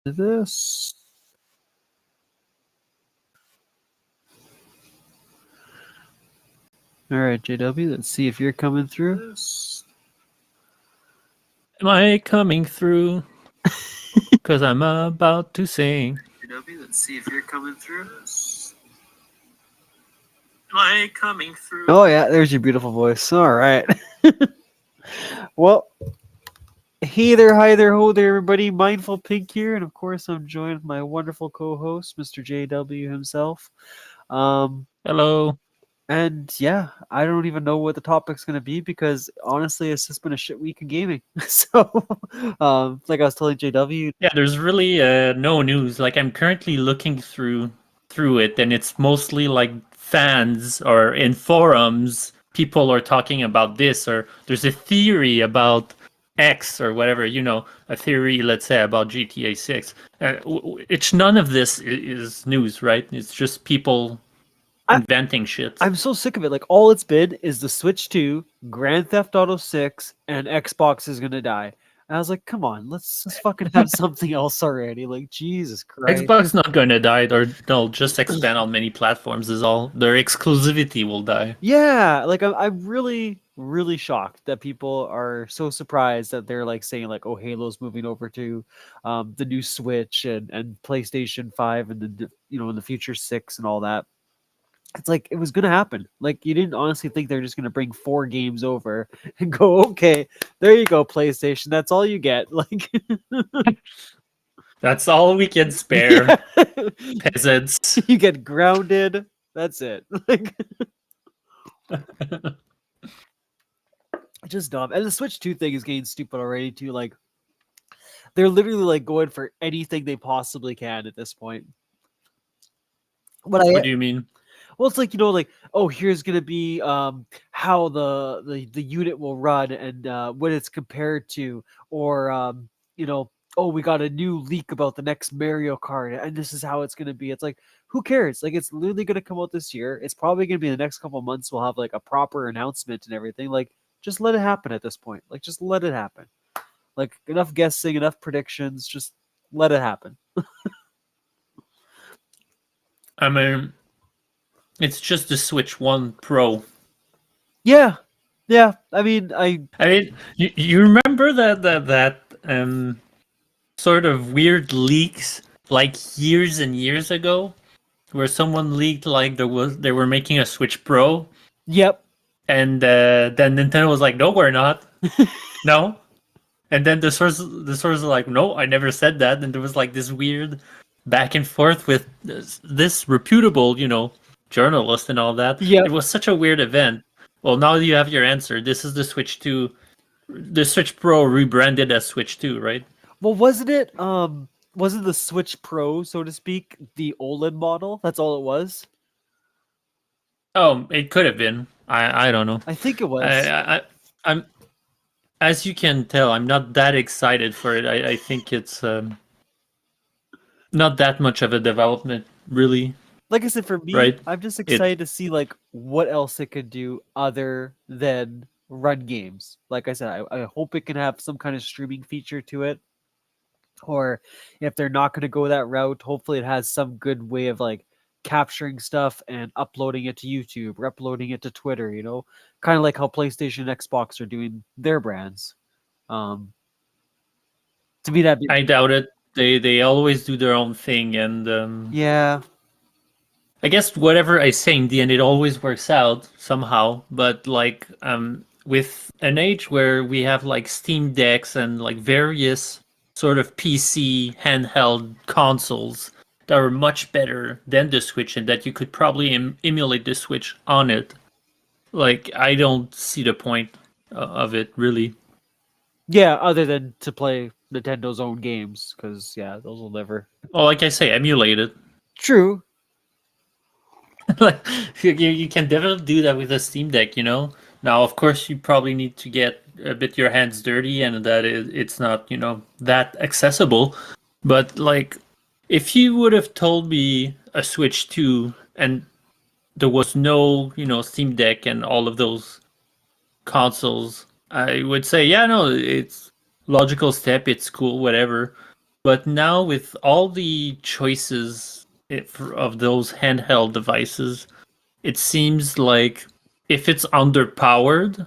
This. All right, JW, let's see if you're coming through. Am I coming through? Because I'm about to sing. JW, let's see if you're coming through. Am I coming through? Oh, yeah, there's your beautiful voice. All right. Well, hey there, hi there, ho there, everybody. Mindful Pink here, and of course, I'm joined with my wonderful co-host, Mr. JW himself. Hello. And yeah, I don't even know what the topic's gonna be because honestly, it's just been a shit week of gaming. So, like I was telling JW, Yeah, there's really no news. Like I'm currently looking through it, and it's mostly like fans or in forums. People are talking about this, or there's a theory about X or whatever. A theory, let's say, about GTA 6. It's none of this is news, right? It's just people inventing shit. I'm so sick of it. Like all it's been is the Switch 2, Grand Theft Auto 6, and Xbox is gonna die. And I was like, come on, let's just fucking have something else already. Like Jesus Christ. Xbox not going to die, or they'll just expand on many platforms. Is all. Their exclusivity will die. Yeah, like I'm really, really shocked that people are so surprised that they're like saying like, oh, Halo's moving over to the new Switch and PlayStation 5 and the in the future 6 and all that. It's like it was gonna happen. Like you didn't honestly think they're just gonna bring 4 games over and go, okay, there you go, PlayStation. That's all you get. Like That's all we can spare, peasants. You get Grounded. That's it. Like just dumb. And the Switch 2 thing is getting stupid already too. Like they're literally like going for anything they possibly can at this point. What do you mean? Well, it's like like oh, here's gonna be how the unit will run and what it's compared to, or oh, we got a new leak about the next Mario Kart and this is how it's gonna be. It's like who cares? Like it's literally gonna come out this year. It's probably gonna be the next couple of months. We'll have like a proper announcement and everything. Like just let it happen at this point. Like just let it happen. Like enough guessing, enough predictions. Just let it happen. I mean, it's just the Switch 1 Pro. Yeah, yeah. I mean, you remember that sort of weird leaks like years and years ago, where someone leaked like they were making a Switch Pro. Yep. And then Nintendo was like, "No, we're not. No." And then the source are like, "No, I never said that." And there was like this weird back and forth with this reputable, journalist and all that. Yeah. It was such a weird event. Well, now you have your answer. This is the Switch 2, the Switch Pro rebranded as Switch 2, right? Well, wasn't the Switch Pro, so to speak, the OLED model? That's all it was. Oh, it could have been. I don't know. I think it was. I'm as you can tell, I'm not that excited for it. I think it's not that much of a development, really. Like I said, for me, right? I'm just excited to see like what else it could do other than run games. Like I said, I hope it can have some kind of streaming feature to it. Or if they're not going to go that route, hopefully it has some good way of like capturing stuff and uploading it to YouTube or uploading it to Twitter, kind of like how PlayStation and Xbox are doing their brands. To me, I doubt it. They always do their own thing, and yeah, I guess whatever I say in the end, it always works out somehow. But like with an age where we have like Steam Decks and like various sort of PC handheld consoles that are much better than the Switch and that you could probably emulate the Switch on it. Like, I don't see the point of it, really. Yeah, other than to play Nintendo's own games, because, yeah, those will never... Well, like I say, emulate it. True. Like, you can definitely do that with a Steam Deck, Now, of course, you probably need to get a bit your hands dirty and that it's not, that accessible. But, like, if you would have told me a Switch 2 and there was no, Steam Deck and all of those consoles, I would say, yeah, no, it's logical step, it's cool, whatever. But now with all the choices of those handheld devices, it seems like if it's underpowered,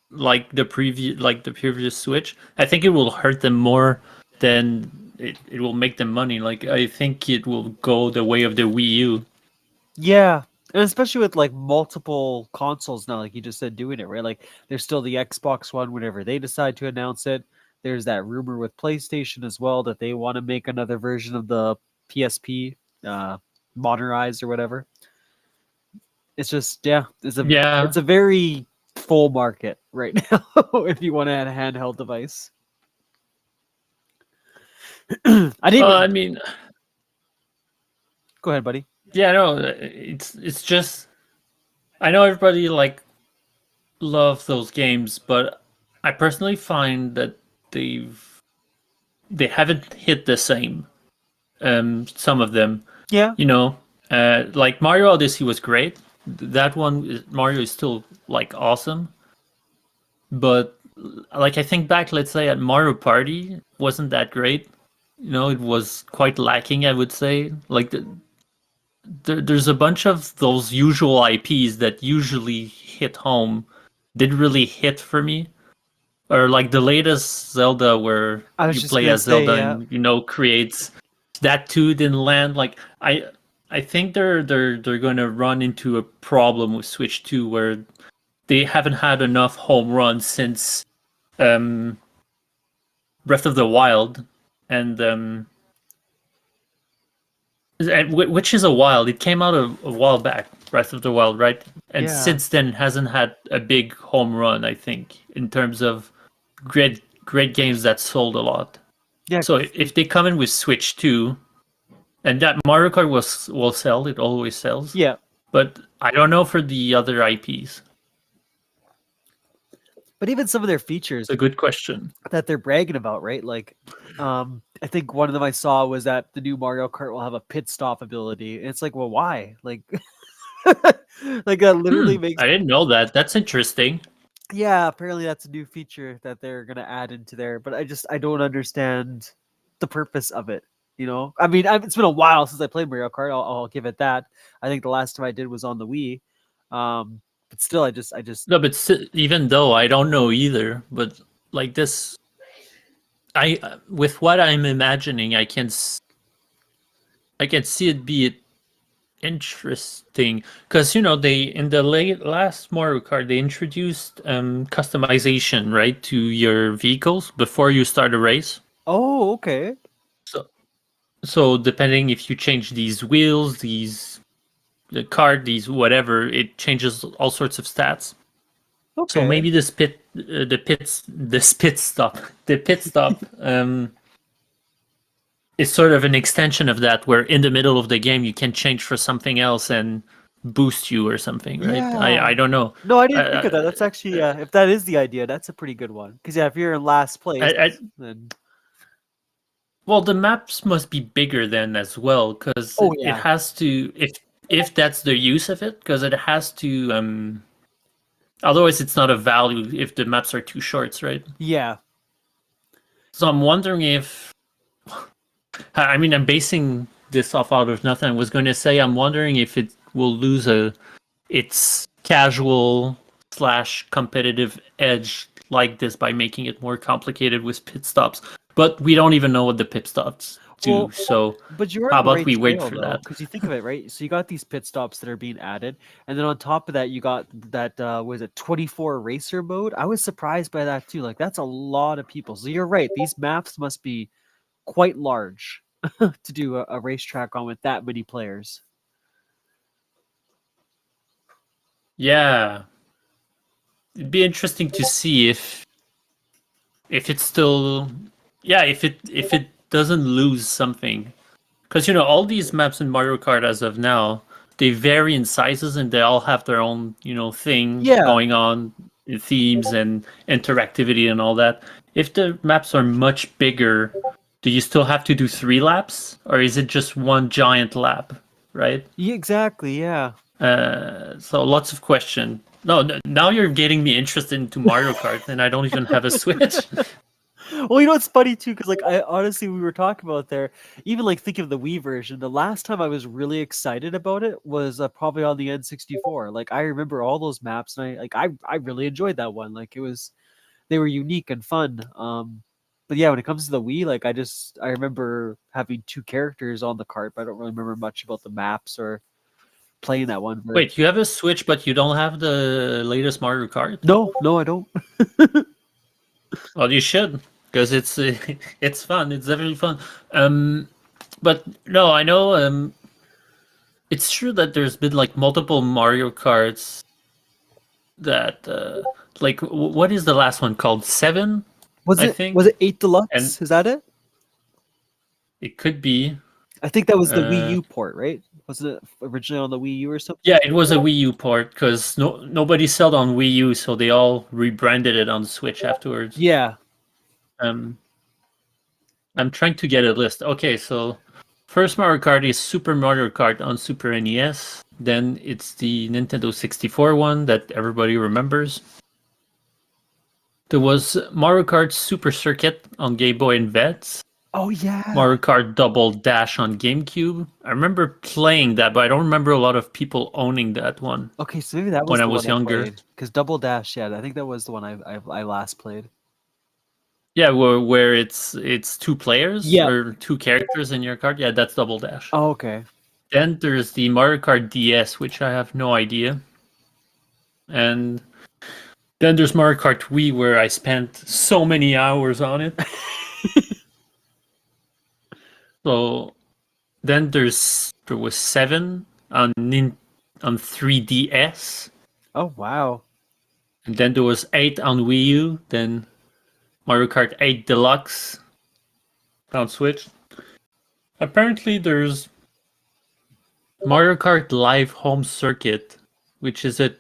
like the previous Switch, I think it will hurt them more than it will make them money. Like I think it will go the way of the Wii U. Yeah. And especially with like multiple consoles now, like you just said, doing it, right? Like there's still the Xbox One whenever they decide to announce it. There's that rumor with PlayStation as well that they want to make another version of the PSP, modernized or whatever. It's just it's Yeah. a very full market right now if you want to add a handheld device. I didn't. I mean, Go ahead, buddy. yeah, no, it's just I know everybody like love those games, but I personally find that they haven't hit the same. Some of them, Yeah, you know, like Mario Odyssey was great. That one, Mario is still like awesome, but like I think back, let's say at Mario Party, wasn't that great. You know, it was quite lacking, I would say. Like there's a bunch of those usual IPs that usually hit home, didn't really hit for me. Or like the latest Zelda where I was you just play gonna as say, Zelda yeah. and creates that too didn't land. Like I think they're going to run into a problem with Switch 2 where they haven't had enough home runs since um, Breath of the Wild, and which is a while. It came out a while back, Breath of the Wild, right? And Yeah. since then hasn't had a big home run, I think, in terms of great games that sold a lot. Yeah. So if they come in with Switch 2, and that Mario Kart will sell, it always sells. Yeah. But I don't know for the other IPs. But even some of their features It's a good question. that they're bragging about, right? Like, I think one of them I saw was that the new Mario Kart will have a pit stop ability. And it's like, well, why? Like, like that literally makes. I didn't know that. That's interesting. Yeah, apparently that's a new feature that they're gonna add into there. But I don't understand the purpose of it. You know, I mean, it's been a while since I played Mario Kart. I'll give it that. I think the last time I did was on the Wii. But still, I just No, but even though I don't know either, but like this, with what I'm imagining, I can see it be interesting because they in the last Mario Kart they introduced customization right to your vehicles before you start a race. Oh, okay. So depending if you change these wheels, the cart, these whatever, it changes all sorts of stats. Okay. So maybe the pit stop is sort of an extension of that, where in the middle of the game you can change for something else and boost you or something, right? Yeah. I don't know. No, I didn't think of that. That's actually, if that is the idea, that's a pretty good one. Because if you're in last place, then well, the maps must be bigger then as well, because it has to, if that's the use of it, because it has to. Otherwise, it's not a value if the maps are too short, right? Yeah. So I'm wondering if. I mean, I'm basing this off out of nothing. I was going to say I'm wondering if it will lose its casual / competitive edge like this by making it more complicated with pit stops. But we don't even know what the pit stops do. So but you're how about we wait for that? Because you think of it, right? So you got these pit stops that are being added, and then on top of that, you got that was it 24 racer mode. I was surprised by that too. Like that's a lot of people. So you're right. These maps must be quite large to do a racetrack on with that many players. Yeah, it'd be interesting to see if it's still if it doesn't lose something, because all these maps in Mario Kart as of now, they vary in sizes and they all have their own thing going on, themes and interactivity and all that. If the maps are much bigger, do you still have to do 3 laps, or is it just one giant lap, right? Yeah, exactly. Yeah. So lots of questions. No, now you're getting me interested into Mario Kart, and I don't even have a Switch. Well, you know what's funny too, because like I honestly we were talking about there, even like thinking of the Wii version. The last time I was really excited about it was probably on the N64. Like I remember all those maps, and I really enjoyed that one. Like they were unique and fun. But yeah, when it comes to the Wii, like I remember having two characters on the cart, but I don't really remember much about the maps or playing that one. Wait, you have a Switch, but you don't have the latest Mario Kart? No, I don't. Well, you should, because it's it's fun. It's definitely fun. But no, I know. It's true that there's been like multiple Mario Karts that like what is the last one called? 7, I think. Was it 8 And Deluxe? Is that it? it could be. I think that was the Wii Uh, U port, right? Wasn't it originally on the Wii U or something? yeah, it was a Wii U port because nobody sold on Wii U, so they all rebranded it on Switch afterwards. Yeah. Um, I'm trying to get a list. Okay, so first Mario Kart is Super Mario Kart on Super NES. Then it's the Nintendo 64 one that everybody remembers. There was Mario Kart Super Circuit on Game Boy Advance. Oh yeah. Mario Kart Double Dash on GameCube. I remember playing that, but I don't remember a lot of people owning that one Okay, so maybe that was when I the was one I younger. played. Because Double Dash, yeah, I think that was the one I last played. Yeah, where it's 2 players Yeah. or 2 characters in your card. Yeah, that's Double Dash. Oh, okay. Then there's the Mario Kart DS, which I have no idea. And then there's Mario Kart Wii, where I spent so many hours on it. So then there was 7 on 3DS, Oh wow. and then there was 8 on Wii U. Then Mario Kart 8 Deluxe on Switch. Apparently, there's Mario Kart Live Home Circuit, which is a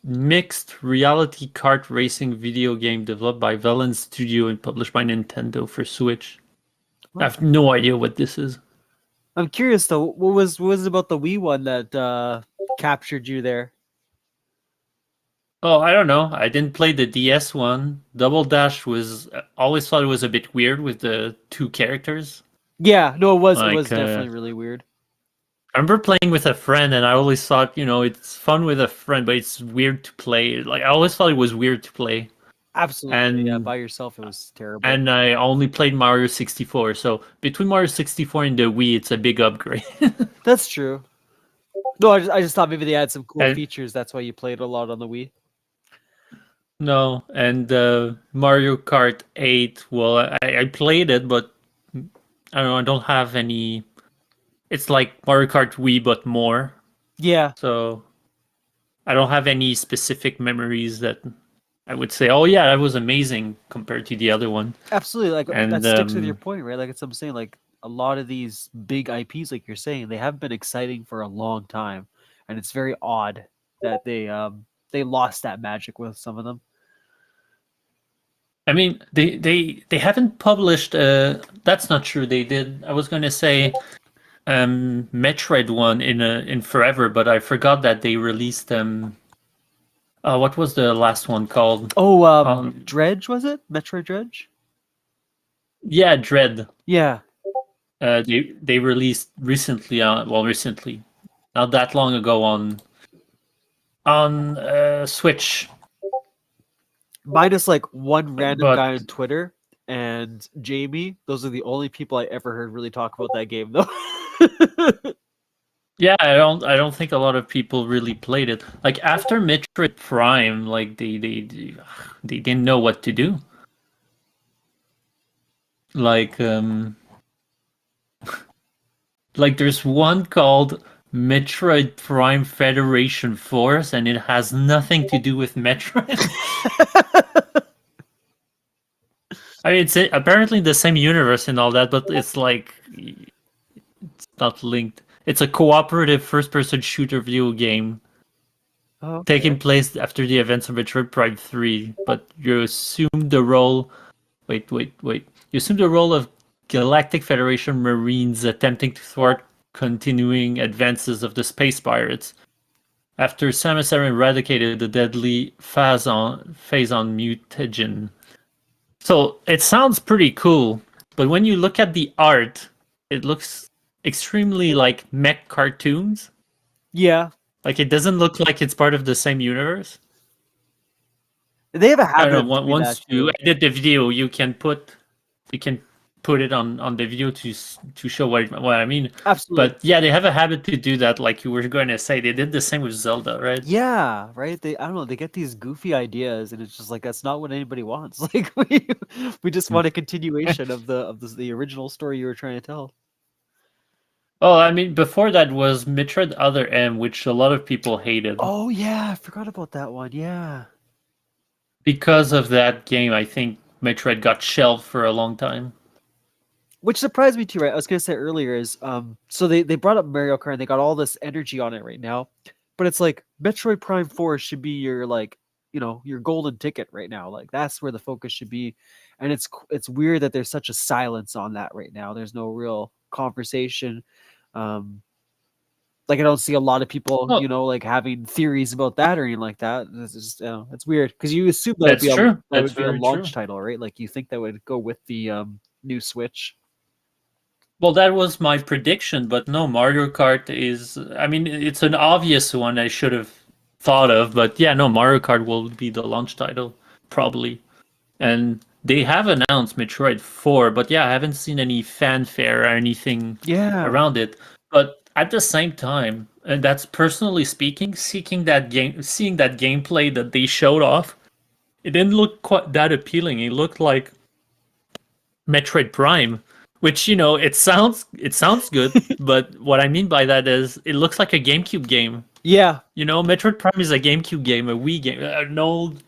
mixed reality kart racing video game developed by Velan Studio and published by Nintendo for Switch. I have no idea what this is. I'm curious though. What was it about the Wii one that captured you there? Oh, I don't know. I didn't play the DS one. Double Dash was always thought it was a bit weird with the 2 characters. Yeah, no, it was Like, definitely really weird. I remember playing with a friend, and I always thought, it's fun with a friend, but it's weird to play. Like, I always thought it was weird to play. Absolutely. Yeah, by yourself it was terrible. And I only played Mario 64. So between Mario 64 and the Wii, it's a big upgrade. That's true. No, I just thought maybe they had some cool And- features. That's why you played a lot on the Wii. No, and Mario Kart 8, well, I played it, but I don't know, I don't have any. It's like Mario Kart Wii, but more. Yeah. So I don't have any specific memories that I would say, oh yeah, that was amazing compared to the other one. Absolutely. Like And, that sticks with your point, right? Like it's what I'm saying, like a lot of these big IPs, like you're saying, they have been exciting for a long time. And it's very odd that they lost that magic with some of them. I mean, they haven't published. That's not true. They did. I was going to say Metroid one in forever, but I forgot that they released what was the last one called? Oh, Dredge, was it? Metroid Dredge? Yeah, Dread. Yeah. They released recently. Recently, not that long ago on Switch. Minus like one random But- guy on Twitter and Jamie. Those are the only people I ever heard really talk about that game though. Yeah, I don't think a lot of people really played it. Like after Metroid Prime, like they didn't know what to do. Like like there's one called Metroid Prime Federation Force, and it has nothing to do with Metroid. I mean, it's apparently the same universe and all that, but it's like it's not linked. It's a cooperative first-person shooter video game taking place after the events of Metroid Prime 3, but you assume the role. Wait. You assume the role of Galactic Federation Marines attempting to thwart continuing advances of the space pirates. After Samus Aran eradicated the deadly Phazon mutagen, So it sounds pretty cool, but when you look at the art, it looks extremely like mech cartoons. Yeah, Like it doesn't look like it's part of the same universe. they have a I habit don't of know. doing Once that you too. edit the video, you can put it on the video to show what I mean. Absolutely. But yeah, they have a habit to do that. Like you were going to say, they did the same with Zelda, right? Yeah, right. I don't know. They get these goofy ideas, and it's just like that's not what anybody wants. Like we just want a continuation of the original story you were trying to tell. Well, I mean, before that was Metroid Other M, which a lot of people hated. Oh yeah, I forgot about that one. Yeah. Because of that game, I think Metroid got shelved for a long time. Which surprised me too, right? I was gonna say earlier is so they brought up Mario Kart and they got all this energy on it right now. But it's like Metroid Prime 4 should be your like, your golden ticket right now. Like that's where the focus should be. And it's weird that there's such a silence on that right now. There's no real conversation. Um like I don't see a lot of people, Well, like having theories about that or anything like that. It's just, it's weird because you assume that that's true. That's would be a very true. launch title, right? Like you think that would go with the new Switch. Well, that was my prediction, but no, Mario Kart is. I mean, it's an obvious one I should have thought of, but yeah, no, Mario Kart will be the launch title, probably. And they have announced Metroid 4, but yeah, I haven't seen any fanfare or anything Yeah. around it. But at the same time, and that's personally speaking, seeing that gameplay that they showed off, it didn't look quite that appealing. It looked like Metroid Prime, which it sounds good, but what I mean by that is it looks like a GameCube game. Yeah. Metroid Prime is a GameCube game, a Wii game, an old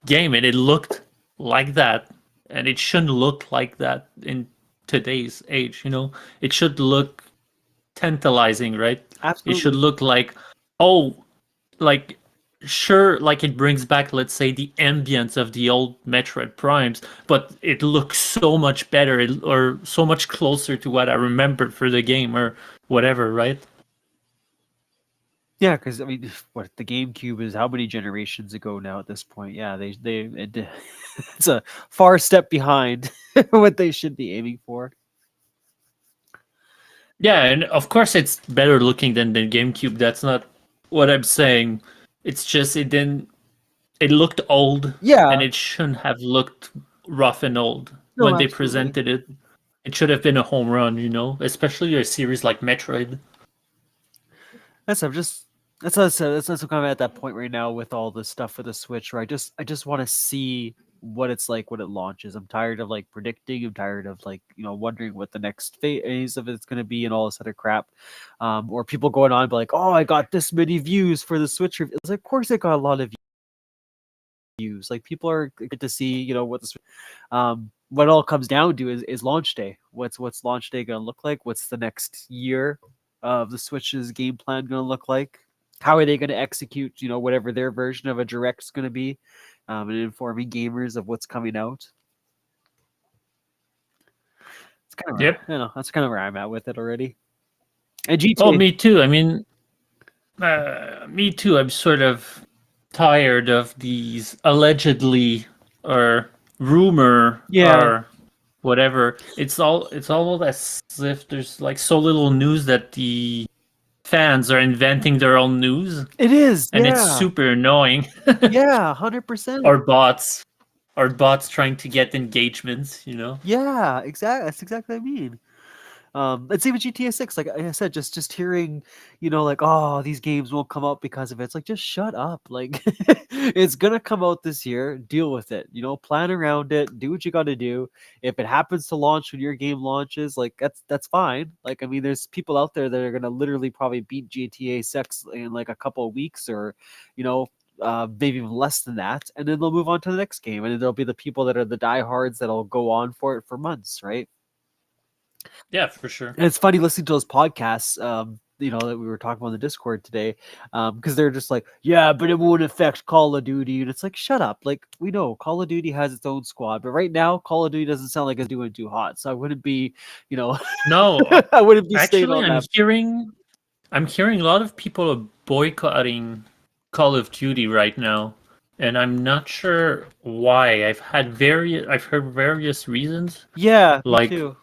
game, and it looked like that, and it shouldn't look like that in today's age. It should look tantalizing, right? It should Absolutely. look like, oh, like sure, like it brings back, let's say, the ambience of the old Metroid Primes, but it looks so much better or so much closer to what I remembered for the game or whatever, right? Yeah, because I mean, what the GameCube is how many generations ago now at this point? Yeah, it's a far step behind what they should be aiming for. Yeah, and of course it's better looking than the GameCube. That's not what I'm saying. It's just it looked old, and Yeah, it shouldn't have looked rough and old no, when they absolutely. presented it. It should have been a home run, especially a series like Metroid. I'm just that's what I said. That's what I'm at that point right now with all this stuff for the Switch. Where I just want to see what it's like when it launches. I'm tired of like predicting. I'm tired of like wondering what the next phase of it's going to be and all this other crap. Or people going on and be like, "Oh, I got this many views for the Switch." It's like, of course, it got a lot of views. Like people are good to see what it all comes down to is launch day. What's launch day going to look like? What's the next year of the Switch's game plan going to look like? How are they going to execute, whatever their version of a direct is going to be, and informing gamers of what's coming out. It's kind of, Yep. that's kind of where I'm at with it already. And Oh, GTA, me too. I mean, me too. I'm sort of tired of these allegedly or rumor yeah, or whatever. It's almost as if there's like so little news that the fans are inventing their own news, it is. and it's Yeah, super annoying. yeah, 100%. or bots, or bots trying to get engagements. Yeah, exactly. That's exactly what I mean. And same with GTA 6. Like I said, just hearing, like, oh, these games won't come out because of it. It's like, just shut up. Like, it's gonna come out this year. Deal with it. Plan around it. Do what you got to do. If it happens to launch when your game launches, like that's fine. Like, I mean, there's people out there that are gonna literally probably beat GTA 6 in like a couple of weeks, or, maybe even less than that, and then they'll move on to the next game, and then there'll be the people that are the diehards that'll go on for it for months, right? Yeah, for sure. And it's funny listening to those podcasts, that we were talking about in the Discord today, because they're just like, yeah, but it won't affect Call of Duty. And it's like, shut up. Like, we know Call of Duty has its own squad, but right now, Call of Duty doesn't sound like it's doing too hot. So I wouldn't be, No, I wouldn't be staying actually, on that. I'm hearing a lot of people are boycotting Call of Duty right now, and I'm not sure why. I've heard various reasons. Yeah, me Like, too.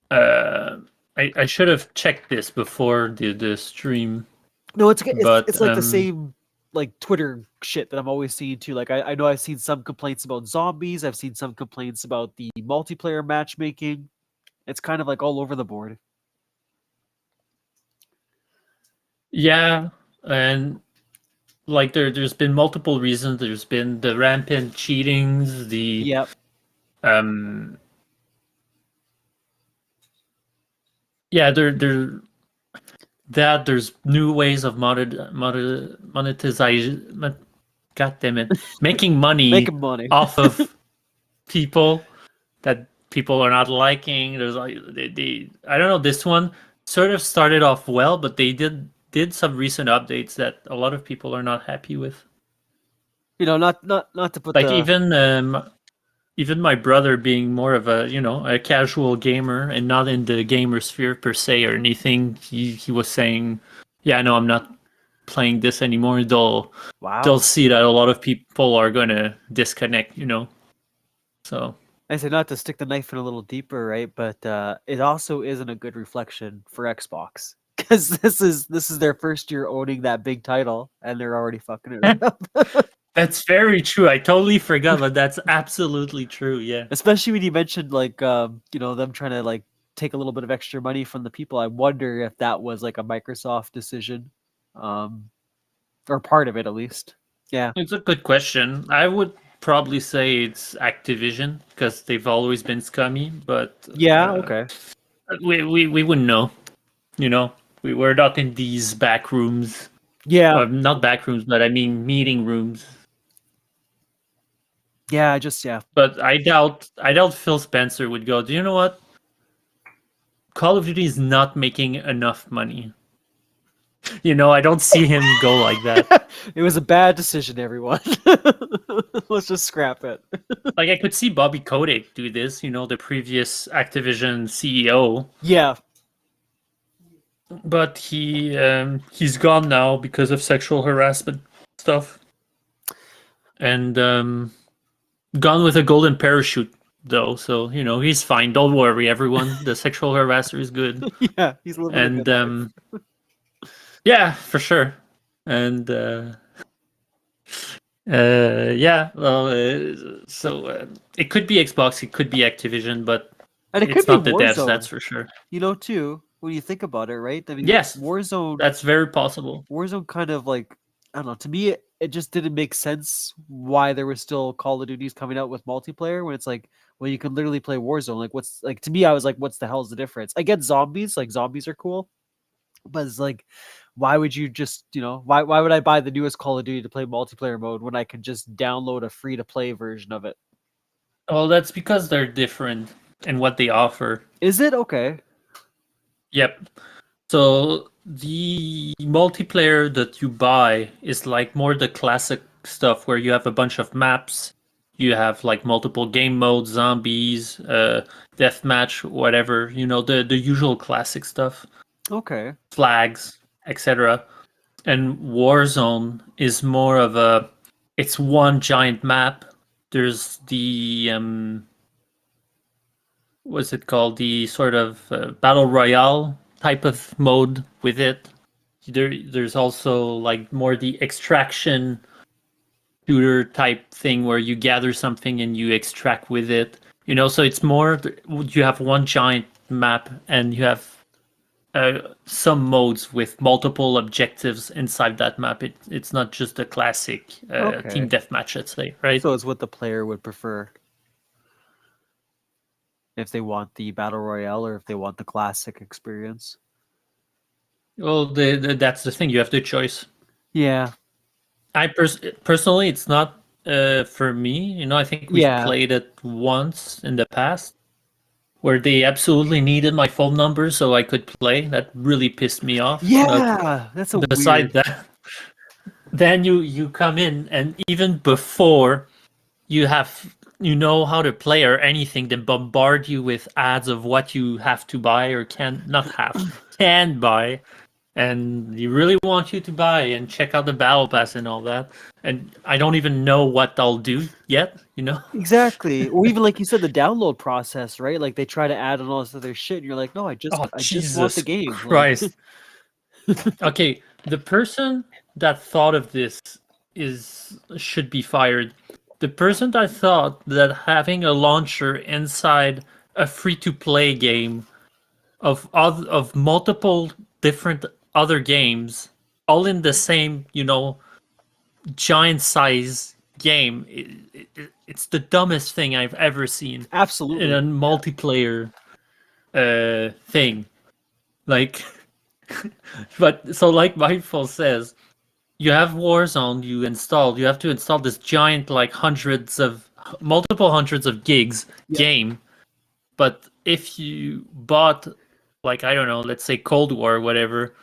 I should have checked this before the stream, No, but it's like the same like Twitter shit that I'm always seeing too. Like I know I've seen some complaints about zombies. I've seen some complaints about the multiplayer matchmaking. It's kind of like all over the board. yeah, and like there's been multiple reasons. There's been the rampant cheatings, the Yep. um yeah, there's new ways of monetization. God damn it, making money Making money. off of people that people are not liking. There's like they I don't know. This one sort of started off well, but they did some recent updates that a lot of people are not happy with. You know, not to put Like the even my brother being more of a a casual gamer and not in the gamer sphere per se or anything, he was saying, yeah, no, I'm not playing this anymore. They'll wow. see that a lot of people are gonna disconnect, So I say not to stick the knife in a little deeper, right? But it also isn't a good reflection for Xbox because this is their first year owning that big title, and they're already fucking it up. that's very true. I totally forgot, but that's absolutely true. Yeah. Especially when you mentioned like them trying to like take a little bit of extra money from the people. I wonder if that was like a Microsoft decision, or part of it at least. Yeah. It's a good question. I would probably say it's Activision because they've always been scummy, but Yeah. Okay. we wouldn't know. We were not in these back rooms. Yeah. Not back rooms, but I mean meeting rooms. Yeah. But I doubt Phil Spencer would go, do you know what? Call of Duty is not making enough money. I don't see him go like that. It was a bad decision, everyone. Let's just scrap it. Like, I could see Bobby Kotick do this, the previous Activision CEO. Yeah. But he's gone now because of sexual harassment stuff. And gone with a golden parachute, though. So, he's fine. Don't worry, everyone. The sexual harasser is good. Yeah, he's living a good life. Yeah, for sure. And yeah, well, so it could be Xbox, it could be Activision, but And it it's could not be the devs, Warzone. that's for sure. Too, when you think about it, right? I mean, Yes, Warzone. that's very possible. Warzone kind of like, I don't know. To me, it just didn't make sense why there was still Call of Duties coming out with multiplayer when it's like, well, you can literally play Warzone. Like, what's like to me? I was like, what's the hell's the difference? I get zombies. Like, zombies are cool, but it's like, why would you just why would I buy the newest Call of Duty to play multiplayer mode when I could just download a free to play version of it? Well, that's because they're different in what they offer. Is it okay? Yep. So the multiplayer that you buy is like more the classic stuff where you have a bunch of maps, you have like multiple game modes, zombies, deathmatch, whatever, the usual classic stuff. Okay. Flags, etc. And Warzone is more of it's one giant map. There's the what's it called? The sort of battle royale type of mode with it. There's also like more the extraction shooter type thing where you gather something and you extract with it. So it's more you have one giant map and you have some modes with multiple objectives inside that map. It's not just a classic team deathmatch, let's say, right? So it's what the player would prefer. If they want the battle royale or if they want the classic experience. Well, that's the thing. You have the choice. Yeah. I personally, it's not for me. I think we played it once in the past where they absolutely needed my phone number so I could play. That really pissed me off. Yeah, that's a besides weird... that, then you come in and even before you have how to play or anything, they bombard you with ads of what you have to buy or can buy, and they really want you to buy and check out the battle pass and all that. And I don't even know what I'll do yet, you know? Exactly. Or even like you said, the download process, right? Like they try to add on all this other shit, and you're like, no, Oh, I just want the Jesus game. Like, Christ. Okay, the person that thought of this should be fired. The person that thought that having a launcher inside a free-to-play game of multiple different other games, all in the same, giant size game, it's the dumbest thing I've ever seen in absolutely. a multiplayer thing. Like, but so like Mindful says, you have Warzone, you have to install this giant, like multiple hundreds of gigs Yep. game. But if you bought, like, I don't know, let's say Cold War or whatever,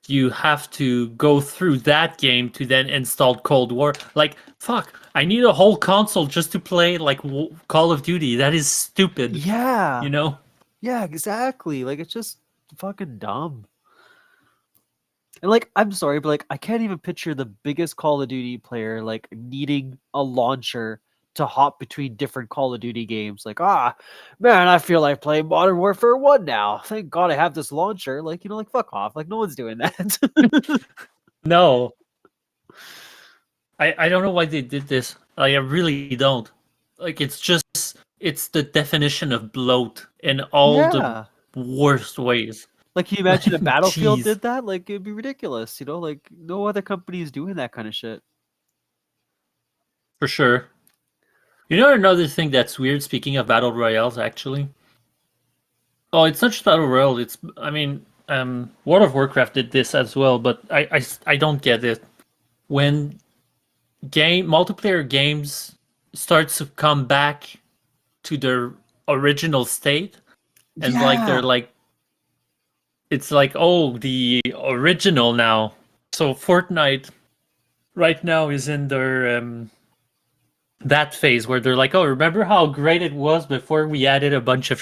you have to go through that game to then install Cold War. Like, fuck, I need a whole console just to play, like, Call of Duty. That is stupid, Yeah. you know? Yeah, exactly. Like it's just fucking dumb. And like, I'm sorry, but like, I can't even picture the biggest Call of Duty player like needing a launcher to hop between different Call of Duty games. Like, man, I feel like playing Modern Warfare 1 now. Thank God I have this launcher. Like, like, fuck off. Like, no one's doing that. No. I don't know why they did this. Like, I really don't. Like, it's the definition of bloat in all the Yeah. worst ways. Like, can you imagine if Like, Battlefield jeez. did that? Like, it'd be ridiculous, Like, no other company is doing that kind of shit. For sure. You know another thing that's weird, speaking of battle royales, actually? Oh, it's not just battle royale, World of Warcraft did this as well, but I don't get it. When multiplayer games starts to come back to their original state, and like they're Yeah. like, it's like, oh, the original now. So Fortnite right now is in their that phase where they're like, oh, remember how great it was before we added a bunch of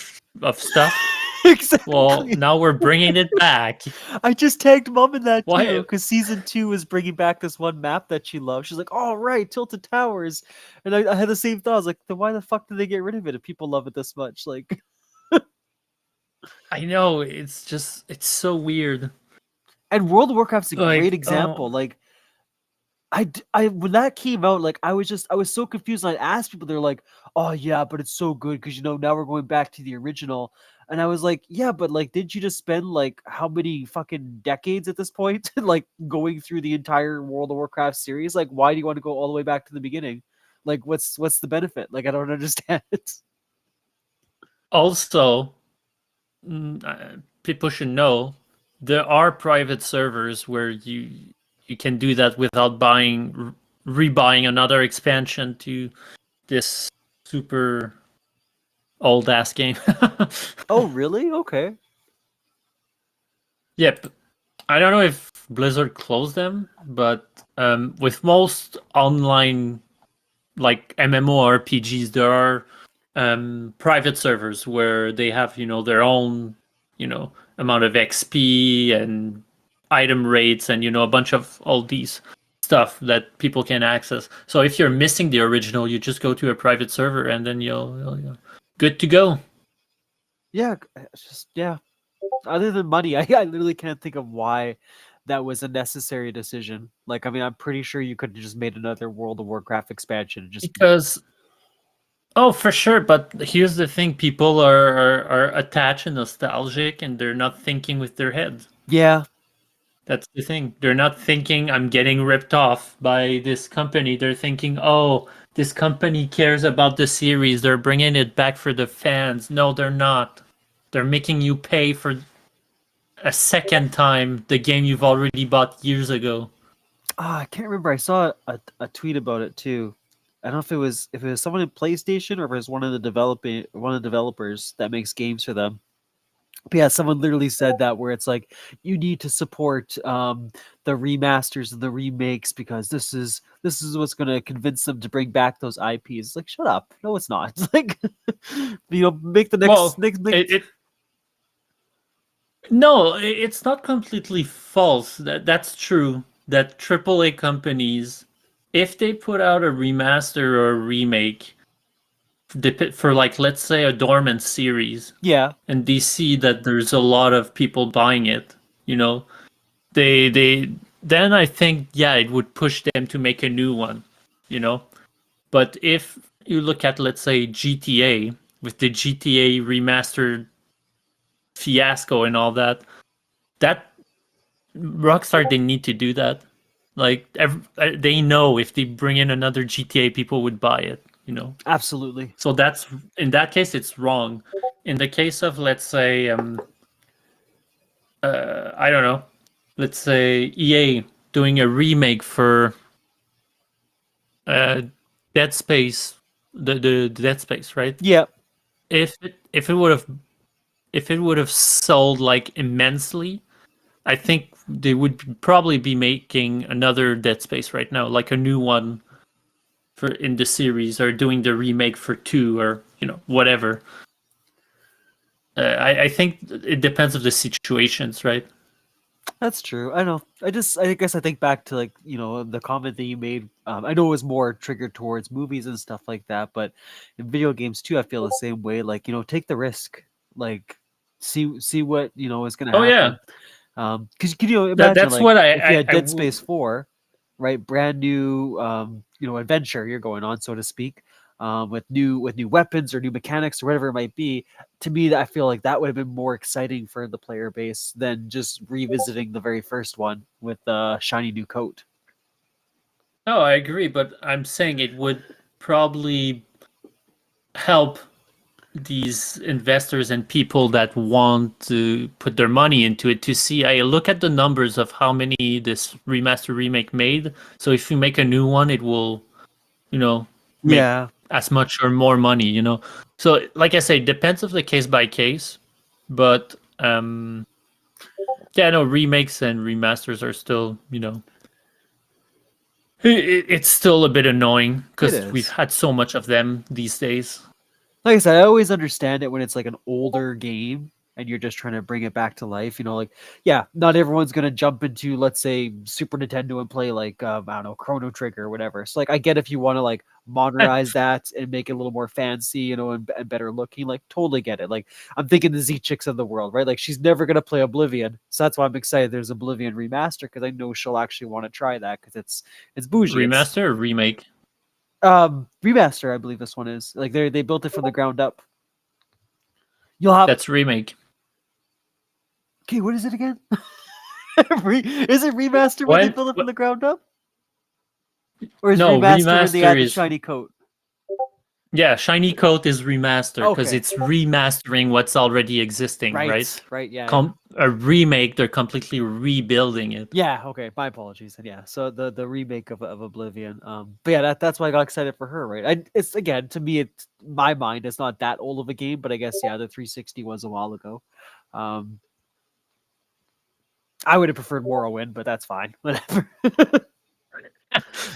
stuff? Well, Exactly. now we're bringing it back. I just tagged mom in that too, Why? because season 2 is bringing back this one map that she loves. She's like, "Oh right, Tilted Towers," and I had the same thought. I was like, "Then why the fuck did they get rid of it if people love it this much?" Like, I know, it's so weird. and World of Warcraft's a great Like, example. Like, I when that came out, like I was so confused. And I asked people, they're like, "Oh yeah, but it's so good because now we're going back to the original." And I was like, "Yeah, but like, did you just spend like how many fucking decades at this point, like going through the entire World of Warcraft series? Like, why do you want to go all the way back to the beginning? Like, what's the benefit? Like, I don't understand it." also, people should know there are private servers where you can do that without rebuying another expansion to this super old ass game. Oh, really? Okay. Yep. I don't know if Blizzard closed them, but with most online like MMORPGs, there are private servers where they have their own amount of XP and item rates and a bunch of all these stuff that people can access. So if you're missing the original, you just go to a private server and then you're good to go. Yeah, it's just yeah. Other than money, I literally can't think of why that was a necessary decision. Like, I mean, I'm pretty sure you could have just made another World of Warcraft expansion and just Because oh, for sure, but here's the thing: people are attached and nostalgic, and they're not thinking with their heads. yeah. That's the thing. They're not thinking I'm getting ripped off by this company. They're thinking, oh, this company cares about the series. They're bringing it back for the fans. No, they're not. They're making you pay for a second time the game you've already bought years ago. I can't remember. I saw a tweet about it too. I don't know if it was someone in PlayStation or if it was one of the developers that makes games for them. But yeah, someone literally said that where it's like you need to support the remasters and the remakes because this is what's going to convince them to bring back those IPs. Like, shut up! No, it's not. It's like make the next Well, next. it No, it's not completely false. That's true. That AAA companies, if they put out a remaster or a remake for like let's say a dormant series, Yeah, and they see that there's a lot of people buying it, you know, they then I think yeah, it would push them to make a new one, you know. But if you look at let's say GTA with the GTA remastered fiasco and all that, that Rockstar they need to do that. Like they know if they bring in another GTA, people would buy it. You know, absolutely. so that's in that case it's wrong. In the case of let's say I don't know, let's say EA doing a remake for uh, Dead Space, the Dead Space, right? Yeah, If it would have sold like immensely, I think they would probably be making another Dead Space right now, like a new one for in the series, or doing the remake for 2, or you know whatever. I think it depends of the situations, right? that's true. I know. I guess I think back to like the comment that you made. I know it was more triggered towards movies and stuff like that, but in video games too, I feel the same way. Like take the risk. Like see what is gonna Oh yeah, happen. Because can you that imagine that's like what if you had Dead Space 4, right? Brand new adventure you're going on, so to speak, with new weapons or new mechanics or whatever it might be. To me, I feel like that would have been more exciting for the player base than just revisiting the very first one with the shiny new coat. No, I agree, but I'm saying it would probably help these investors and people that want to put their money into it to see. I look at the numbers of how many this remaster remake made. So if you make a new one, it will, you know, make Yeah, as much or more money, you know. So like I say, it depends of the case by case, but yeah, no, remakes and remasters are still, you know, it's still a bit annoying it because we've is. had so much of them these days. Like I said, I always understand it when it's like an older game and you're just trying to bring it back to life. Like, yeah, not everyone's gonna jump into, let's say, Super Nintendo and play like I don't know, Chrono Trigger or whatever. So like, I get if you want to like modernize that and make it a little more fancy, and better looking. Like, totally get it. Like, I'm thinking the Z Chicks of the world, right? Like, she's never gonna play Oblivion, so that's why I'm excited. There's Oblivion remaster because I know she'll actually want to try that because it's bougie. It's Remaster or remake? remaster, I believe this one is. Like they built it from the ground up. You'll have That's remake. okay. What is it again? Is it remaster when they When? build it from the ground up, or is No, remaster when they remaster add the is shiny coat? yeah. Shiny coat is remaster because Okay, it's remastering what's already existing, right? right, yeah. A remake, they're completely rebuilding it. Yeah, okay. My apologies. And yeah, so the remake of Oblivion. But yeah, that's why I got excited for her, right? It's again to me, it's my mind. It's not that old of a game, but I guess yeah, the 360 was a while ago. Um, I would have preferred Morrowind, but that's fine. Whatever.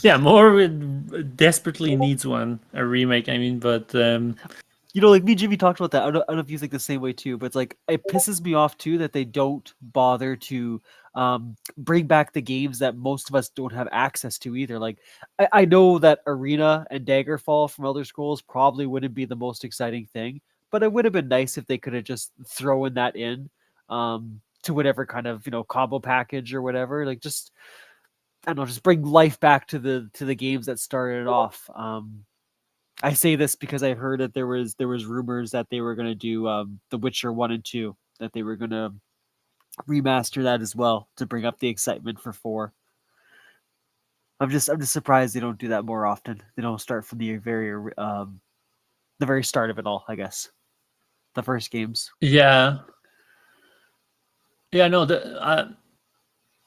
Yeah, more desperately needs one a remake. I mean, but Like me and Jimmy talked about that. I don't know if you think the same way too, but it's like it pisses me off too that they don't bother to bring back the games that most of us don't have access to either. Like I know that Arena and Daggerfall from Elder Scrolls probably wouldn't be the most exciting thing, but it would have been nice if they could have just thrown that in to whatever kind of combo package or whatever. Like just I don't know, just bring life back to the games that started it off. I say this because I heard that there was rumors that they were going to do The Witcher 1 and 2, that they were going to remaster that as well to bring up the excitement for 4. I'm just surprised they don't do that more often. They don't start from the very start of it all, I guess. The first games. yeah, yeah. No,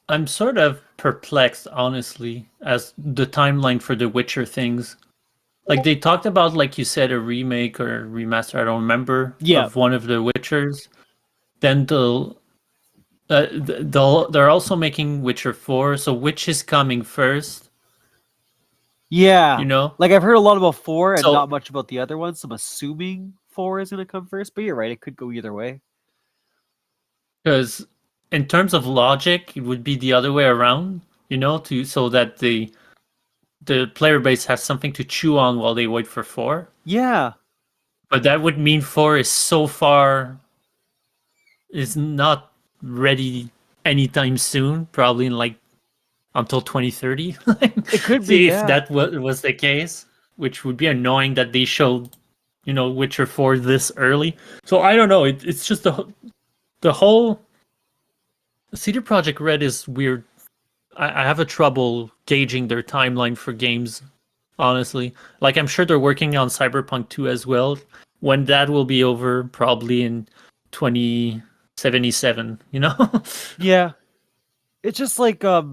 I'm sort of perplexed, honestly, as the timeline for the Witcher things. Like they talked about, like you said, a remake or remaster. I don't remember Yeah. of one of the Witchers. Then they're also making Witcher 4. So which is coming first? Yeah. You know. Like I've heard a lot about 4 and So not much about the other ones. So I'm assuming 4 is going to come first, but you're right, it could go either way. Because in terms of logic, it would be the other way around, so that the player base has something to chew on while they wait for 4. Yeah. But that would mean 4 is not ready anytime soon, probably in like until 2030. It could be, See if yeah. that was the case, which would be annoying that they showed, Witcher 4 this early. So I don't know. It's just the whole CD Projekt Red is weird. I have a trouble gauging their timeline for games, honestly. Like, I'm sure they're working on Cyberpunk 2 as well. When that will be over, probably in 2077, Yeah. It's just like I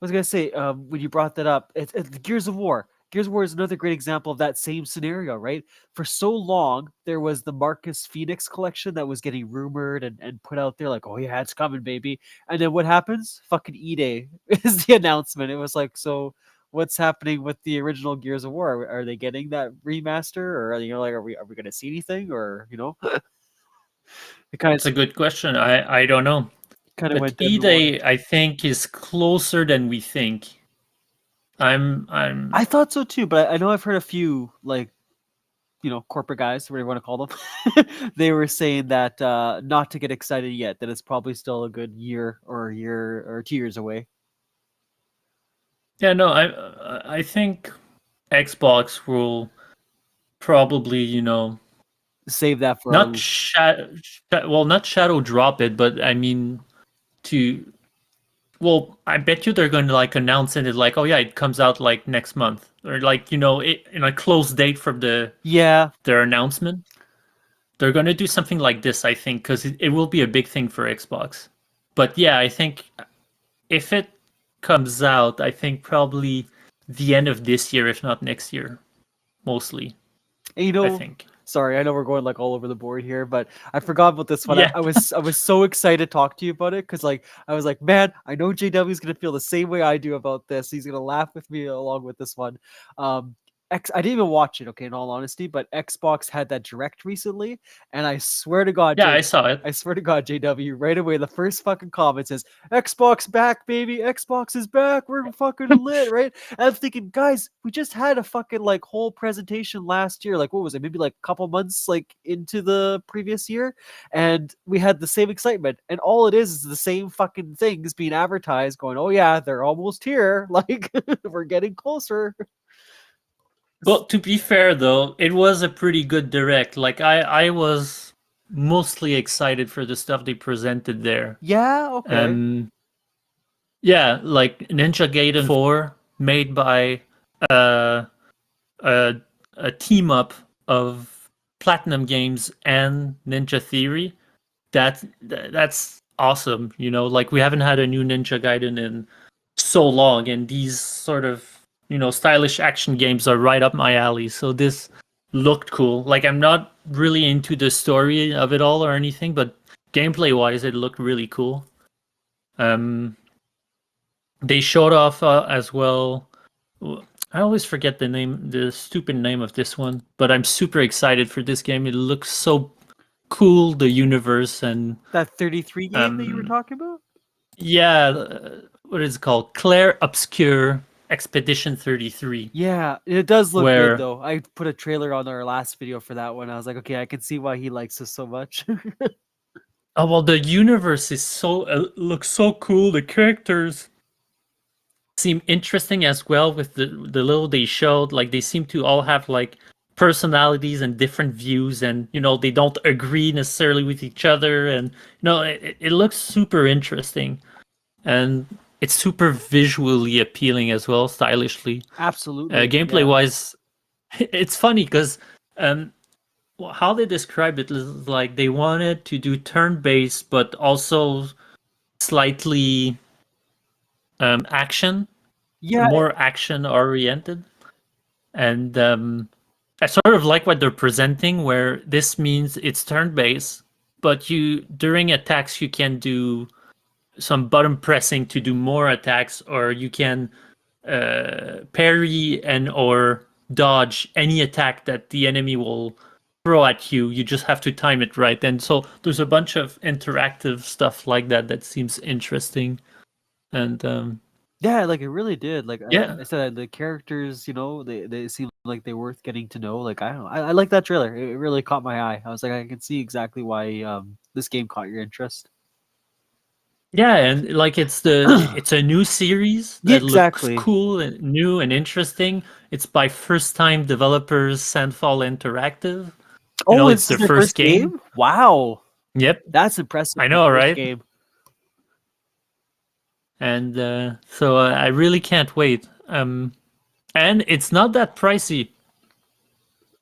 was gonna say, when you brought that up, it's Gears of War. Gears of War is another great example of that same scenario, right? For so long, there was the Marcus Phoenix collection that was getting rumored and put out there, like, oh yeah, it's coming, baby. And then what happens? Fucking E-Day is the announcement. It was like, so what's happening with the original Gears of War? Are they getting that remaster, or like, are we gonna see anything, or it kind It's of a good question. I don't know. But went dead in the water. E-Day, I think, is closer than we think. I'm I thought so too, but I know I've heard a few like corporate guys, whatever you want to call them. They were saying that not to get excited yet, that it's probably still a good year or 2 years away. Yeah, no, I think Xbox will probably, Save that for not not shadow drop it, but I mean to I bet you they're going to like announce it like, oh yeah, it comes out like next month, or like in a close date from yeah. their announcement. They're going to do something like this, I think, because it will be a big thing for Xbox. But yeah, I think if it comes out, I think probably the end of this year, if not next year, mostly. And I think. sorry, I know we're going like all over the board here, but I forgot about this one. Yeah. I was so excited to talk to you about it because like I was like, man, I know JW is gonna feel the same way I do about this. He's gonna laugh with me along with this one. I didn't even watch it, okay, in all honesty, but Xbox had that direct recently, and I swear to God, Yeah, I saw it. I swear to God, JW, right away, the first fucking comment says, Xbox back, baby, Xbox is back, we're fucking lit, right? And I'm thinking, guys, we just had a fucking like whole presentation last year, like what was it, maybe like a couple months like into the previous year, and we had the same excitement, and all it is the same fucking things being advertised, going, oh yeah, they're almost here, like we're getting closer. Well, to be fair though, it was a pretty good direct. Like I was mostly excited for the stuff they presented there. Yeah, okay. Yeah, like Ninja Gaiden 4 made by a team up of Platinum Games and Ninja Theory. That's awesome, like we haven't had a new Ninja Gaiden in so long, and these sort of stylish action games are right up my alley. So this looked cool. Like, I'm not really into the story of it all or anything, but gameplay wise, it looked really cool. They showed off as well. I always forget the stupid name of this one, but I'm super excited for this game. It looks so cool, the universe, and that 33 game that you were talking about. Yeah, what is it called? Claire Obscure Expedition 33. Yeah, it does look good though. I put a trailer on our last video for that one. I was like, okay, I can see why he likes this so much. Oh well, the universe is looks so cool. The characters seem interesting as well with the little they showed. Like, they seem to all have like personalities and different views, and they don't agree necessarily with each other, and it looks super interesting, and it's super visually appealing as well, stylishly. Absolutely. Gameplay wise, it's funny because how they describe it is like they wanted to do turn-based but also slightly action, more action oriented. And I sort of like what they're presenting, where this means it's turn-based, but during attacks you can do some button pressing to do more attacks, or you can parry and or dodge any attack that the enemy will throw at you. You just have to time it right. And so there's a bunch of interactive stuff like that seems interesting. And Yeah, like it really did. Like yeah, I said, the characters, they seem like they're worth getting to know. Like I don't know, I like that trailer. It really caught my eye. I was like, I can see exactly why this game caught your interest. yeah, and like it's a new series Yeah, that looks exactly. cool and new and interesting. It's by first time developers Sandfall Interactive. Oh, It's this is their their first first game. game? Wow, Yep, that's impressive I for the know, first right? game. And so I really can't wait. And it's not that pricey.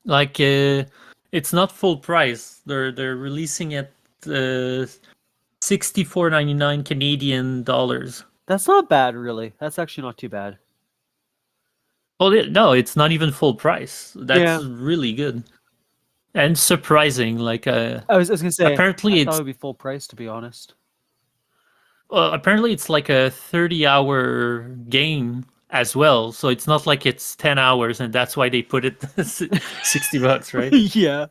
Like it's not full price. They're releasing it 64.99 Canadian dollars. That's not bad, really. That's actually not too bad. Well, no, it's not even full price. That's Yeah, really good and surprising. Like I was gonna say, I apparently thought it it's would be full price, to be honest. apparently it's like a 30-hour game as well. So it's not like it's 10 hours, and that's why they put it $60, right? Yeah.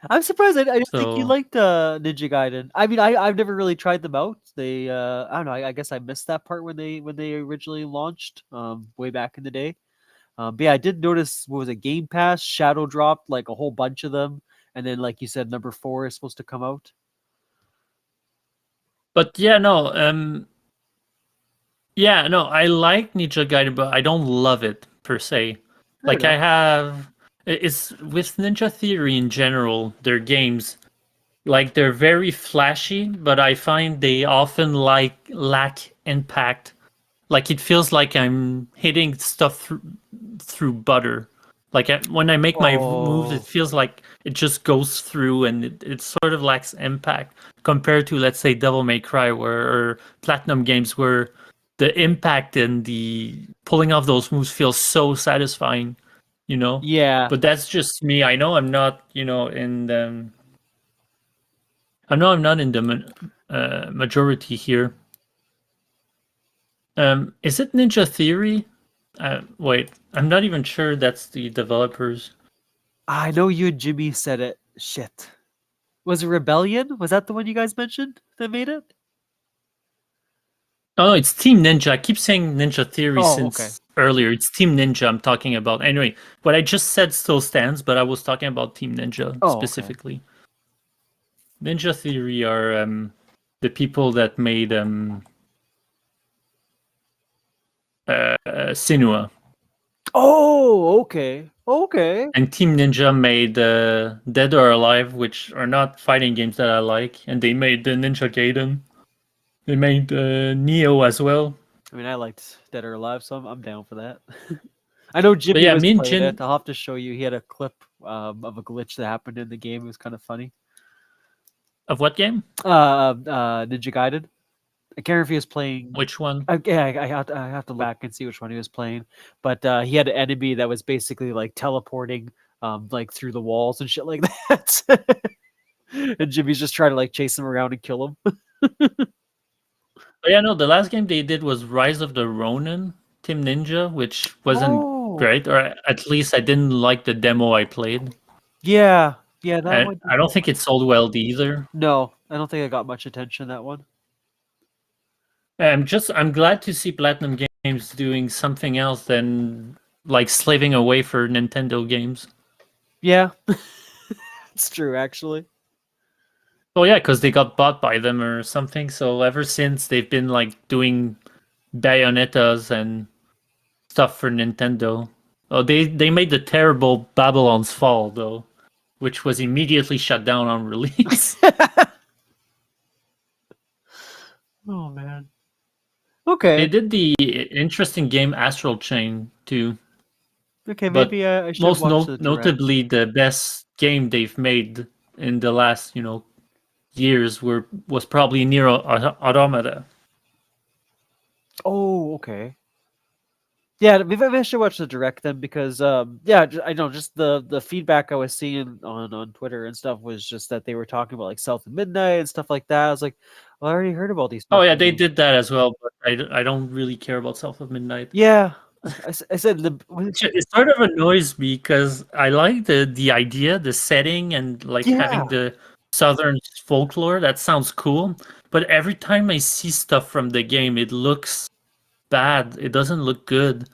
I'm surprised. I didn't think you So, liked Ninja Gaiden. I mean, I've never really tried them out. They I don't know. I guess I missed that part when they originally launched way back in the day. But yeah, I did notice what was it, Game Pass Shadow dropped like a whole bunch of them, and then like you said, number 4 is supposed to come out. but yeah, no, yeah, no, I like Ninja Gaiden, but I don't love it per se. Fair Like I enough. have, it's with Ninja Theory in general, their games, like they're very flashy, but I find they often lack impact. Like it feels like I'm hitting stuff through butter. Like when I make my moves, it Oh, feels like it just goes through, and it sort of lacks impact compared to, let's say, Devil May Cry or Platinum Games, where the impact and the pulling off those moves feels so satisfying, you know. yeah. But that's just me. I know I'm not, in the. I know I'm not in the majority here. Is it Ninja Theory? Wait, I'm not even sure that's the developers. I know you and Jimmy said it. Shit. Was it Rebellion? Was that the one you guys mentioned that made it? Oh, no, it's Team Ninja. I keep saying Ninja Theory Oh, okay. since earlier. It's Team Ninja I'm talking about. Anyway, what I just said still stands, but I was talking about Team Ninja Oh, okay. specifically. Ninja Theory are the people that made Sinua. Oh, okay. Okay. And Team Ninja made Dead or Alive, which are not fighting games that I like. And they made the Ninja Gaiden. They made Neo as well. I mean, I liked Dead or Alive, so I'm down for that. I know But Jimmy yeah, was me and playing Jin. it. I'll have to show you. He had a clip of a glitch that happened in the game. It was kind of funny. Of what game? Ninja Gaiden. I can't remember if he was playing. Which one? Yeah, I have to look back and see which one he was playing. But he had an enemy that was basically like teleporting, like through the walls and shit like that. And Jimmy's just trying to like chase him around and kill him. But yeah, no, the last game they did was Rise of the Ronin, Team Ninja, which wasn't Oh, great, or at least I didn't like the demo I played. yeah, yeah, that And one. I don't think it sold well either. No, I don't think I got much attention that one. I'm glad to see Platinum Games doing something else than like slaving away for Nintendo games. Yeah, it's true actually. Oh yeah, because they got bought by them or something. So ever since they've been like doing Bayonettas and stuff for Nintendo. Oh, they made the terrible Babylon's Fall though, which was immediately shut down on release. Oh man. They Okay. did the interesting game Astral Chain too, Okay, but maybe I should most watch the direct. notably the best game they've made in the last years was probably Nier Automata. Oh, okay. Yeah, maybe I should watch the direct then because yeah, I know just the feedback I was seeing on Twitter and stuff was just that they were talking about like South of Midnight and stuff like that. I was like, well, I already heard about these Oh yeah, fucking they games. did that as well, but I don't really care about South of Midnight. Yeah, I said It sort of annoys me because I like the idea, the setting, and like having yeah, the southern folklore. That sounds cool. But every time I see stuff from the game, it looks bad. It doesn't look good.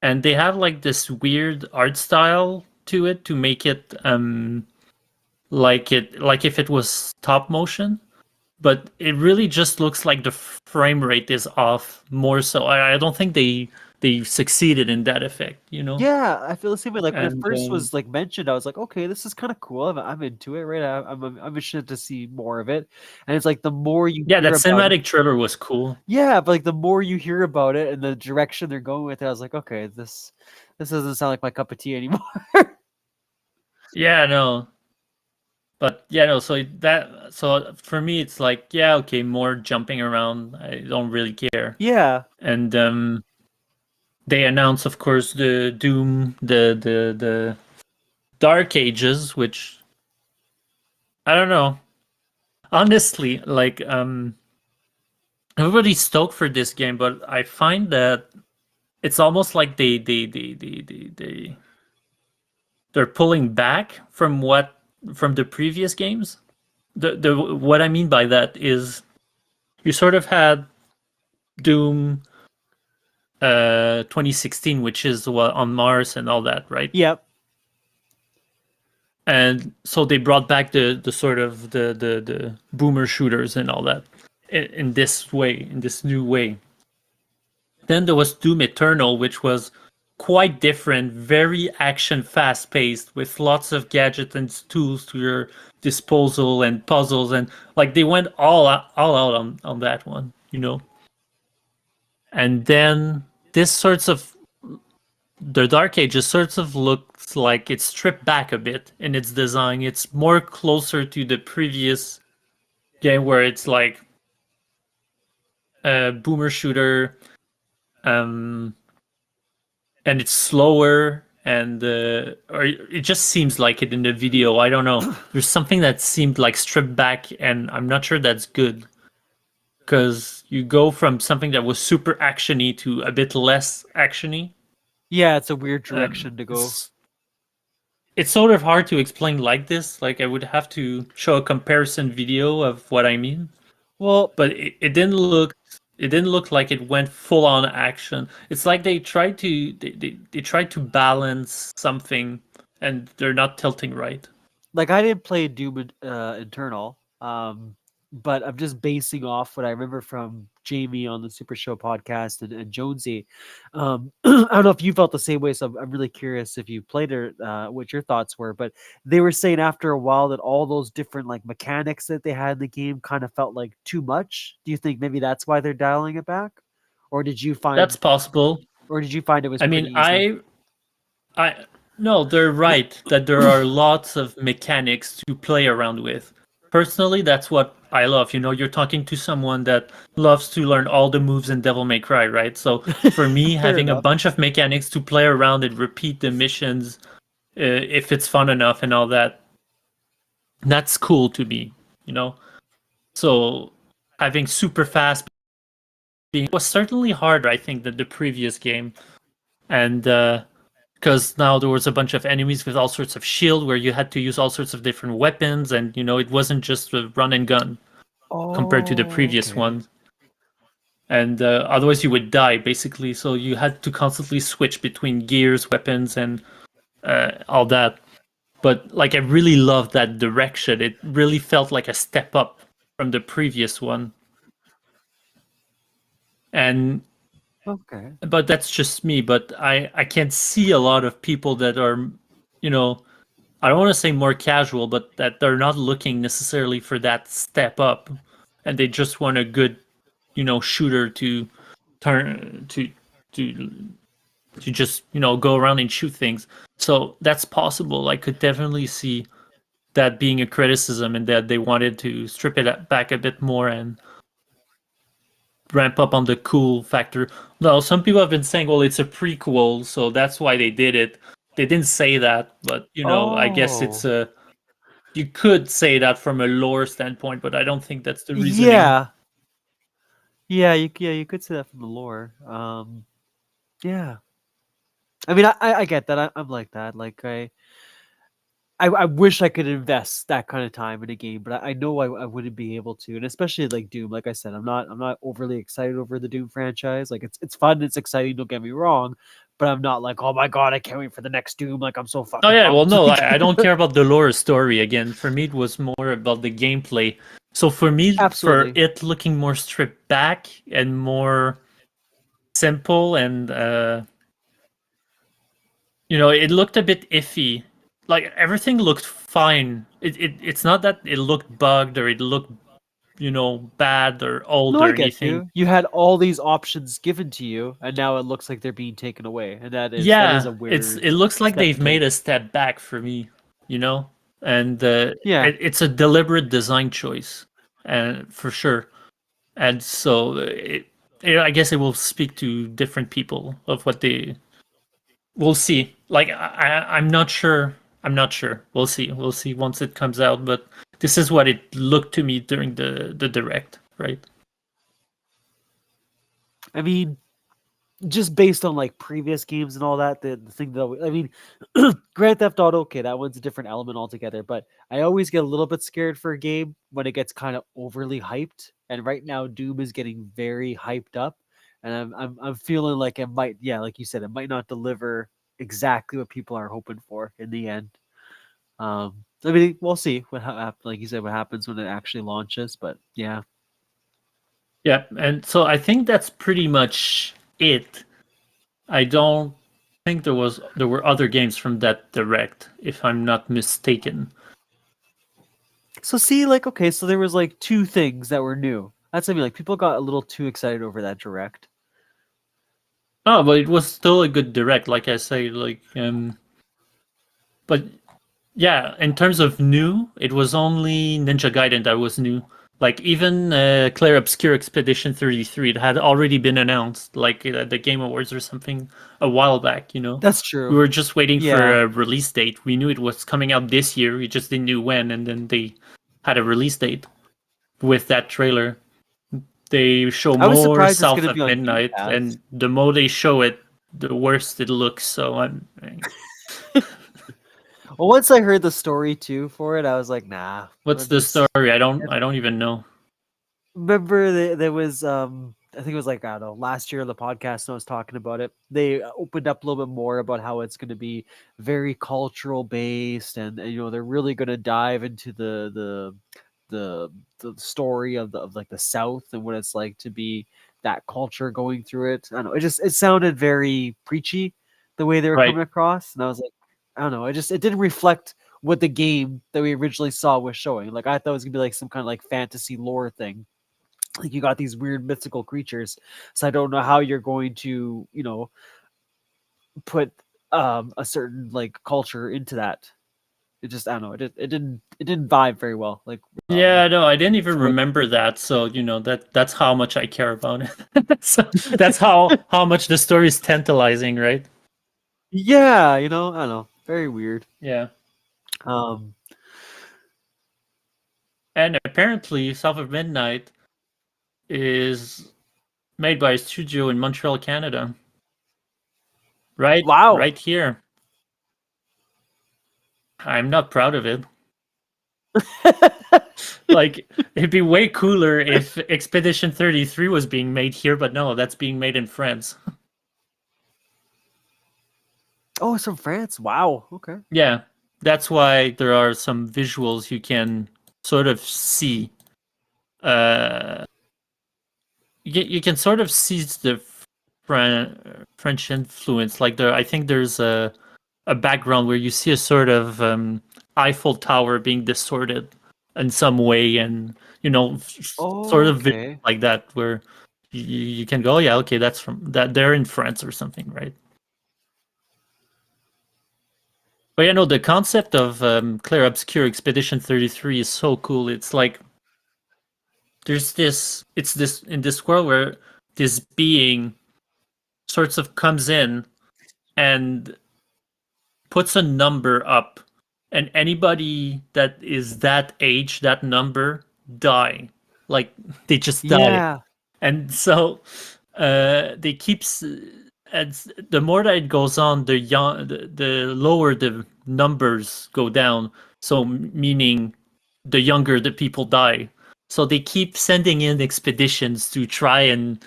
And they have like this weird art style to it to make it like if it was stop motion. But it really just looks like the frame rate is off more so. I don't think they succeeded in that effect, you know? yeah. I feel the same way. Like when it And first was like mentioned, I was like, okay, this is kind of cool. I'm into it, right? I'm interested to see more of it. And it's like the more you yeah, that hear about it, cinematic trailer was cool. yeah, but like the more you hear about it and the direction they're going with it, I was like, okay, this doesn't sound like my cup of tea anymore. Yeah, no. But yeah, no, so for me it's like, yeah, okay, more jumping around. I don't really care. Yeah, And they announced of course the Doom, the Dark Ages, which I don't know. Honestly, like everybody's stoked for this game, but I find that it's almost like they're pulling back from the previous games. The what I mean by that is you sort of had Doom 2016, which is what on Mars and all that, right? yep, And so they brought back the sort of the boomer shooters and all that in this way, in this new way. Then there was Doom Eternal, which was quite different, very action fast paced, with lots of gadgets and tools to your disposal and puzzles, and like they went all out on that one, you know. And then this sorts of the Dark Ages sorts of looks like it's stripped back a bit in its design. It's more closer to the previous game where it's like a boomer shooter, and it's slower, and or it just seems like it in the video. I don't know. There's something that seemed like stripped back, and I'm not sure that's good because you go from something that was super actiony to a bit less actiony. yeah. It's a weird direction to go. It's sort of hard to explain like this. Like I would have to show a comparison video of what I mean. Well, But it didn't look like it went full on action. It's like they tried to balance something and they're not tilting right. like I didn't play Doom Eternal, but I'm just basing off what I remember from Jamie on the Super Show podcast and Jonesy. I don't know if you felt the same way, so I'm really curious if you played it, what your thoughts were. But they were saying after a while that all those different like mechanics that they had in the game kind of felt like too much. Do you think maybe that's why they're dialing it back, or did you That's find, possible. or did you find it was I pretty mean, easy? I no, they're right that there are lots of mechanics to play around with. Personally, that's what I love. You know, you're talking to someone that loves to learn all the moves in Devil May Cry, right? So for me, Fair having a enough. bunch of mechanics to play around and repeat the missions, if it's fun enough and all that, that's cool to me, you know? So having super fast being was certainly harder, I think, than the previous game. And because now there was a bunch of enemies with all sorts of shield where you had to use all sorts of different weapons, and you know it wasn't just a run and gun compared to the Oh, previous okay. one. And otherwise you would die basically. So you had to constantly switch between gears, weapons, and all that. But like I really loved that direction. It really felt like a step up from the previous one. And Okay. but that's just me. But I can see a lot of people that are, you know, I don't want to say more casual, but that they're not looking necessarily for that step up, and they just want a good, you know, shooter to turn to to just go around and shoot things. So that's possible. I could definitely see that being a criticism, and that they wanted to strip it back a bit more and ramp up on the cool factor. Now, some people have been saying, well, it's a prequel, so that's why they did it. They didn't say that, but I guess it's Oh, a you could say that from a lore standpoint, but I don't think that's the reasoning. yeah. Yeah, you could say that from the lore. Yeah. I mean, I get that. I'm like that. Like I wish I could invest that kind of time in a game, but I know I wouldn't be able to, and especially like Doom. Like I said, I'm not overly excited over the Doom franchise. Like it's fun, it's exciting. Don't get me wrong, but I'm not like, oh my god, I can't wait for the next Doom. Like I'm so Oh fucking yeah, well pumped. no, Like, I don't care about the lore story again. For me, it was more about the gameplay. So for me, for absolutely. it looking more stripped back and more simple and it looked a bit iffy. Like everything looked fine. It's not that it looked bugged or it looked, bad or old No, or I get anything. you. You had all these options given to you, and now it looks like they're being taken away, and that is Yeah, a it weird looks like step to they've made take. a step back for me, and Yeah, it's a deliberate design choice, and for sure. And so I guess it will speak to different people of what they we'll see. Like I'm not sure. I'm not sure. We'll see. We'll see once it comes out. But this is what it looked to me during the direct, right? I mean, just based on like previous games and all that, the thing that I mean, Grand Theft Auto, okay, that one's a different element altogether. But I always get a little bit scared for a game when it gets kind of overly hyped. And right now, Doom is getting very hyped up, and I'm feeling like it might, yeah, like you said, it might not deliver exactly what people are hoping for in the end. I mean, we'll see like you said, what happens when it actually launches. But yeah, Yeah, and so I think that's pretty much it. I don't think there were other games from that direct, if I'm not mistaken. so see, like, okay, so there was like two things that were new. That's what I mean. Like people got a little too excited over that direct. Oh, but it was still a good direct, like I say, but yeah, in terms of new, it was only Ninja Gaiden that was new. Like even Clair Obscur Expedition 33, it had already been announced, like at the Game Awards or something a while back. That's We true. were just waiting Yeah, for a release date. We knew it was coming out this year. We just didn't know when, and then they had a release date with that trailer. They show I was more surprised it's South gonna of be on Game Midnight, Pass. and the more they show it, the worse it looks. So I'm Well, once I heard the story too for it, I was like, nah. what's the This story? I don't even know. remember there was I think it was like I don't know last year on the podcast I was talking about it. They opened up a little bit more about how it's going to be very cultural based, and they're really going to dive into the the story of like the South and what it's like to be that culture going through it. I don't know. It sounded very preachy the way they were Right. coming across, and I was like, I don't know. It didn't reflect what the game that we originally saw was showing. Like I thought it was gonna be like some kind of like fantasy lore thing, like you got these weird mythical creatures, so I don't know how you're going to put a certain like culture into that. It just, I don't know, it didn't vibe very well, like Yeah, no, I didn't even for what remember that. So, that's how much I care about it. So that's how much the story is tantalizing, right? yeah, I don't know, very weird. Yeah. um And apparently South of Midnight is made by a studio in Montreal, Canada. Right wow. right here. I'm not proud of it. Like it'd be way cooler if Expedition 33 was being made here, but no, that's being made in France. Oh, it's from France. Wow, okay. Yeah, that's why there are some visuals you can sort of see. Uh, you can sort of see the French influence. Like I think there's a background where you see a sort of Eiffel Tower being distorted in some way, and sort Oh, of visuals okay. like that where you can go, oh, yeah, okay, that's from that they're in France or something, right? But the concept of Clair Obscur Expedition 33 is so cool. It's like it's this in this world where this being sorts of comes in and puts a number up, and anybody that is that age, that number, die. Like they just die. Yeah. And so they keep the more that it goes on, the lower the numbers go down. So meaning the younger the people die. So they keep sending in expeditions to try and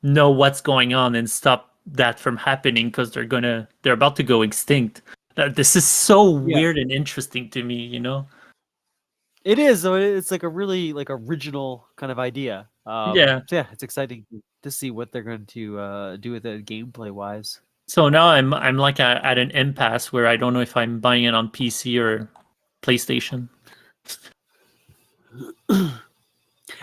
know what's going on and stop that from happening because they're about to go extinct. This is so Yeah. weird and interesting to me, you know? It is, though. It's like a really like original kind of idea. Yeah. So yeah, it's exciting to see what they're going to do with it gameplay wise. So now I'm like at an impasse where I don't know if I'm buying it on PC or PlayStation.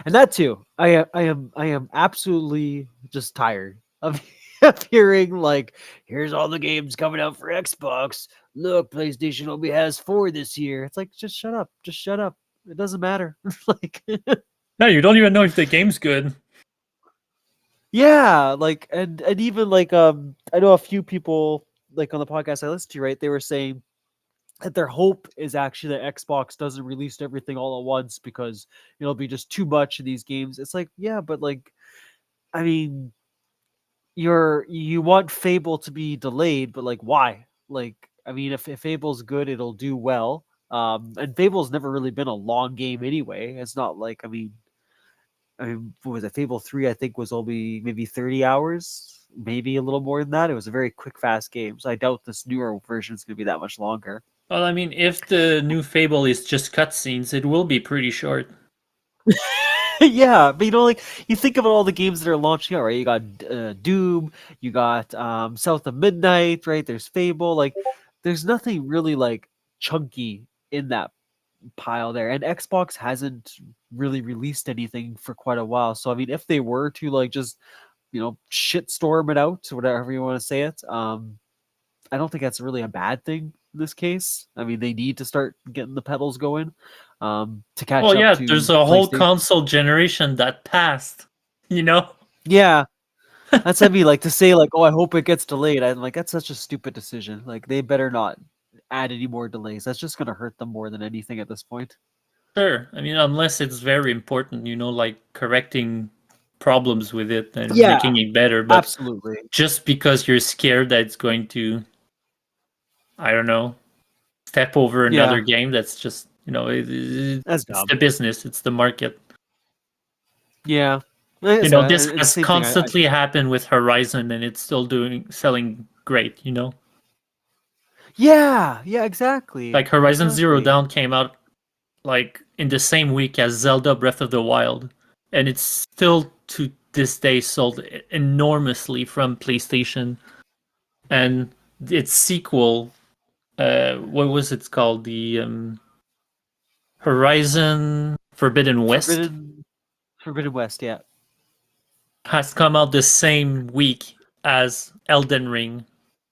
And that too, I am absolutely just tired of, of hearing like, here's all the games coming out for Xbox. Look, PlayStation only has 4 this year. It's like, just shut up, just shut up. It doesn't matter. Like, No, you don't even know if the game's good. yeah, like, and even like, I know a few people like on the podcast I listened to, right? They were saying that their hope is actually that Xbox doesn't release everything all at once because it'll be just too much of these games. It's like, yeah, but like, I mean, you want Fable to be delayed, but like why? Like, I mean, if Fable's good, it'll do well. And Fable's never really been a long game anyway. It's not like, I mean, what was it? Fable 3, I think, was only maybe 30 hours, maybe a little more than that. It was a very quick, fast game. So I doubt this newer version is going to be that much longer. Well, I mean, if the new Fable is just cutscenes, it will be pretty short. Yeah, but like you think about all the games that are launching out, right? You got Doom, you got South of Midnight, right? There's Fable. Like, there's nothing really like chunky in that pile there, and Xbox hasn't really released anything for quite a while. So I mean, if they were to like just shitstorm it out, whatever you want to say it, I don't think that's really a bad thing in this case. I mean, they need to start getting the pedals going to catch Well, up yeah, to there's a whole PlayStation. console generation that passed, you know? Yeah, that's what I mean. Like, to say like, "Oh, I hope it gets delayed." I'm like, that's such a stupid decision. Like, they better not add any more delays. That's just gonna hurt them more than anything at this point. Sure. I mean, unless it's very important, you know, like correcting problems with it and Yeah, making it better. But absolutely. just because you're scared that it's going to, I don't know, step over another Yeah, game, that's just, you know, that's it's dumb. the business, it's the market. Yeah, like I You know, said, this and the has same thing. constantly happened with Horizon and it's still selling great, you know? Yeah, yeah, exactly, Like Horizon Zero exactly. Dawn came out like in the same week as Zelda Breath of the Wild, and it's still to this day sold enormously from PlayStation. And its sequel, what was it called? The Horizon Forbidden West Forbidden West. Yeah, has come out the same week as Elden Ring,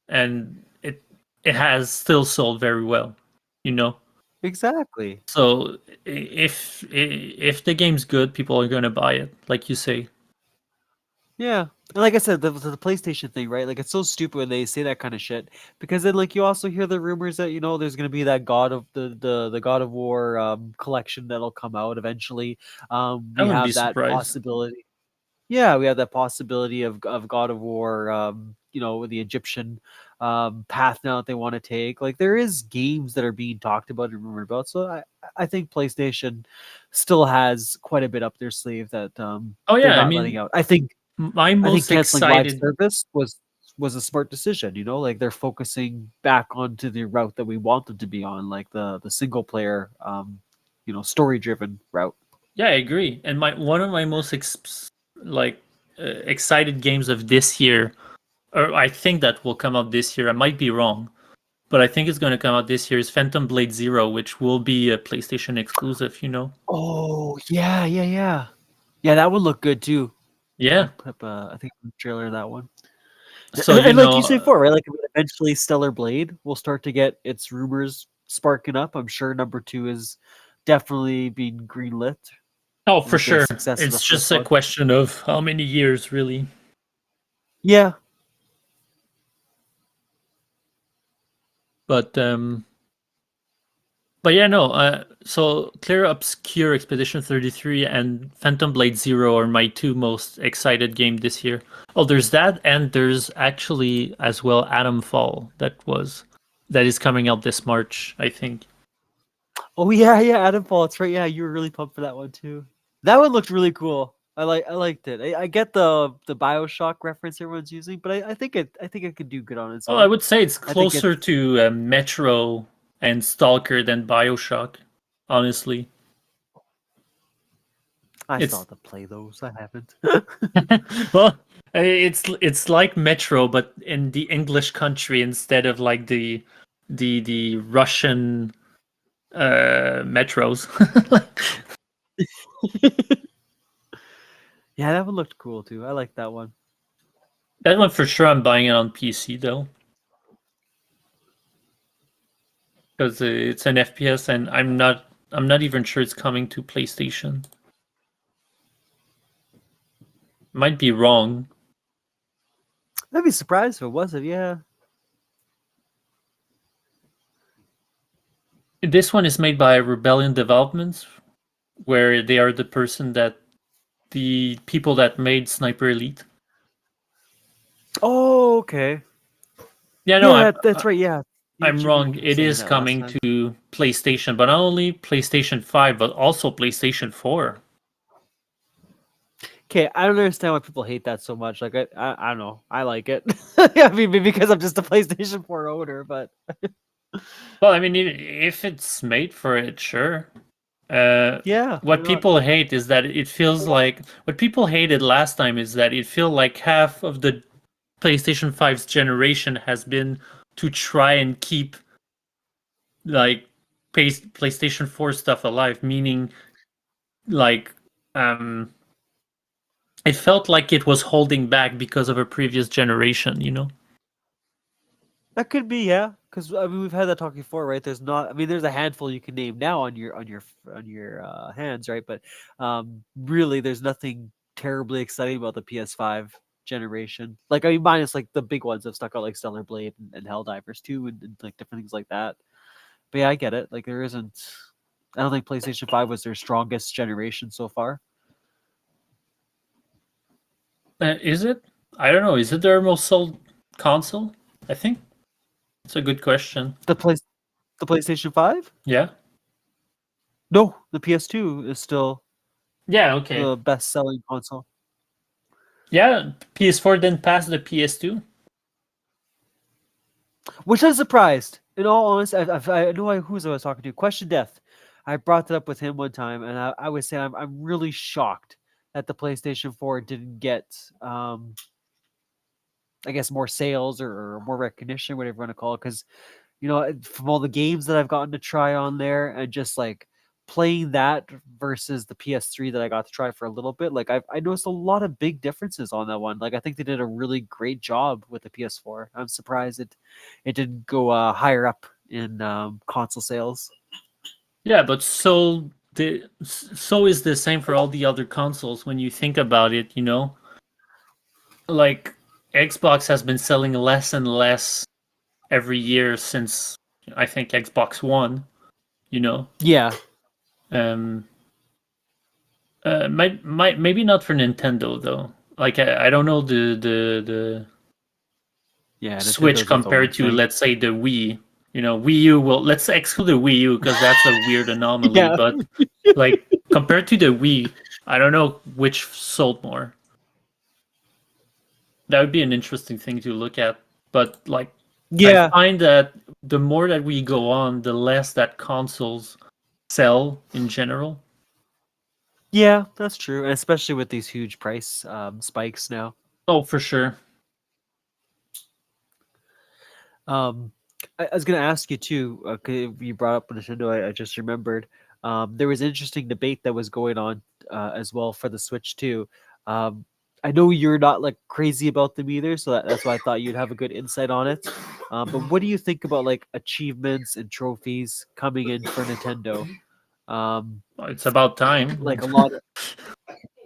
and it has still sold very well, you know. exactly. So if the game's good, people are gonna buy it, like you say. Yeah. And like I said, the PlayStation thing, right? Like, it's so stupid when they say that kind of shit, because then like you also hear the rumors that there's gonna be that God of the God of War collection that'll come out eventually. I We wouldn't be have that surprised. possibility. Yeah, we have that possibility of God of War, with the Egyptian path now that they want to take. Like, there is games that are being talked about and rumored about. So I think PlayStation still has quite a bit up their sleeve that Oh they're yeah, I not letting mean, out. I think most canceling live excited. service was a smart decision. Like, they're focusing back onto the route that we want them to be on, like the single player, story driven route. Yeah, I agree. And my one of my most like excited games of this year, or I think that will come out this year. I might be wrong, but I think it's going to come out this year. Is Phantom Blade Zero, which will be a PlayStation exclusive. You know? Oh yeah, yeah, yeah. Yeah, that would look good too. I Yeah. put up I think a trailer of that one. So you And like you know, said before, right? Like, eventually Stellar Blade will start to get its rumors sparking up. I'm sure number 2 is definitely being greenlit oh for with the sure, success of the it's first just a one. question of how many years, really. Yeah. But But yeah, no. So Clear Obscure Expedition 33 and Phantom Blade Zero are my two most excited game this year. Oh, there's that, and there's actually as well Atom Fall that is coming out this March, I think. Oh yeah, Adam Fall. That's right. Yeah, you were really pumped for that one too. That one looked really cool. I liked it. I get the Bioshock reference everyone's using, but I think it could do good on its Well, I own. would say it's I think closer to Metro and Stalker than Bioshock, honestly. I still It's have to play those. I haven't. well, it's like Metro, but in the English country instead of like the Russian metros. Yeah, that one looked cool too. I like that one. That one for sure. I'm buying it on PC though, because it's an FPS, and I'm not even sure it's coming to PlayStation. Might be wrong. I'd be surprised if it wasn't. Yeah. This one is made by Rebellion Developments, where they are the people that made Sniper Elite. Oh, okay. Yeah, no, Yeah, that's right. Yeah. I'm You wrong. were It saying is that last coming time. to PlayStation, but not only PlayStation 5, but also PlayStation 4. Okay, I don't understand why people hate that so much. Like, I don't know. I like it. I mean, maybe because I'm just a PlayStation 4 owner, but Well, I mean, if it's made for it, sure. yeah, why What not? people hate is that it feels like what people hated last time is that it feel like half of the PlayStation 5's generation has been to try and keep like PlayStation 4 stuff alive, meaning like it felt like it was holding back because of a previous generation, you know? That could be, yeah. Because I mean, we've had that talk before, right? There's not. I mean, there's a handful you can name now on your hands, right? But really, there's nothing terribly exciting about the PS5 generation. Like, I mean, minus like the big ones that have stuck out, like Stellar Blade and Helldivers 2 and like different things like that. But yeah, I get it. Like, there isn't. I don't think PlayStation 5 was their strongest generation so far. Is it? I don't know. Is it their most sold console? I think it's a good question. The PlayStation 5? Yeah. No, the PS2 is still Yeah. Okay. the best-selling console. Yeah. PS4 didn't pass the PS2. Which I'm surprised. In all honesty, I know who I was talking to. Question Death. I brought that up with him one time, and I was saying I'm really shocked that the PlayStation 4 didn't get, I guess, more sales or more recognition, whatever you want to call it. Because from all the games that I've gotten to try on there, and just like playing that versus the PS3 that I got to try for a little bit, like I noticed a lot of big differences on that one. Like I think they did a really great job with the PS4. I'm surprised it didn't go higher up in console sales. Yeah, but so is the same for all the other consoles when you think about it, you know? Like Xbox has been selling less and less every year since I think Xbox One, you know. Yeah, Um maybe not for Nintendo though. Like I don't know the yeah. Switch Nintendo's its own compared to thing. let's say the Wii. You know, Wii U. Well, let's exclude the Wii U because that's a weird anomaly. Yeah, But like compared to the Wii, I don't know which sold more. That would be an interesting thing to look at. But like, I yeah, find that the more that we go on, the less that consoles sell in general. yeah. That's true, and especially with these huge price spikes now. Oh, for sure. Um, I was going to ask you too. 'Cause you brought up Nintendo. I just remembered. There was an interesting debate that was going on as well for the Switch too. Um, I know you're not like crazy about them either, so that's why I thought you'd have a good insight on it. But what do you think about like achievements and trophies coming in for Nintendo? Um, It's about time. like a lot.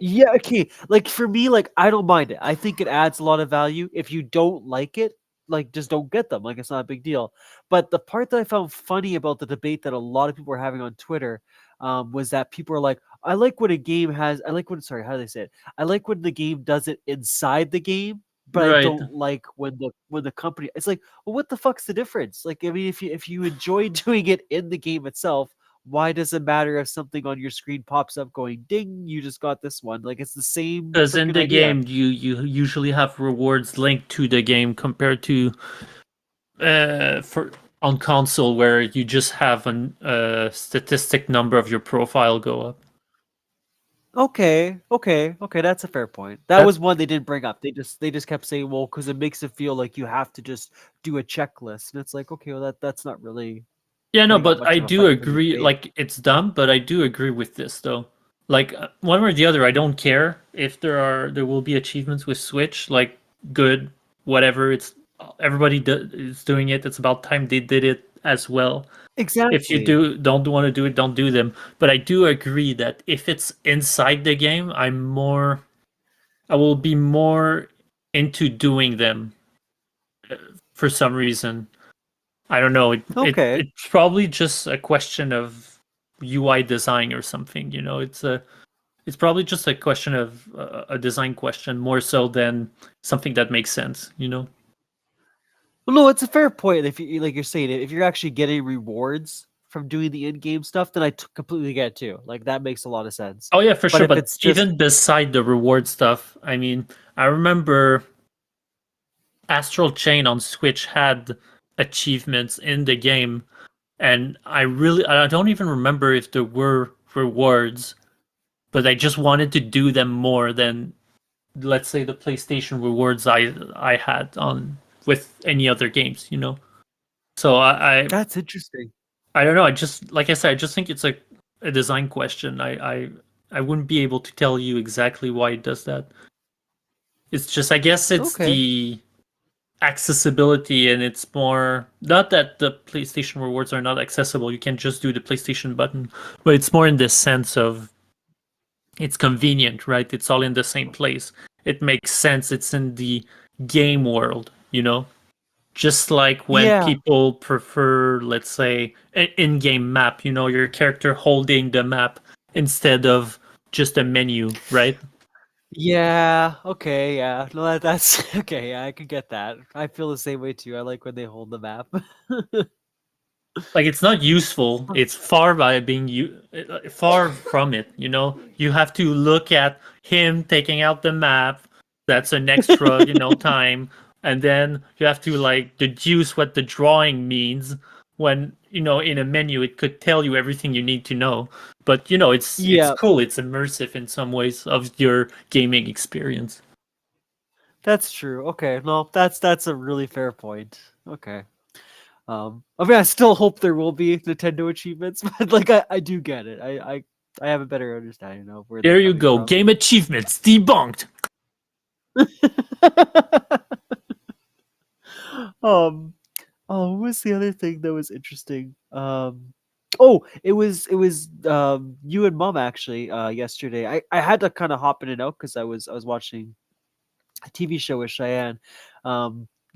Yeah, okay. Like for me, like I don't mind it. I think it adds a lot of value. If you don't like it, like just don't get them. Like it's not a big deal. But the part that I found funny about the debate that a lot of people were having on Twitter was that people are like, I like when a game has, I like when, sorry, how do they say it? I like when the game does it inside the game, but I Right. don't like when the company. It's like, well, what the fuck's the difference? Like, I mean, if you enjoy doing it in the game itself, why does it matter if something on your screen pops up going ding? You just got this one. Like it's the same Because in freaking the idea. game, you usually have rewards linked to the game compared to for on console where you just have a statistic number of your profile go up. Okay. That's a fair point. That That's was one they didn't bring up. They just kept saying, well, because it makes it feel like you have to just do a checklist, and it's like, okay, well that's not really Yeah, no, putting up but much I of a do fight for the agree. debate. Like, it's dumb, but I do agree with this though. Like, one or the other, I don't care if there will be achievements with Switch. Like, good, whatever. It's everybody is doing it. It's about time they did it as well. If you Exactly. don't want to do it, don't do them. But I do agree that if it's inside the game, I will be more into doing them for some reason. I don't know. Okay. It's probably just a question of UI design or something. You know, it's probably just a question of a design question more so than something that makes sense. You know. Well, no, it's a fair point. If you like you're saying it, if you're actually getting rewards from doing the in-game stuff, then completely get it too. Like that makes a lot of sense. Oh yeah, for But sure. if But it's just even beside the reward stuff, I mean, I remember Astral Chain on Switch had achievements in the game, and I don't even remember if there were rewards, but I just wanted to do them more than, let's say, the PlayStation rewards I had on with any other games, you know. So that's interesting. I don't know. I just, like I said, I just think it's a design question. I wouldn't be able to tell you exactly why it does that. It's just, I guess it's Okay. the accessibility, and it's more not that the PlayStation rewards are not accessible. You can just do the PlayStation button, but it's more in the sense of it's convenient, right? It's all in the same place. It makes sense. It's in the game world, you know? Just like when Yeah. people prefer, let's say, an in-game map, you know, your character holding the map instead of just a menu, right? Yeah. Okay. Yeah. No, that's okay. Yeah, I can get that. I feel the same way too. I like when they hold the map. Like, it's not useful. It's far by being far from it, you know? You have to look at him taking out the map. That's an extra, you know, time. And then you have to like deduce what the drawing means when, you know, in a menu it could tell you everything you need to know. But, you know, it's Yeah, cool. It's immersive in some ways of your gaming experience. that's true. Okay. No, that's a really fair point. Okay. I mean, I still hope there will be Nintendo achievements, but like I do get it. I have a better understanding of where they're There you coming go. from. Game achievements debunked. um, oh, what was the other thing that was interesting? Oh, it was you and mom actually yesterday. I had to kind of hop in and out because I was watching a TV show with Cheyenne.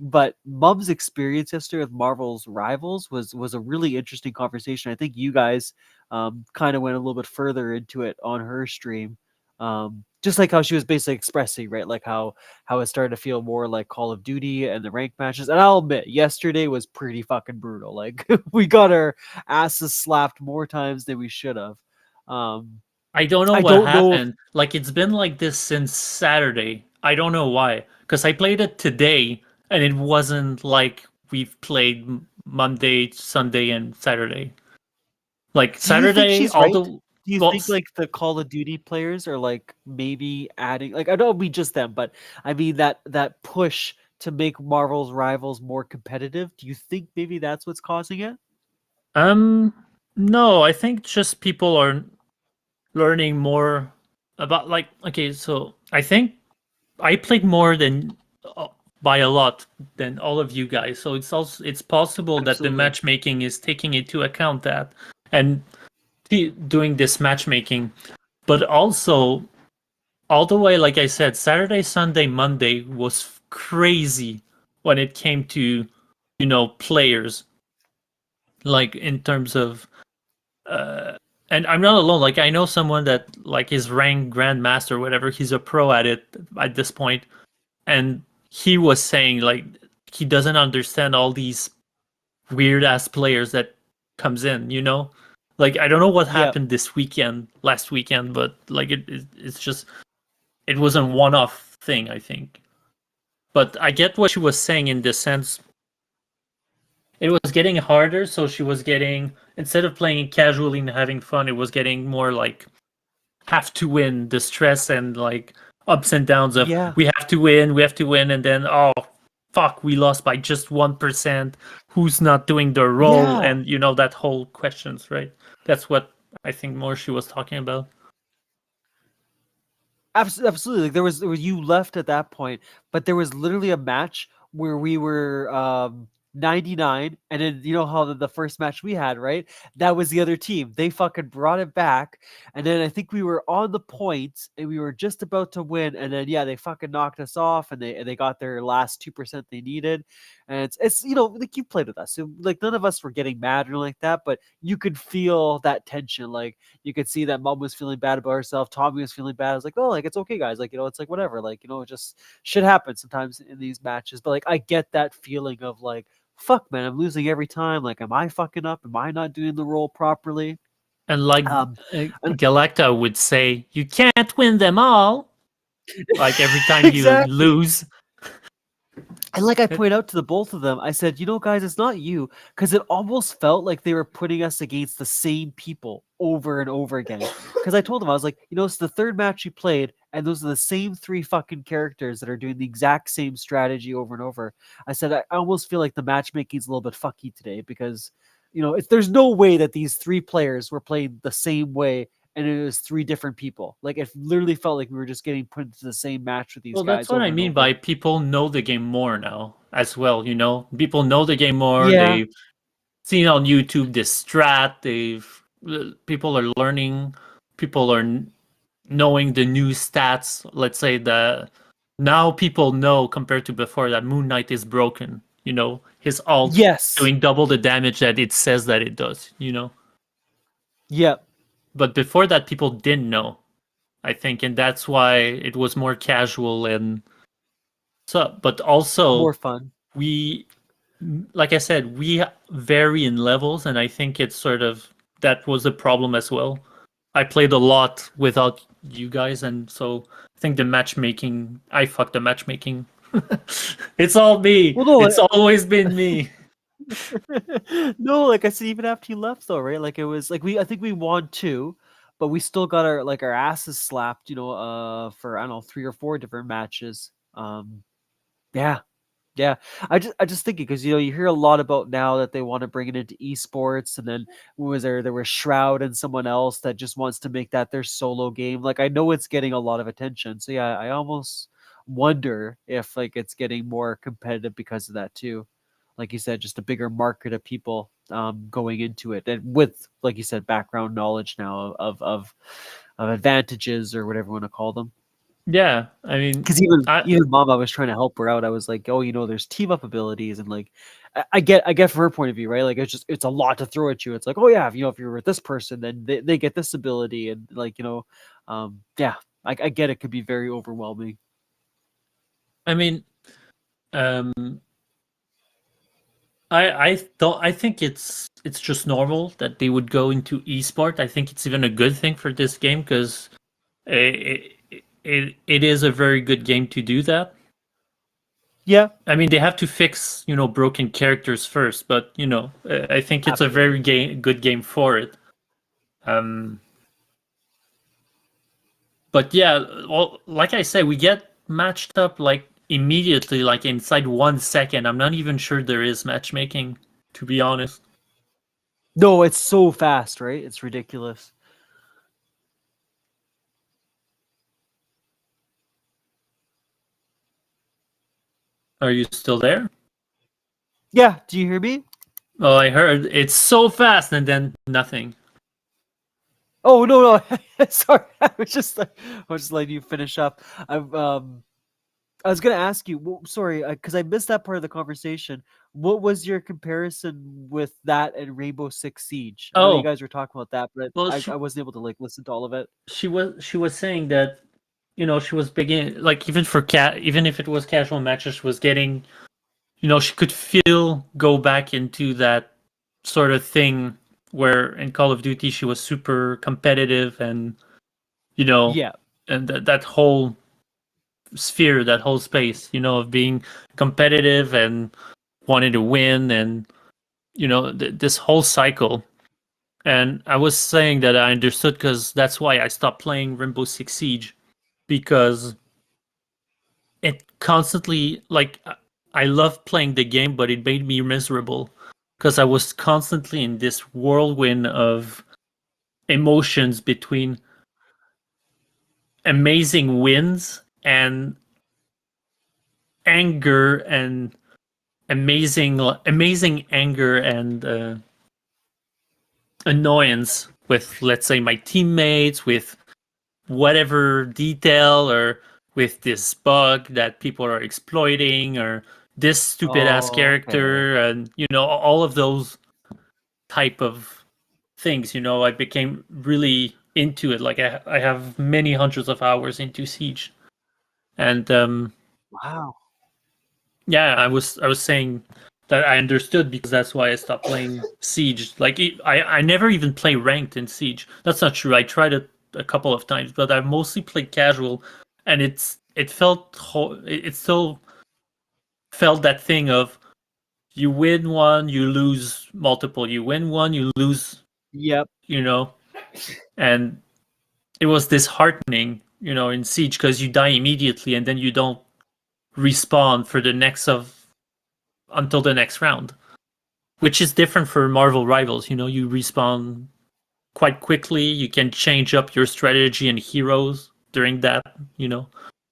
But Mum's experience yesterday with Marvel's Rivals was a really interesting conversation. I think you guys kind of went a little bit further into it on her stream. Just like how she was basically expressing, right? Like how it started to feel more like Call of Duty and the rank matches. And I'll admit, yesterday was pretty fucking brutal. Like we got our asses slapped more times than we should have. Um, I don't know I what don't know if happened. Like, it's been like this since Saturday. I don't know why. Because I played it today, and it wasn't like we've played Monday, Sunday, and Saturday. Like do you think Saturday, she's all right? the Do you well, think like the Call of Duty players are like maybe adding like I don't mean just them, but I mean that push to make Marvel's Rivals more competitive? Do you think maybe that's what's causing it? um, no, I think just people are learning more about, like, okay, so I think I played more than uh, by a lot than all of you guys. So it's possible that the Absolutely. matchmaking is taking into account that and doing this matchmaking. But also, all the way, like I said, Saturday, Sunday, Monday was crazy when it came to players, like in terms of and I'm not alone. Like I know someone that like is ranked grandmaster or whatever. He's a pro at it at this point, and he was saying like he doesn't understand all these weird ass players that comes in. Like I don't know what Yeah, happened last weekend, but like it's just it was a one-off thing, I think. But I get what she was saying in the sense it was getting harder, so she was getting instead of playing casually and having fun, it was getting more like have to win, the stress and like ups and downs of yeah, we have to win, and then oh fuck, we lost by just 1%. Who's not doing their role? yeah. And that whole questions, right? That's what I think more she was talking about. Absolutely. Like there was you left at that point, but there was literally a match where we were 99, and then you know how the first match we had, right? That was the other team. They fucking brought it back, and then I think we were on the points and we were just about to win, and then yeah, they fucking knocked us off, and they got their last 2% they needed. And it's like you played with us. So like none of us were getting mad or like that, but you could feel that tension. Like you could see that Mom was feeling bad about herself. Tommy was feeling bad. I was like, oh, like it's okay, guys. Like it's like whatever. Like it just shit happens sometimes in these matches. But like I get that feeling of like, fuck, man, I'm losing every time. Like, am I fucking up? Am I not doing the role properly? And like Um, and Galacta would say, you can't win them all. Like every time you exactly. lose. And like I point out to the both of them, I said, guys, it's not you, because it almost felt like they were putting us against the same people over and over again. Because I told them, I was like, it's the third match you played, and those are the same three fucking characters that are doing the exact same strategy over and over. I said, I almost feel like the matchmaking's a little bit fucky today because, there's no way that these three players were playing the same way and it was three different people. Like it literally felt like we were just getting put into the same match with these Well, that's guys what over I and mean over. by people know the game more now as well, People know the game more. Yeah. They've seen on YouTube this strat. People are learning. People are knowing the new stats. Let's say that now people know compared to before that Moon Knight is broken. His alt Yes. doing double the damage that it says that it does. Yep. But before that, people didn't know. I think, and that's why it was more casual and so. But More also, fun. we, like I said, we vary in levels, and I think it's sort of that was a problem as well. I played a lot without you guys, and so I think the matchmaking, I fucked the matchmaking. It's all me. Well, no, It's always been me. no, like I said, even after you left, though, right? Like it was like I think we won two, but we still got our asses slapped, for I don't know 3 or 4 different matches. Yeah, yeah. I just thinking because you hear a lot about now that they want to bring it into esports, and then who was there? There was Shroud and someone else that just wants to make that their solo game. Like I know it's getting a lot of attention, so yeah, I almost wonder if like it's getting more competitive because of that too. Like you said, just a bigger market of people going into it, and with like you said, background knowledge now of advantages or whatever you want to call them. Yeah, I mean, Because even I even mom, I was trying to help her out. I was like, oh, there's team up abilities, and like, I get from her point of view, right? Like, it's a lot to throw at you. It's like, oh yeah, if you're with this person, then they get this ability, and like, yeah, I get it could be very overwhelming. I mean, um, I don't. I think it's just normal that they would go into esport. I think it's even a good thing for this game because it is a very good game to do that. Yeah, I mean, they have to fix broken characters first, but I think it's a absolutely. very good game for it. Um, but yeah, well, like I said, we get matched up like immediately, like inside 1 second. I'm not even sure there is matchmaking, to be honest. No, it's so fast, right? It's ridiculous. Are you still there? Yeah, do you hear me? Oh, I heard it's so fast and then nothing. Oh no, no, sorry. I was just letting you finish up. I've I was gonna ask you. Sorry, because I missed that part of the conversation. What was your comparison with that and Rainbow Six Siege? I know you Oh, guys were talking about that, but well, I wasn't able to like listen to all of it. she was saying that she was beginning, like, even for even if it was casual matches, she was getting, she could feel go back into that sort of thing where in Call of Duty she was super competitive, and you know Yeah, and that whole sphere, that whole space, of being competitive and wanting to win, and this whole cycle. And I was saying that I understood, because that's why I stopped playing Rainbow Six Siege, because it constantly, like, I loved playing the game, but it made me miserable because I was constantly in this whirlwind of emotions between amazing wins and anger, and amazing anger and annoyance with, let's say, my teammates, with whatever detail, or with this bug that people are exploiting, or this stupid ass oh, okay. character, and all of those type of things. I became really into it. Like, I have many hundreds of hours into Siege, and Wow. yeah, I was saying that I understood, because that's why I stopped playing Siege. Like, I never even play ranked in Siege. That's not true. I tried it a couple of times, but I mostly played casual, and it still felt that thing of, you win one, you lose multiple. You win one, you lose. Yep. You know, and it was disheartening. In Siege, because you die immediately, and then you don't respawn for the next of until the next round. Which is different for Marvel Rivals. You respawn quite quickly. You can change up your strategy and heroes during that. You know,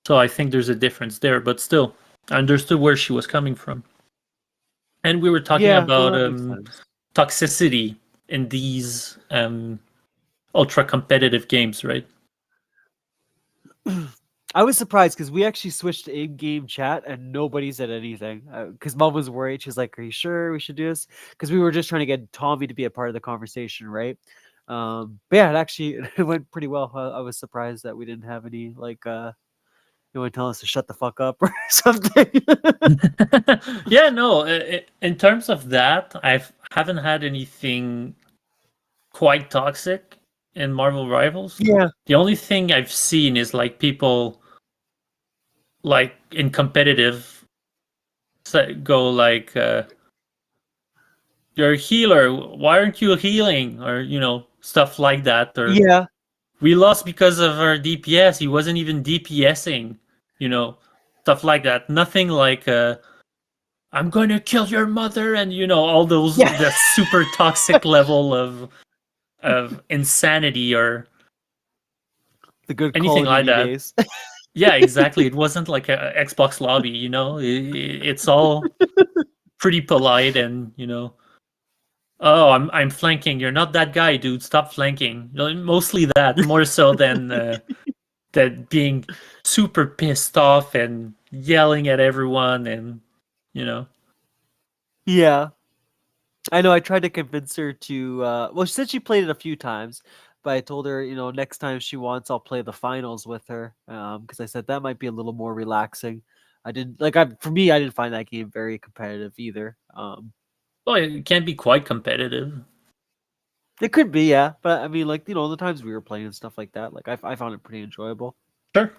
so I think there's a difference there. But still, I understood where she was coming from, and we were talking Yeah. No, about that makes sense. toxicity in these ultra competitive games, right? I was surprised because we actually switched to in-game chat and nobody said anything. Because Mom was worried. She's like, "Are you sure we should do this?" Because we were just trying to get Tommy to be a part of the conversation, right? But yeah, it actually it went pretty well. I was surprised that we didn't have any like anyone telling us to shut the fuck up or something. Yeah, no. In terms of that, I haven't had anything quite toxic in Marvel Rivals. Yeah. The only thing I've seen is, like, people, like, in competitive, go like, "You're a healer. Why aren't you healing?" Or stuff like that. Or, Yeah. "We lost because of our DPS. He wasn't even DPSing." You know, stuff like that. Nothing like, "I'm going to kill your mother," and all those, Yeah. the super toxic level of insanity, or The good Call anything of like Duty that. days. Yeah, exactly. It wasn't like a Xbox lobby. It's all pretty polite, and "Oh, I'm flanking. You're not that guy, dude. Stop flanking." Mostly that, more so than that being super pissed off and yelling at everyone, and you know. Yeah. I know I tried to convince her to well, she said she played it a few times, but I told her, next time she wants, I'll play the finals with her. Because I said that might be a little more relaxing. I didn't like for me, I didn't find that game very competitive either. Well, it can be quite competitive. It could be, yeah, but I mean, like, the times we were playing and stuff like that, like I found it pretty enjoyable. Sure,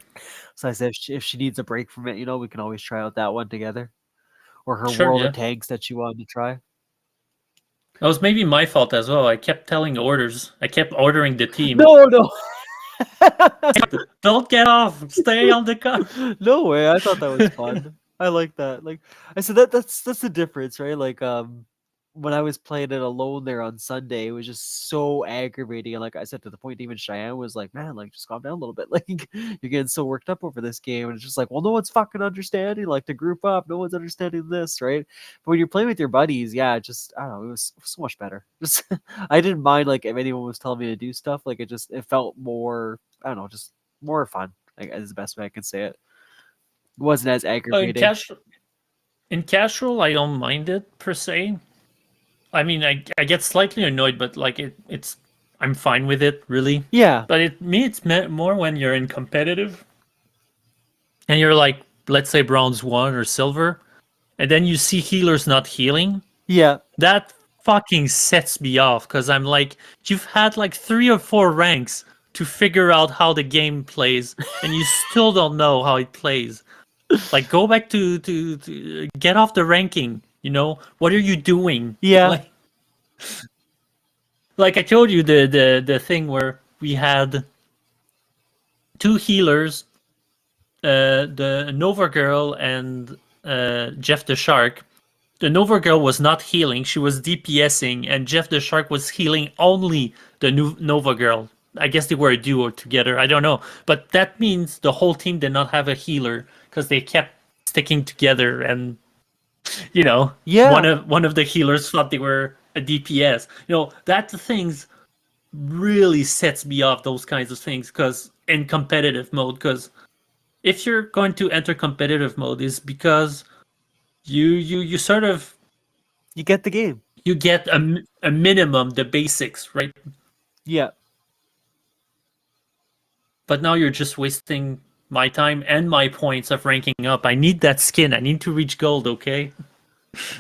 So I said if she needs a break from it, we can always try out that one together, or her sure, World yeah. of Tanks that she wanted to try. That was maybe my fault as well. I kept telling orders. I kept ordering the team. No, no. Don't get off. Stay on the car. No way. I thought that was fun. I like that. Like I said, that's the difference, right? Like when I was playing it alone there on Sunday, it was just so aggravating. And like I said, to the point even Cheyenne was like, "Man, like just calm down a little bit. Like you're getting so worked up over this game." And it's just like, well, no one's fucking understanding, like to group up, no one's understanding this, right? But when you're playing with your buddies, yeah, just I don't know, it was so much better. Just I didn't mind like if anyone was telling me to do stuff, like it felt more, I don't know, just more fun. Like is the best way I can say it. wasn't as In aggravating. casual, I don't mind it per se. I mean, I get slightly annoyed, but like it's I'm fine with it really. Yeah, But it's more when you're in competitive, and you're like, let's say bronze 1 or silver, and then you see healers not healing. yeah, That fucking sets me off because I'm like, you've had like 3 or 4 ranks to figure out how the game plays, and you still don't know how it plays. Like, go back to get off the ranking. You know, what are you doing? yeah, Like I told you, the thing where we had 2 healers, the Nova Girl and Jeff the Shark. The Nova Girl was not healing; she was DPSing, and Jeff the Shark was healing only the Nova Girl. I guess they were a duo together. I don't know, but that means the whole team did not have a healer because they kept sticking together, and you know, yeah, one of the healers thought they were a DPS. You know, that things really sets me off. Those kinds of things, because in competitive mode, because if you're going to enter competitive mode, is because you sort of you get the game. you get a minimum, the basics, right? Yeah. But now you're just wasting my time and my points of ranking up. I need that skin. I need to reach gold, okay?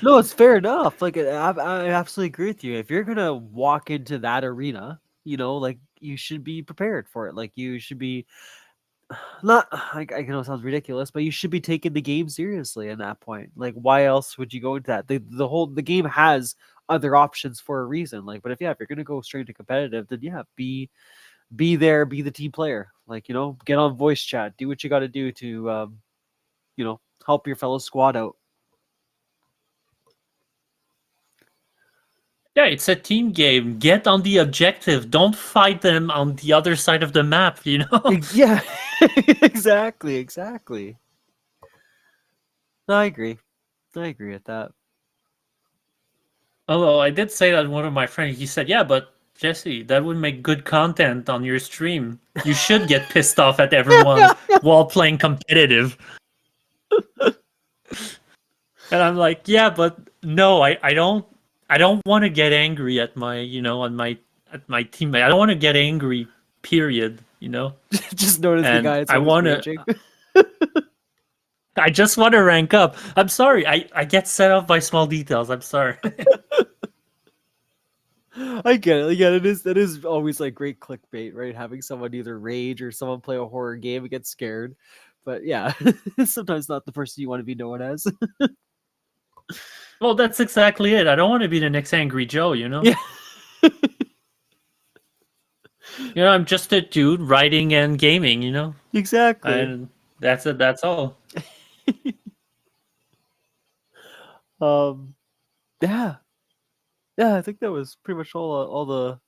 No, it's fair enough. Like I absolutely agree with you. If you're gonna walk into that arena, like you should be prepared for it. Like you should be not. I know it sounds ridiculous, but you should be taking the game seriously at that point. Like why else would you go into that? The game has other options for a reason. Like, but if you're gonna go straight to competitive, then yeah, be there, be the team player. Like get on voice chat, do what you got to do to help your fellow squad out. Yeah, it's a team game. Get on the objective. Don't fight them on the other side of the map, you know? Yeah, exactly. No, I agree with that. Although I did say that one of my friends, he said, yeah, but Jesse, that would make good content on your stream. You should get pissed off at everyone while playing competitive. And I'm like, yeah, but no, I don't want to get angry at my, on my teammate. I don't want to get angry, period, Just notice the And guy. It's I always want raging. to I just want to rank up. I'm sorry. I get set off by small details. I'm sorry. I get it. Yeah, that is always like great clickbait, right? Having someone either rage or someone play a horror game and get scared. But yeah, sometimes not the person you want to be known as. Well, that's exactly it. I don't want to be the next Angry Joe, Yeah. I'm just a dude writing and gaming, Exactly. And that's it. That's all. Yeah. Yeah, I think that was pretty much all the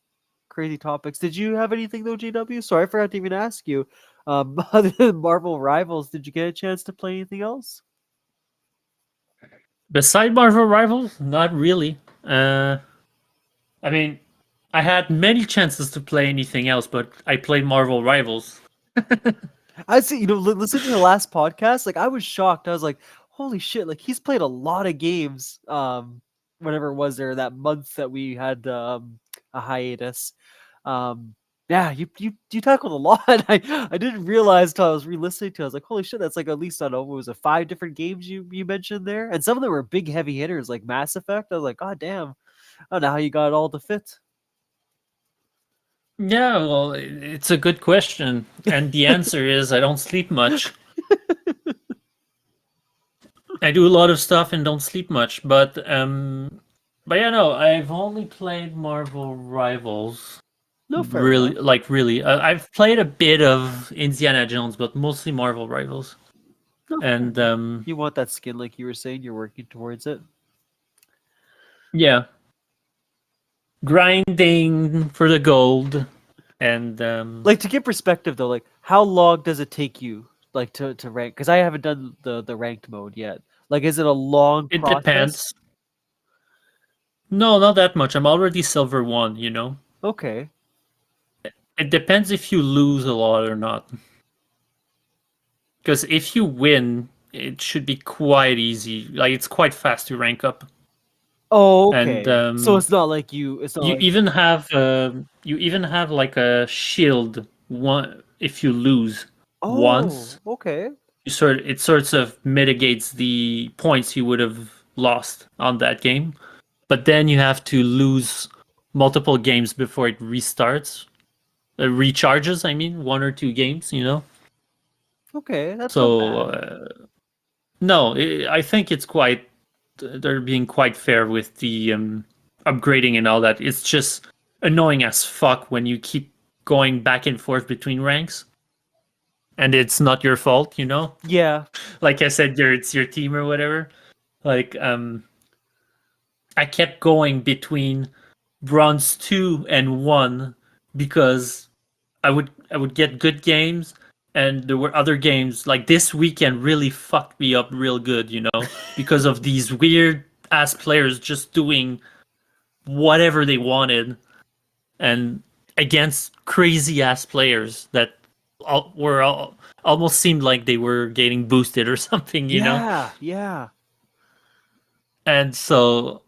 crazy topics. Did you have anything though, JW? Sorry, I forgot to even ask you. Other than Marvel Rivals, did you get a chance to play anything else? Beside Marvel Rivals, not really. I mean, I had many chances to play anything else, but I played Marvel Rivals. I see. Listening to the last podcast, like I was shocked. I was like, "Holy shit!" Like he's played a lot of games. Whatever it was there that month that we had a hiatus. Yeah, you tackled a lot. I didn't realize till I was re-listening to. I was like, "Holy shit!" That's like at least I don't know. What was it, 5 different games you mentioned there, and some of them were big heavy hitters like Mass Effect. I was like, "God damn!" I don't know how you got it all to fit. Yeah, well, it's a good question, and the answer is I don't sleep much. I do a lot of stuff and don't sleep much, but yeah, no, I've only played Marvel Rivals. No, fair Really, enough. like really, I've played a bit of Indiana Jones, but mostly Marvel Rivals. No, fair And enough. You want that skin, like you were saying. You're working towards it. yeah, grinding for the gold, and Like to get perspective though, like how long does it take you like to rank? Because I haven't done the ranked mode yet. Like, is it a long it process? depends. No, not that much. I'm already silver 1. Okay. It depends if you lose a lot or not. Because if you win, it should be quite easy. Like it's quite fast to rank up. Oh, And okay. So it's not like it's not you like even have like a shield one if you lose oh, once. okay. It sort of mitigates the points you would have lost on that game. But then you have to lose multiple games before it restarts. Recharges, I mean, 1 or 2 games, you know? Okay, that's not So, bad. no, I think it's quite. They're being quite fair with the upgrading and all that. It's just annoying as fuck when you keep going back and forth between ranks. And it's not your fault, you know? Yeah. Like I said, it's your team or whatever. Like, I kept going between bronze 2 and 1 because I would get good games, and there were other games like this weekend really fucked me up real good, you know, because of these weird ass players just doing whatever they wanted and against crazy ass players that almost seemed like they were getting boosted or something, you know. Yeah, yeah. And so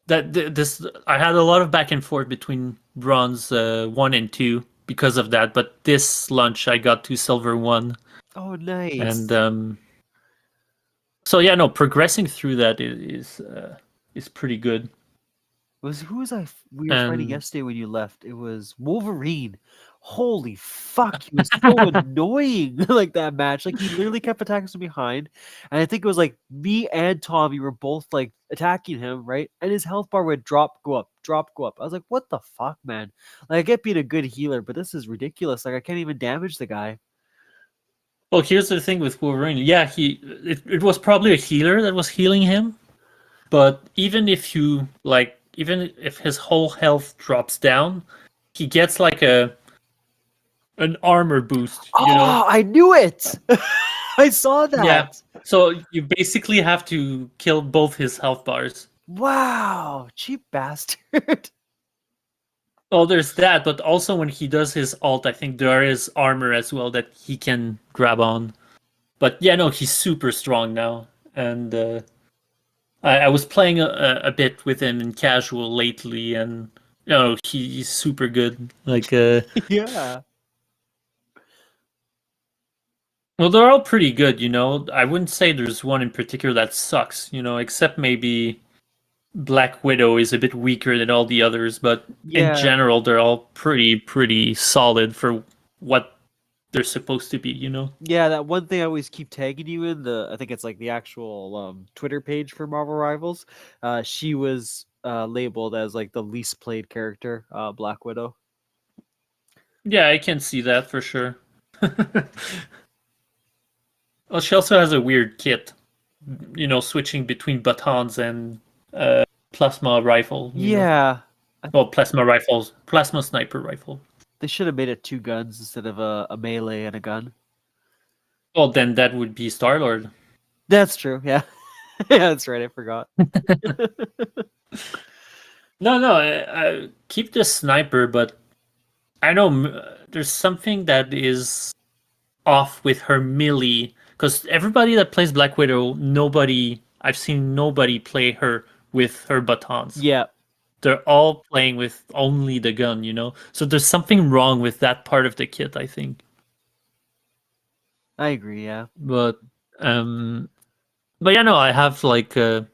this I had a lot of back and forth between bronze 1 and 2 because of that. But this lunch I got to silver 1, Oh, and nice. so yeah, no, progressing through that is pretty good. Who was we were fighting And yesterday when you left? It was Wolverine. Holy fuck, he was so annoying like that match. Like he literally kept attacking us from behind. And I think it was like me and Tommy were both like attacking him, right? And his health bar would drop, go up, drop, go up. I was like, what the fuck, man? Like I get being a good healer, but this is ridiculous. Like I can't even damage the guy. well, here's the thing with Wolverine. Yeah, it was probably a healer that was healing him. But even if his whole health drops down, he gets like an armor boost, you know? Oh, I knew it. I saw Yeah. that. So you basically have to kill both his health bars. Wow, cheap bastard. Oh, there's that, but also when he does his ult, I think there is armor as well that he can grab on. But yeah, no, he's super strong now. And I was playing a bit with him in casual lately, and he's super good. Like, Yeah. well, they're all pretty good, you know. I wouldn't say there's one in particular that sucks, you know, except maybe Black Widow is a bit weaker than all the others, but in Yeah. general, they're all pretty solid for what they're supposed to be, you know? Yeah, that one thing I always keep tagging you in I think it's like the actual Twitter page for Marvel Rivals. She was labeled as like the least played character, Black Widow. Yeah, I can see that for sure. Well, she also has a weird kit, you know, switching between batons and plasma rifle, you know? Yeah. Well, plasma sniper rifle. They should have made it 2 guns instead of a melee and a gun. Well, then that would be Star-Lord. That's true. Yeah. Yeah, that's right. I forgot. No, I keep the sniper, but I know there's something that is off with her melee, because everybody that plays Black Widow, I've seen nobody play her with her batons. Yeah. They're all playing with only the gun, you know? So there's something wrong with that part of the kit, I think. I agree. Yeah. But yeah, no, I have like I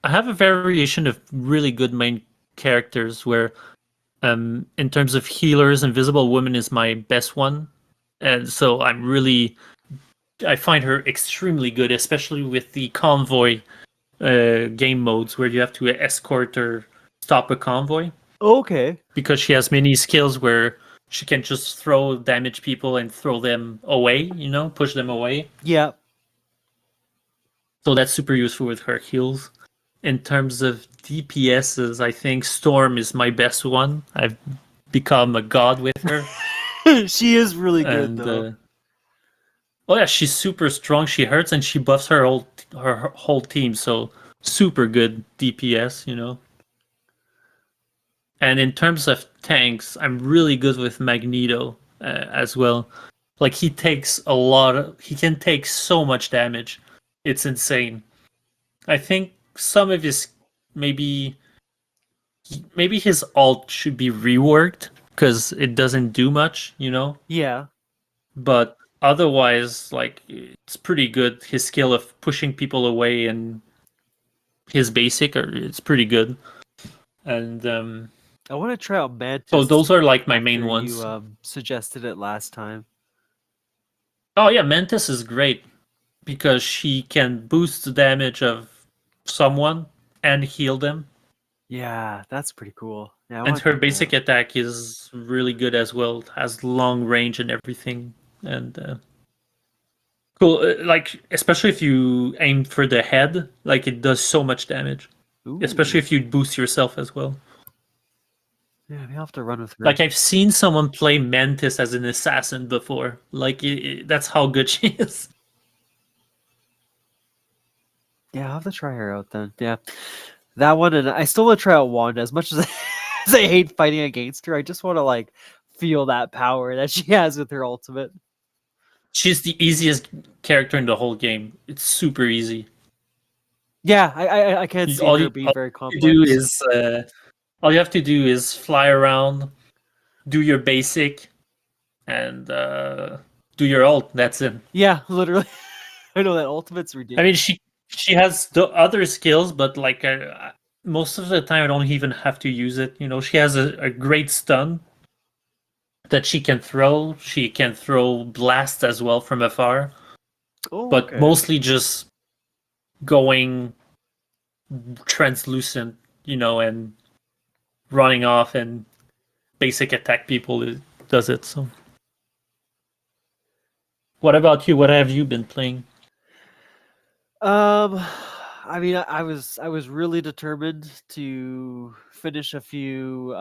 have a variation of really good main characters where in terms of healers, Invisible Woman is my best one. And so I find her extremely good, especially with the convoy game modes where you have to escort or stop a convoy. Okay. Because she has many skills where she can just throw damage people and throw them away, you know, push them away. Yeah. So that's super useful with her heals. In terms of DPSs, I think Storm is my best one. I've become a god with her. She is really good And though. oh yeah, she's super strong. She hurts and she buffs her whole team. So super good DPS, you know. And in terms of tanks, I'm really good with Magneto as well. Like he can take so much damage. It's insane. I think some of his maybe his ult should be reworked because it doesn't do much, Yeah. But otherwise, like it's pretty good. His skill of pushing people away and his basic it's pretty good. And I want to try out Mantis. so those are like my after main ones. You suggested it last time. Oh yeah, Mantis is great because she can boost the damage of someone and heal them. Yeah, that's pretty cool. Yeah, I And want her to basic attack is really good as well. Has long range and everything. And cool, like especially if you aim for the head, like it does so much damage. Especially if you boost yourself as well. Yeah, we have to run with her. Like I've seen someone play Mantis as an assassin before. Like that's how good she is. Yeah, I'll have to try her out then. Yeah, that one, and I still want to try out Wanda. As much as as I hate fighting against her, I just want to like feel that power that she has with her ultimate. She's the easiest character in the whole game. It's super easy. Yeah, I can't see her being very complex. All you have to do is fly around, do your basic, and do your ult. That's it. Yeah, literally. I know that ultimate's ridiculous. I mean, she has the other skills, but like most of the time, I don't even have to use it. She has a great stun that she can throw. She can throw blast as well from afar, but mostly just going translucent, and running off and basic attack people does it. So, what about you? What have you been playing? I mean, I was really determined to finish a few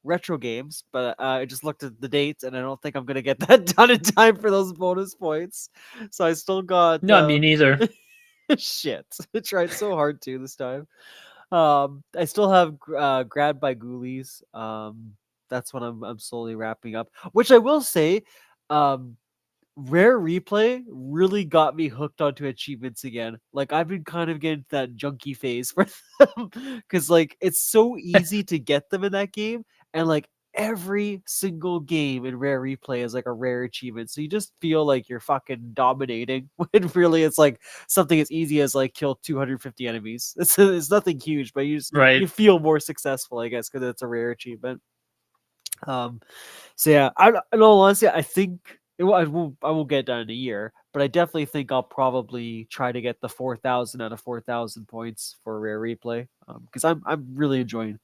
retro games, but I just looked at the dates and I don't think I'm gonna get that done in time for those bonus points. So I still got No, me neither. shit. I tried so hard to this time. I still have Grad by Ghoulies. That's what I'm slowly wrapping up. Which I will say, Rare Replay really got me hooked onto achievements again. Like I've been kind of getting that junkie phase for them because like it's so easy to get them in that game, and like every single game in Rare Replay is like a rare achievement. So you just feel like you're fucking dominating when really it's like something as easy as like kill 250 enemies. It's nothing huge, but you feel more successful, I guess, because it's a rare achievement. So yeah, in all honesty, I think I won't get it done in a year, but I definitely think I'll probably try to get the 4,000 out of 4,000 points for Rare Replay because I'm really enjoying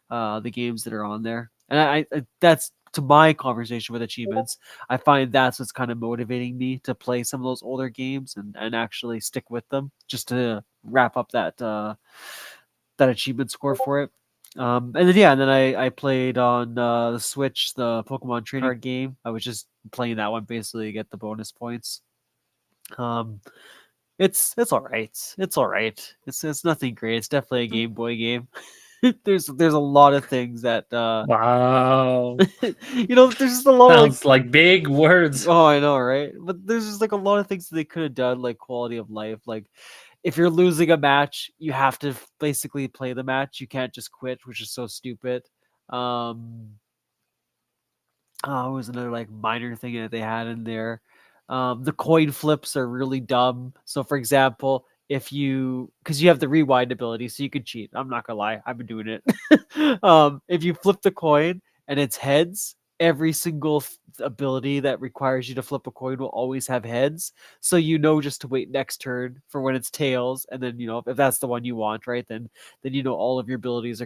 the games that are on there, and I that's to my conversation with achievements. I find that's what's kind of motivating me to play some of those older games and actually stick with them just to wrap up that that achievement score for it. And then I played on the Switch the Pokemon trading card game. I was just playing that one basically to get the bonus points. It's all right. It's all right. It's nothing great. It's definitely a Game Boy game. there's a lot of things that wow. There's just a lot sounds like big words. Oh, I know, right? But there's just like a lot of things that they could have done, like quality of life. Like if you're losing a match, you have to basically play the match. You can't just quit, which is so stupid. It was another like minor thing that they had in there. The coin flips are really dumb. So, for example, because you have the rewind ability, so you could cheat. I'm not gonna lie, I've been doing it. If you flip the coin and it's heads, every single ability that requires you to flip a coin will always have heads. So just to wait next turn for when it's tails, and then if that's the one you want, right? Then all of your abilities are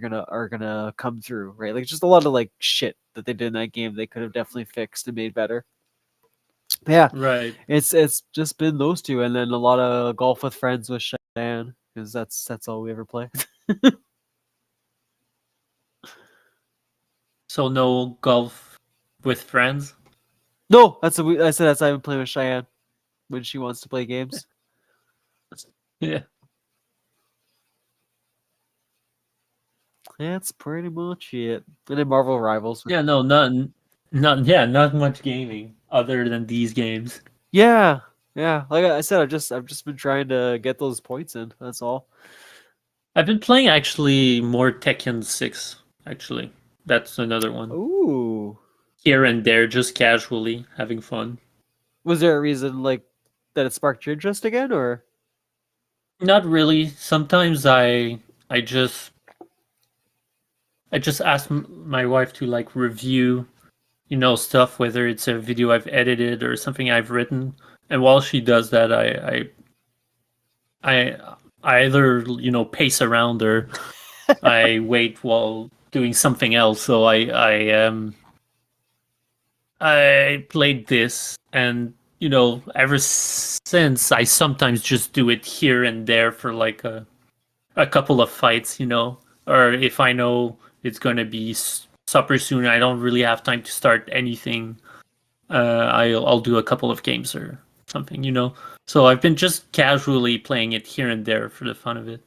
gonna come through, right? Like just a lot of like shit that they did in that game they could have definitely fixed and made better. But yeah, right. It's just been those two, and then a lot of golf with friends with Cheyenne because that's all we ever play. So no golf with friends? No, I said that's how I would play with Cheyenne when she wants to play games. Yeah. That's pretty much it. And then Marvel Rivals. Yeah, no, not much gaming other than these games. Yeah, yeah. Like I said, I've just been trying to get those points in. That's all. I've been playing actually more Tekken 6, actually. That's another one. Ooh. Here and there, just casually having fun. Was there a reason like that it sparked your interest again, or? Not really. Sometimes I just I just ask my wife to like review, stuff, whether it's a video I've edited or something I've written. And while she does that, I either pace around or I wait while doing something else. So I played this, and ever since I sometimes just do it here and there for like a couple of fights, or if I know it's gonna be supper soon, I don't really have time to start anything. I'll do a couple of games or something. So I've been just casually playing it here and there for the fun of it.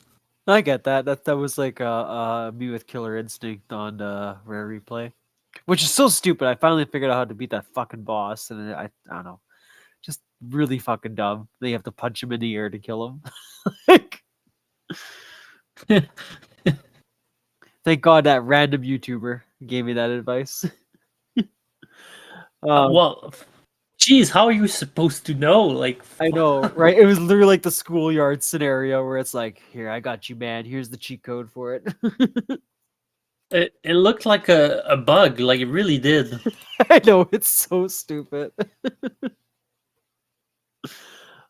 I get that. That was like me with Killer Instinct on Rare Replay, which is so stupid. I finally figured out how to beat that fucking boss, and I don't know, just really fucking dumb. They have to punch him in the ear to kill him. Like, thank God that random YouTuber gave me that advice. Well, geez, how are you supposed to know? Like, I know, right? It was literally like the schoolyard scenario where it's like, here, I got you, man. Here's the cheat code for it. it looked like a bug, like it really did. I know, it's so stupid.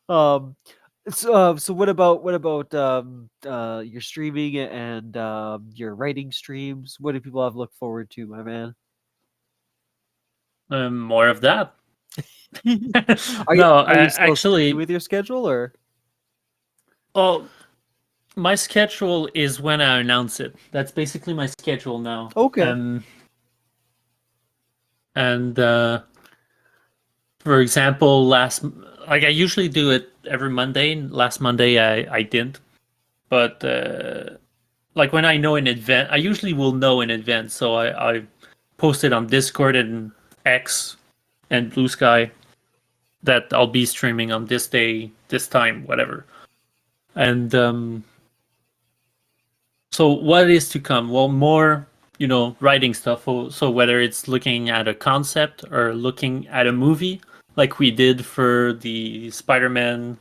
um, so what about your streaming and your writing streams? What do people have to look forward to, my man? More of that. Are you No, are you still sticking actually, with your schedule, or? oh, my schedule is when I announce it. That's basically my schedule now. Okay. And for example, like I usually do it every Monday. And last Monday I didn't, but like when I know in advance, I usually will know in advance. So I post it on Discord and X and Blue Sky that I'll be streaming on this day, this time, whatever. And so what is to come? Well, more, writing stuff. So whether it's looking at a concept or looking at a movie, like we did for the Spider-Man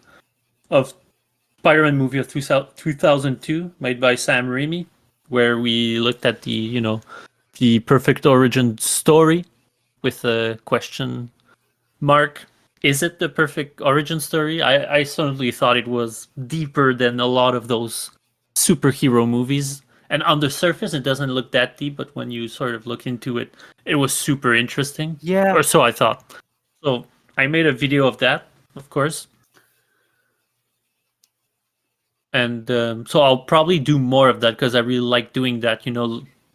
movie of 2002, made by Sam Raimi, where we looked at the perfect origin story with a question mark. Is it the perfect origin story? I certainly thought it was deeper than a lot of those superhero movies. And on the surface, it doesn't look that deep, but when you sort of look into it, it was super interesting. Yeah. Or so I thought. So I made a video of that, of course. And so I'll probably do more of that because I really like doing that,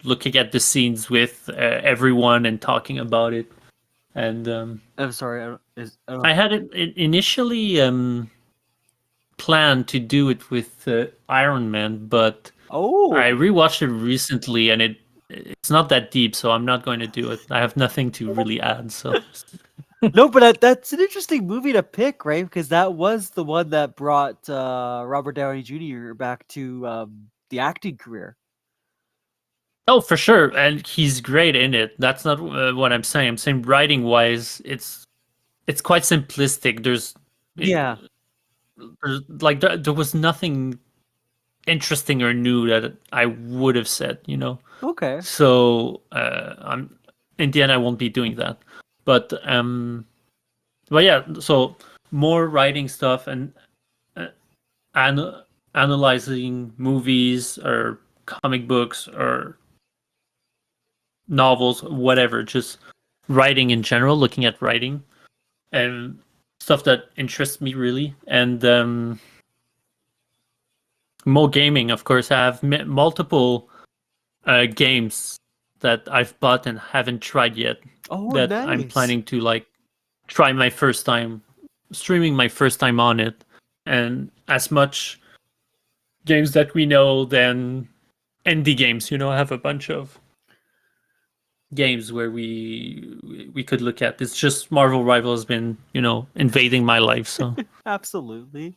looking at the scenes with everyone and talking about it. And I'm sorry. I don't. I had it initially planned to do it with Iron Man, but Oh. I rewatched it recently and it's not that deep, so I'm not going to do it. I have nothing to really add. So No, but that's an interesting movie to pick, right? Because that was the one that brought Robert Downey Jr. back to the acting career. oh, for sure, and he's great in it. That's not what I'm saying. I'm saying writing wise, it's quite simplistic. Yeah. Like there was nothing interesting or new that I would have said. Okay. So I'm in the end I won't be doing that. But yeah. So more writing stuff and analyzing movies or comic books or novels, whatever. Just writing in general, looking at writing and stuff that interests me really, and more gaming. Of course, I have multiple games that I've bought and haven't tried yet. Oh, That I'm nice. planning to like try my first time streaming my first time on it, and as much games that we know, then indie games. I have a bunch of games where we could look at. It's just Marvel Rival has been, invading my life. So Absolutely.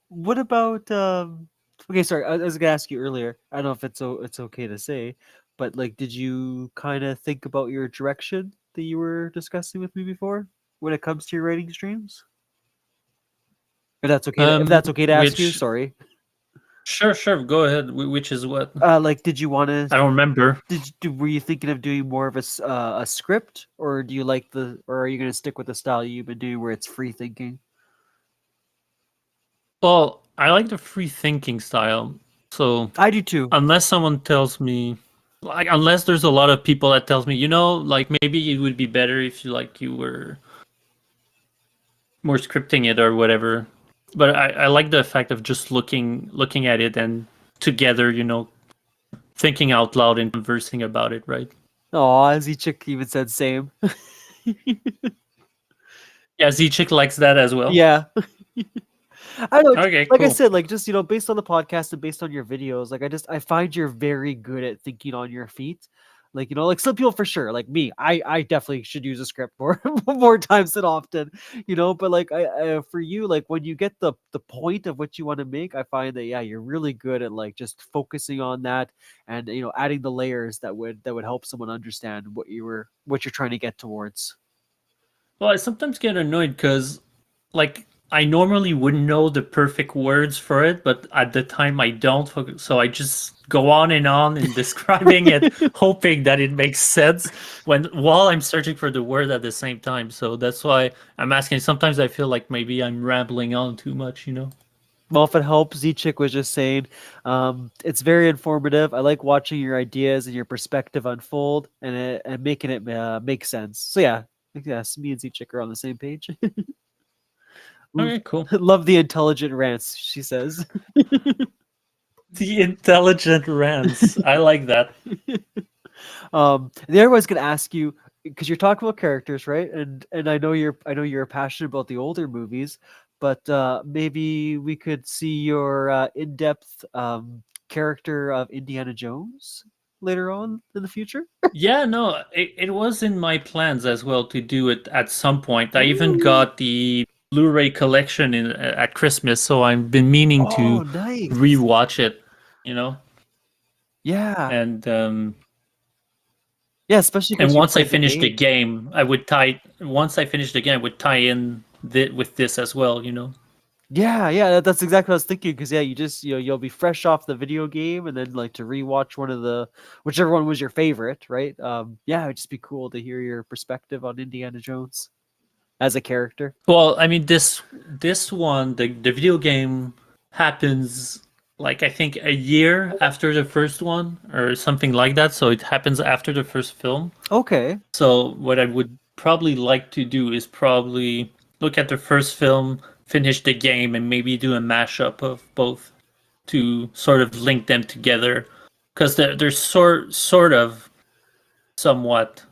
What about okay, sorry, I was gonna ask you earlier. I don't know if it's okay to say, but like did you kind of think about your direction that you were discussing with me before when it comes to your writing streams? If that's okay to ask you, which sorry. sure, go ahead. Which is what? Like did you want to I don't remember. were you thinking of doing more of a script, or do you like or are you going to stick with the style you've been doing where it's free thinking? Well, I like the free thinking style. So I do too. unless someone tells me, like, unless there's a lot of people that tells me, like maybe it would be better if you were more scripting it or whatever. But I like the fact of just looking at it and together, thinking out loud and conversing about it, right? Oh, Z-Chick even said same. Yeah, Z-Chick likes that as well. Yeah. I don't know. Okay, Like I cool. said, like just based on the podcast and based on your videos, like I find you're very good at thinking on your feet. Like like some people for sure, like me, I definitely should use a script more more times than often, But like I for you, like when you get the point of what you want to make, I find that yeah, you're really good at like just focusing on that and adding the layers that would help someone understand what you're trying to get towards. Well, I sometimes get annoyed because, like, I normally wouldn't know the perfect words for it, but at the time I don't. So I just go on in describing it, hoping that it makes sense while I'm searching for the word at the same time. So that's why I'm asking. Sometimes I feel like maybe I'm rambling on too much. Well, if it helps, Z-Chick was just saying, it's very informative. I like watching your ideas and your perspective unfold and making it make sense. So yeah, yes, me and Z-Chick are on the same page. Okay, cool. Love the intelligent rants, she says. The intelligent rants. I like that. The other one's gonna ask you because you're talking about characters, right? And I know you're passionate about the older movies, but maybe we could see your in-depth character of Indiana Jones later on in the future. Yeah, no, it was in my plans as well to do it at some point. I even Ooh. got the Blu-ray collection at Christmas, so I've been meaning Oh, to nice. rewatch it, Yeah. And Yeah, especially and because you once I played the finished the game. game, I would tie. Once I finished the game, I would tie in with this as well, Yeah, that's exactly what I was thinking. Because yeah, you just you'll be fresh off the video game, and then like to rewatch one of whichever one was your favorite, right? Yeah, it'd just be cool to hear your perspective on Indiana Jones as a character. Well, I mean this one, the video game happens like I think a year after the first one or something like that. So it happens after the first film. Okay. So what I would probably like to do is probably look at the first film, finish the game, and maybe do a mashup of both to sort of link them together, because they're sort of somewhat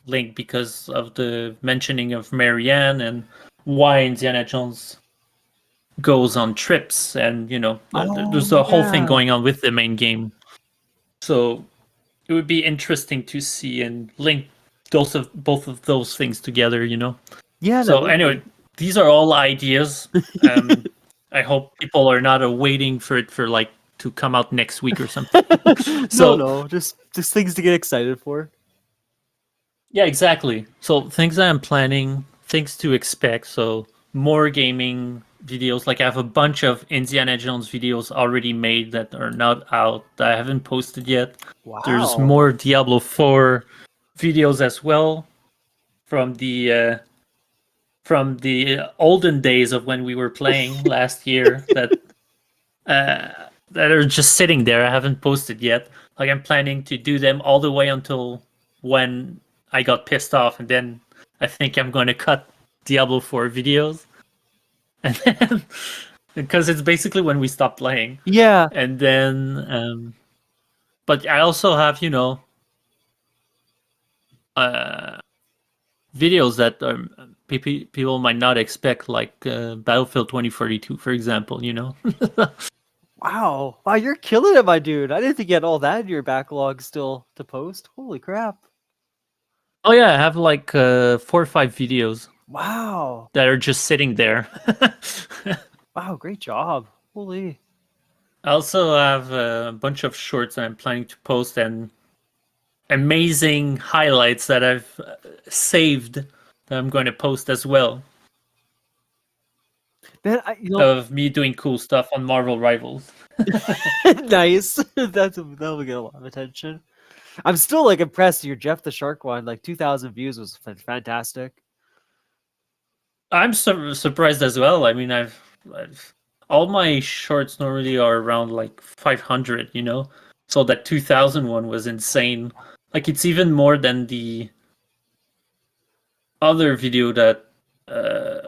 linked because of the mentioning of Marianne and why Indiana Jones goes on trips, and there's the whole thing going on with the main game. So it would be interesting to see and link both of those things together. Yeah. So anyway, these are all ideas. I hope people are not waiting for it to come out next week or something. So no, just things to get excited for. Yeah, exactly. So things that I'm planning, things to expect. So more gaming videos. Like I have a bunch of Indiana Jones videos already made that are not out, that I haven't posted yet. Wow. There's more Diablo 4 videos as well from the olden days of when we were playing last year that are just sitting there. I haven't posted yet. Like I'm planning to do them all the way until when I got pissed off, and then I think I'm going to cut Diablo 4 videos, and then because it's basically when we stopped playing. Yeah. And then, but I also have videos that people might not expect, like Battlefield 2042, for example. Wow, you're killing it, my dude. I didn't think you had all that in your backlog still to post. Holy crap. Oh yeah, I have like 4 or 5 videos Wow. that are just sitting there. Wow, great job. Holy. I also have a bunch of shorts that I'm planning to post and amazing highlights that I've saved that I'm going to post as well Man, of me doing cool stuff on Marvel Rivals. nice. That'll get a lot of attention. I'm still like impressed. Your Jeff the Shark one, like 2,000 views was fantastic. I'm surprised as well. I mean, I've all my shorts normally are around like 500, you know, so that 2000 one was insane. Like it's even more than the other video uh,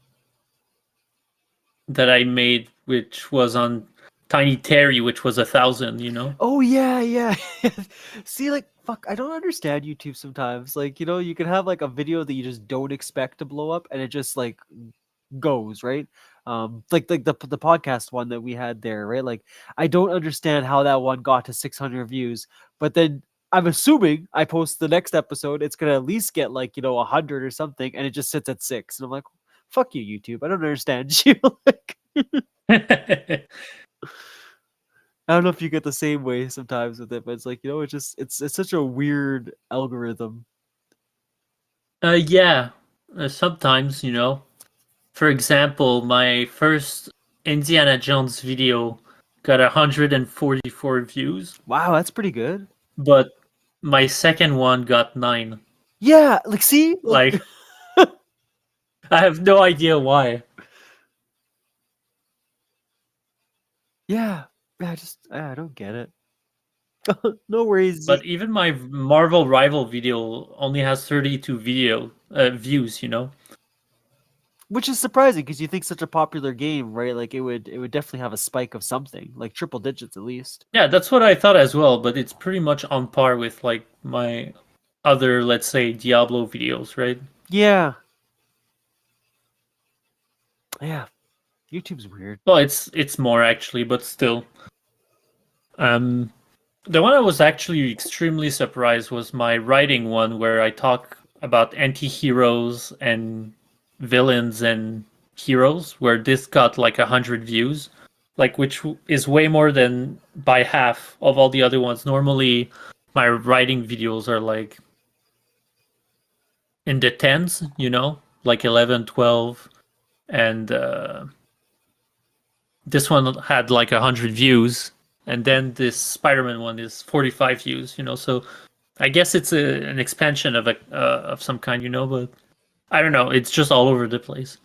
that I made, which was on Tiny Terry, which was 1,000. You know. Oh yeah, yeah. See, like, fuck, I don't understand YouTube sometimes. Like, you can have like a video that you just don't expect to blow up, and it just like goes right. Like the podcast one that we had there, right? Like, I don't understand how that one got to 600 views, but then I'm assuming I post the next episode, it's gonna at least get like 100 or something, and it just sits at 6, and I'm like, fuck you, YouTube. I don't understand you. Like, I don't know if you get the same way sometimes with it, but it's like, it's just it's such a weird algorithm. Yeah. Sometimes, you know. For example, my first Indiana Jones video got 144 views, Wow, that's pretty good. but my second one got 9. Yeah, like, see? Like, Like, I have no idea why. yeah. Yeah, I don't get it. No worries. But even my Marvel Rival video only has 32 views, you know? Which is surprising because you think such a popular game, right? Like it would definitely have a spike of something, like triple digits at least. Yeah, that's what I thought as well, but it's pretty much on par with like my other, let's say, Diablo videos, right? Yeah. Yeah. YouTube's weird. Well, it's more actually, but still. Um the one I was actually extremely surprised was my writing one where I talk about anti-heroes and villains and heroes, where this got like 100 views, like which is way more than by half of all the other ones. Normally my writing videos are like in the tens, you know, like 11, 12, and this one had like 100 views, and then this Spider-Man one is 45 views, you know. So I guess it's an expansion of some kind, you know, but I don't know. It's just all over the place.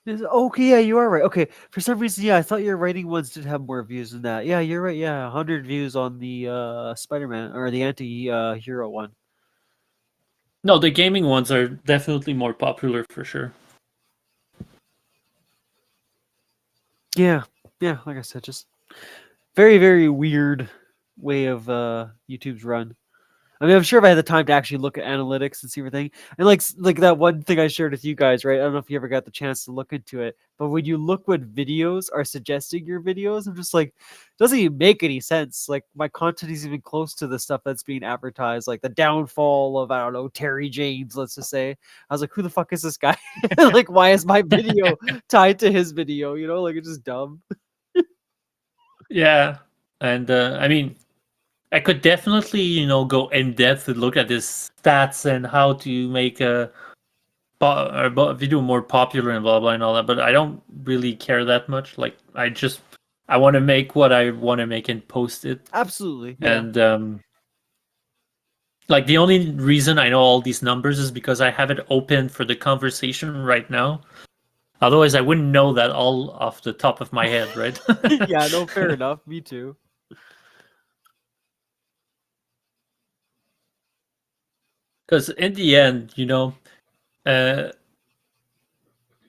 Okay, yeah, you are right. Okay, for some reason, yeah, I thought your writing ones did have more views than that. Yeah, you're right. Yeah, 100 views on the Spider-Man or the anti-hero one. No, the gaming ones are definitely more popular for sure. Yeah, yeah. Like I said, just very, very weird way of YouTube's run. I mean, I'm sure if I had the time to actually look at analytics and see everything, and like that one thing I shared with you guys, right? I don't know if you ever got the chance to look into it, but when you look what videos are suggesting your videos, I'm just like, doesn't even make any sense. Like my content is even close to the stuff that's being advertised, like the downfall of, I don't know, Terry James, let's just say. I was like, who the fuck is this guy? Like, why is my video tied to his video? Like it's just dumb. Yeah, and I mean, I could definitely, you know, go in depth and look at his stats and how to make a video more popular and blah blah and all that. But I don't really care that much. Like, I want to make what I want to make and post it. Absolutely. Yeah. And like the only reason I know all these numbers is because I have it open for the conversation right now. Otherwise, I wouldn't know that all off the top of my head, right? Yeah, no, fair enough. Me too. Because in the end, you know, uh,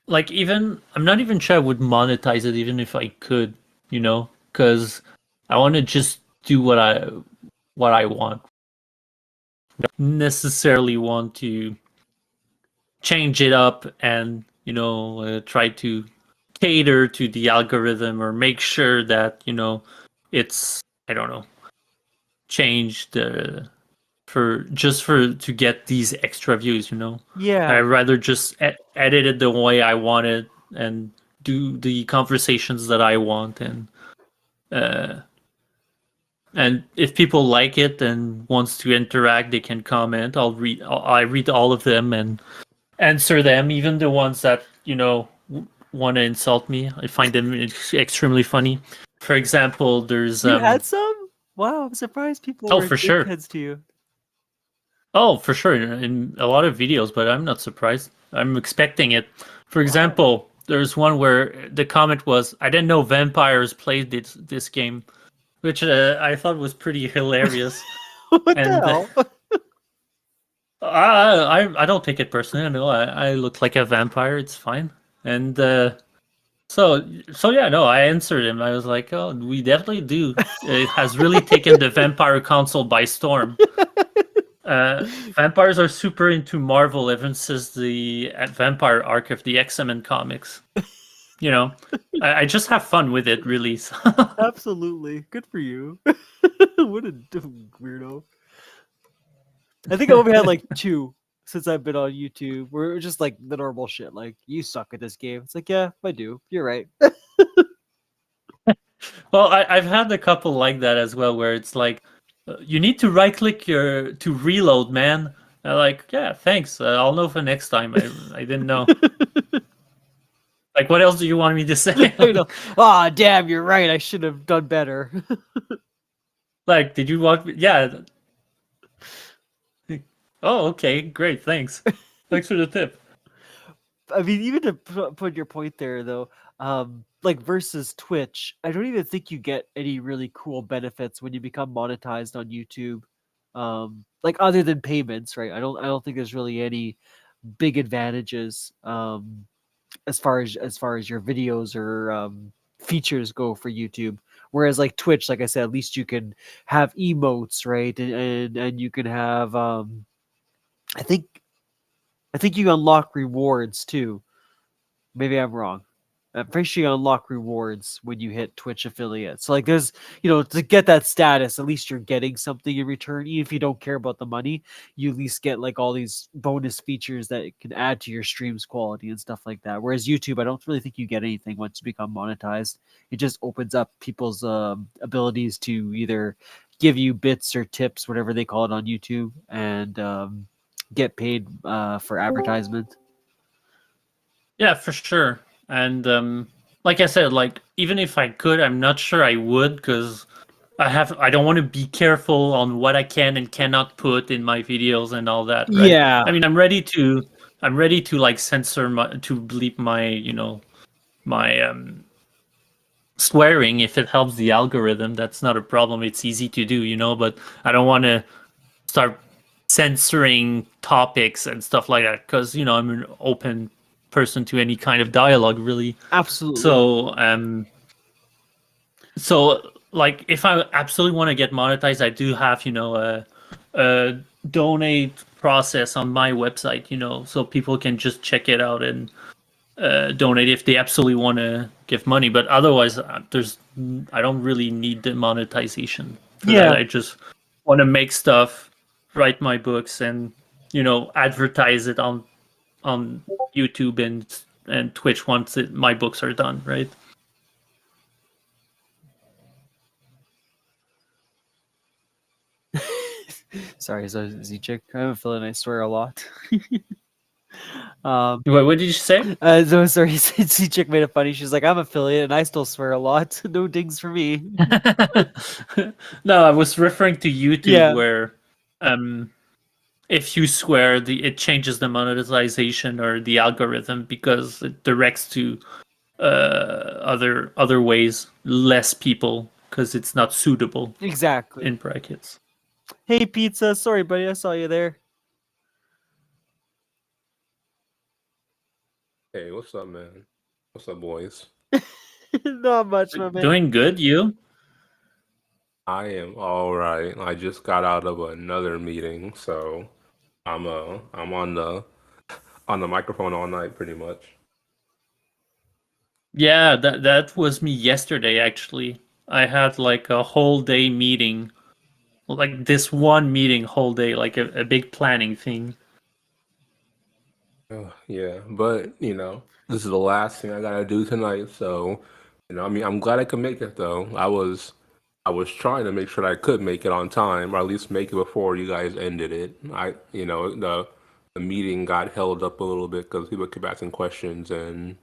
like even I'm not even sure I would monetize it, even if I could, you know, because I want to just do what I want. I don't necessarily want to change it up and try to cater to the algorithm or make sure that it's, I don't know, change for to get these extra views. Yeah. I'd rather just edit it the way I want it and do the conversations that I want, and if people like it and wants to interact, they can comment. I read all of them and answer them, even the ones that want to insult me. I find them extremely funny. For example, there's You had some? Wow, I'm surprised people were for sure. dickheads to you. Oh, for sure, in a lot of videos, but I'm not surprised. I'm expecting it. For example, there's one where the comment was, "I didn't know vampires played this game," which I thought was pretty hilarious. What the hell? I don't take it personally. I know I look like a vampire. It's fine. And so yeah, no, I answered him. I was like, "Oh, we definitely do. It has really taken the vampire console by storm." Vampires are super into Marvel ever since the vampire arc of the X-Men comics. I just have fun with it, really. Absolutely. Good for you. What a weirdo. I think I only had like 2 since I've been on YouTube. We're just like the normal shit. Like, you suck at this game. It's like, yeah, I do. You're right. Well, I've had a couple like that as well, where it's like, you need to right click to reload, man. I'm like, yeah, thanks. I'll know for next time. I didn't know. Like, what else do you want me to say? I know. Ah, damn, you're right. I should have done better. Like, did you want? Yeah. Oh, okay, great. Thanks. Thanks for the tip. I mean, even to put your point there, though, like versus Twitch, I don't even think you get any really cool benefits when you become monetized on YouTube. Like other than payments, right? I don't think there's really any big advantages as far as your videos or features go for YouTube. Whereas like Twitch, like I said, at least you can have emotes, right? And you can have I think you unlock rewards too. Maybe I'm wrong. I'm pretty sure you unlock rewards when you hit Twitch affiliate. So like there's, to get that status, at least you're getting something in return. Even if you don't care about the money, you at least get like all these bonus features that can add to your stream's quality and stuff like that. Whereas YouTube, I don't really think you get anything once you become monetized. It just opens up people's abilities to either give you bits or tips, whatever they call it on YouTube, and get paid for advertisement. Yeah, for sure. And like I said, like even if I could, I'm not sure I would, because I don't want to be careful on what I can and cannot put in my videos and all that. Right? Yeah. I mean, I'm ready to like censor to bleep my my swearing if it helps the algorithm. That's not a problem. It's easy to do, but I don't want to start censoring topics and stuff like that, because I'm an open person to any kind of dialogue, really. Absolutely. So like if I absolutely want to get monetized, I do have a donate process on my website, so people can just check it out and donate if they absolutely want to give money. But otherwise, I don't really need the monetization for that. I just want to make stuff, write my books, and advertise it on YouTube and Twitch once my books are done, right? Sorry, so Z-Chick. I have a feeling I swear a lot. What did you say? So sorry, Z-Chick made it funny. She's like, I'm affiliate and I still swear a lot. No dings for me. No, I was referring to YouTube, where if you swear, it changes the monetization or the algorithm, because it directs to other ways, less people, because it's not suitable. Exactly. In brackets. Hey, Pizza. Sorry, buddy. I saw you there. Hey, what's up, man? What's up, boys? Not much, my man. Doing good, you? I am all right. I just got out of another meeting, so I'm on the microphone all night, pretty much. Yeah, that was me yesterday, actually. I had like a whole day meeting like this one meeting whole day, like a big planning thing. Yeah, but this is the last thing I gotta do tonight. So, I mean, I'm glad I could make it though. I was trying to make sure that I could make it on time, or at least make it before you guys ended it. The meeting got held up a little bit because people kept asking questions and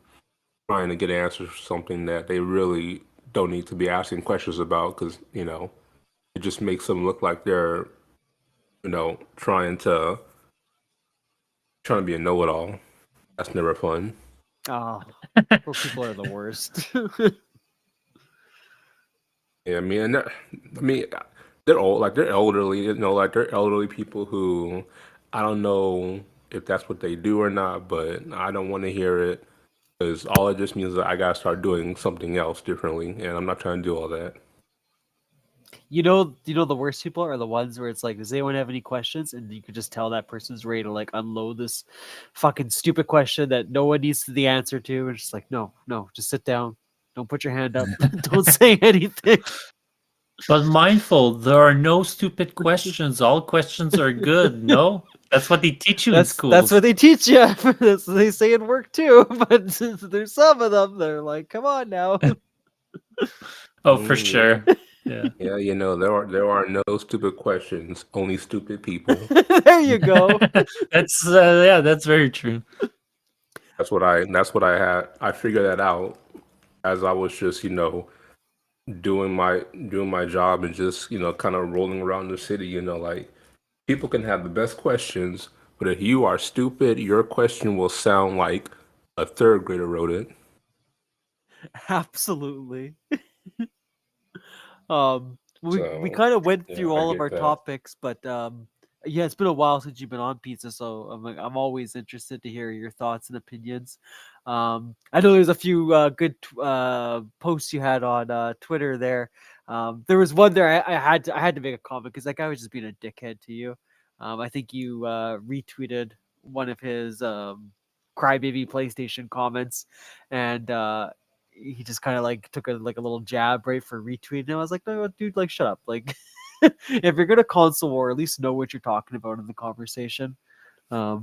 trying to get answers for something that they really don't need to be asking questions about because it just makes them look like they're trying to be a know-it-all. That's never fun. Oh, those people are the worst. Yeah, they're old, like they're elderly, like they're elderly people who I don't know if that's what they do or not, but I don't want to hear it because all it just means that I gotta start doing something else differently, and I'm not trying to do all that. The worst people are the ones where it's like, does anyone have any questions? And you could just tell that person's ready to like unload this fucking stupid question that no one needs the answer to. And just like, no, just sit down. Don't put your hand up. Don't say anything. But mindful, there are no stupid questions. All questions are good. No, that's what they teach you in school. That's what they teach you. That's what they say in work too. But there's some of them. They're like, come on now. Oh, for sure. Yeah. Yeah, there are no stupid questions, only stupid people. There you go. That's very true. That's what I had. I figured that out as I was just doing my job and just kind of rolling around the city. Like people can have the best questions, but if you are stupid, your question will sound like a third grader wrote it. Absolutely. We So, kind of went yeah, through I all of get our that. topics, but yeah, it's been a while since you've been on Pizza, so I'm always interested to hear your thoughts and opinions. I know there's a few good posts you had on Twitter there. There was one there I had to make a comment because that guy was just being a dickhead to you. I think you retweeted one of his crybaby PlayStation comments, and he just kind of like took a little jab right for retweeting. I was like, no, dude, like shut up. Like, if you're gonna console war, at least know what you're talking about in the conversation. But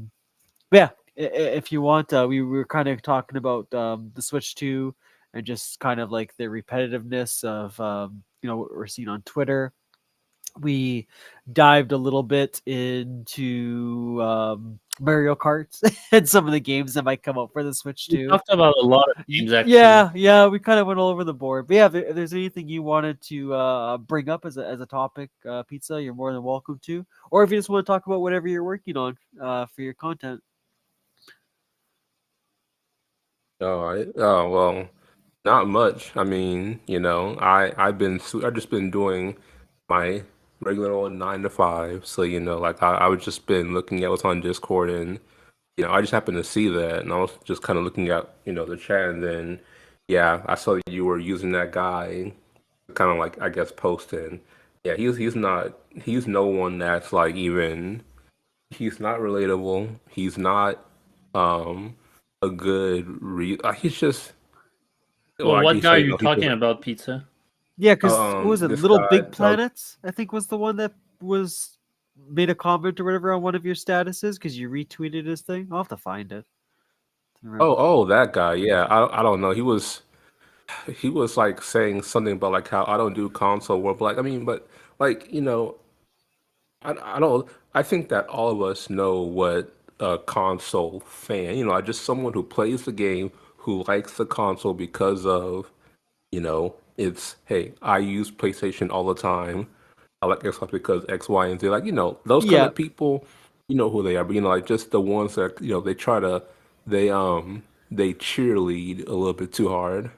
yeah, if you want, we were kind of talking about the Switch 2 and just kind of like the repetitiveness of what we're seeing on Twitter. We dived a little bit into Mario Kart and some of the games that might come out for the Switch We 2. talked about a lot of games actually. Yeah, we kind of went all over the board. But yeah, if there's anything you wanted to bring up as a topic, Pizza, you're more than welcome to. Or if you just want to talk about whatever you're working on for your content. Oh, well, not much. I mean, I've just been doing my regular old 9 to 5. So, like I was just been looking at what's on Discord and I just happened to see that and I was just kind of looking at, the chat and then yeah, I saw that you were using that guy kind of like I guess posting. Yeah, he's no one that's like even he's not relatable. He's not um a good he's just Well, like what you guy are say, you he's talking just about, Pizza? Yeah, because what was it? this Little guy. Big Planets, I think was the one that was made a comment or whatever on one of your statuses because you retweeted his thing. I'll have to find it. Oh, that guy. Yeah, I don't know. He was like saying something about like how I don't do console work. But like I mean, but like I don't. I think that all of us know what a console fan. Just someone who plays the game, who likes the console because of it's hey, I use PlayStation all the time. I like Xbox because X, Y, and Z. Like those kind Yeah, of people. You know who they are. But like just the ones that they try to they they cheerlead a little bit too hard.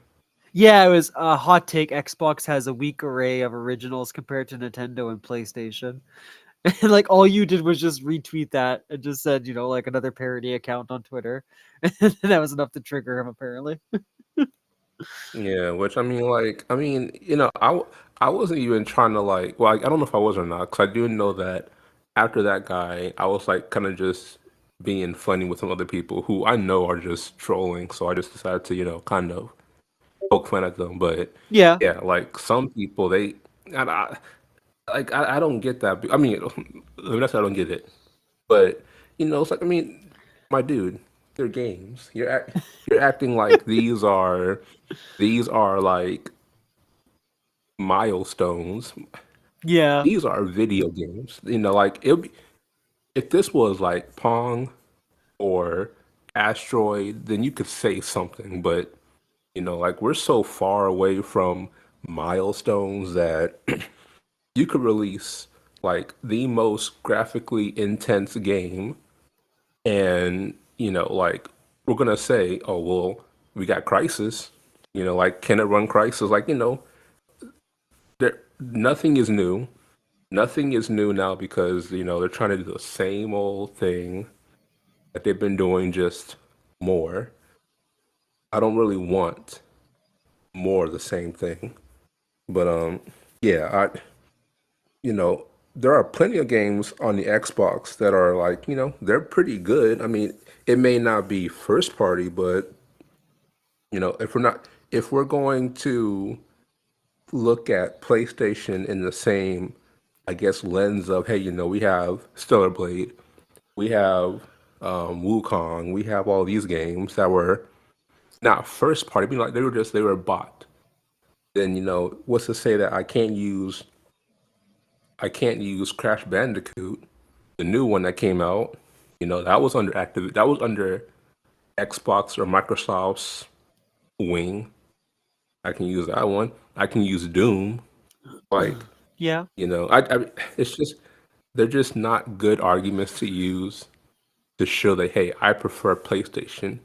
yeah, it was a hot take. Xbox has a weak array of originals compared to Nintendo and PlayStation. And like all you did was just retweet that and just said, like another parody account on Twitter. And that was enough to trigger him, apparently. Yeah, which I wasn't even trying to like, well, I don't know if I was or not, because I do know that after that guy, I was like kind of just being funny with some other people who I know are just trolling, so I just decided to, kind of poke fun at them. But Yeah. yeah, like some people, and like I don't get that. I mean, that's I don't get it. But it's like I mean, my dude, they're games. You're acting like these are like milestones. Yeah. These are video games. Like if this was like Pong or Asteroid, then you could say something. But like we're so far away from milestones that you could release like the most graphically intense game and like we're gonna say, oh well, we got Crisis. Like can it run Crisis? Like there nothing is new. Nothing is new now because they're trying to do the same old thing that they've been doing, just more. I don't really want more of the same thing, but yeah, you know, there are plenty of games on the Xbox that are like, they're pretty good. I mean, it may not be first party, but if we're going to look at PlayStation in the same, I guess, lens of, hey, we have Stellar Blade, we have Wukong, we have all these games that were not first party, but like they were bought. Then what's to say that I can't use Crash Bandicoot, the new one that came out. That was under Xbox or Microsoft's wing. I can use that one. I can use Doom. Like, Yeah. it's just they're just not good arguments to use to show that hey, I prefer PlayStation.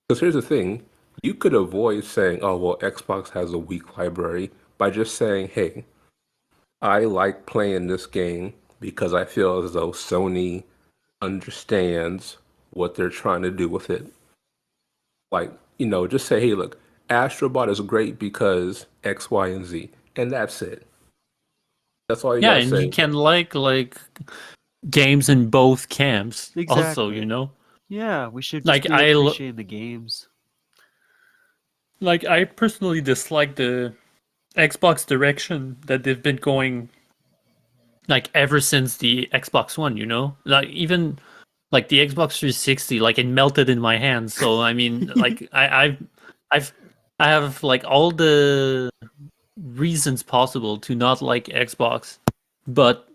Because here's the thing, you could avoid saying, oh well, Xbox has a weak library by just saying, hey, I like playing this game because I feel as though Sony understands what they're trying to do with it. Like, just say, hey, look, Astrobot is great because X, Y, and Z. And that's it. That's all you Yeah, gotta and you say. can like games in both camps also, Exactly. Yeah, we should just Like be appreciating the games. I personally dislike the Xbox direction that they've been going like ever since the Xbox One, Like even like the Xbox 360, like it melted in my hands. So I mean, like I've I have like all the reasons possible to not like Xbox, but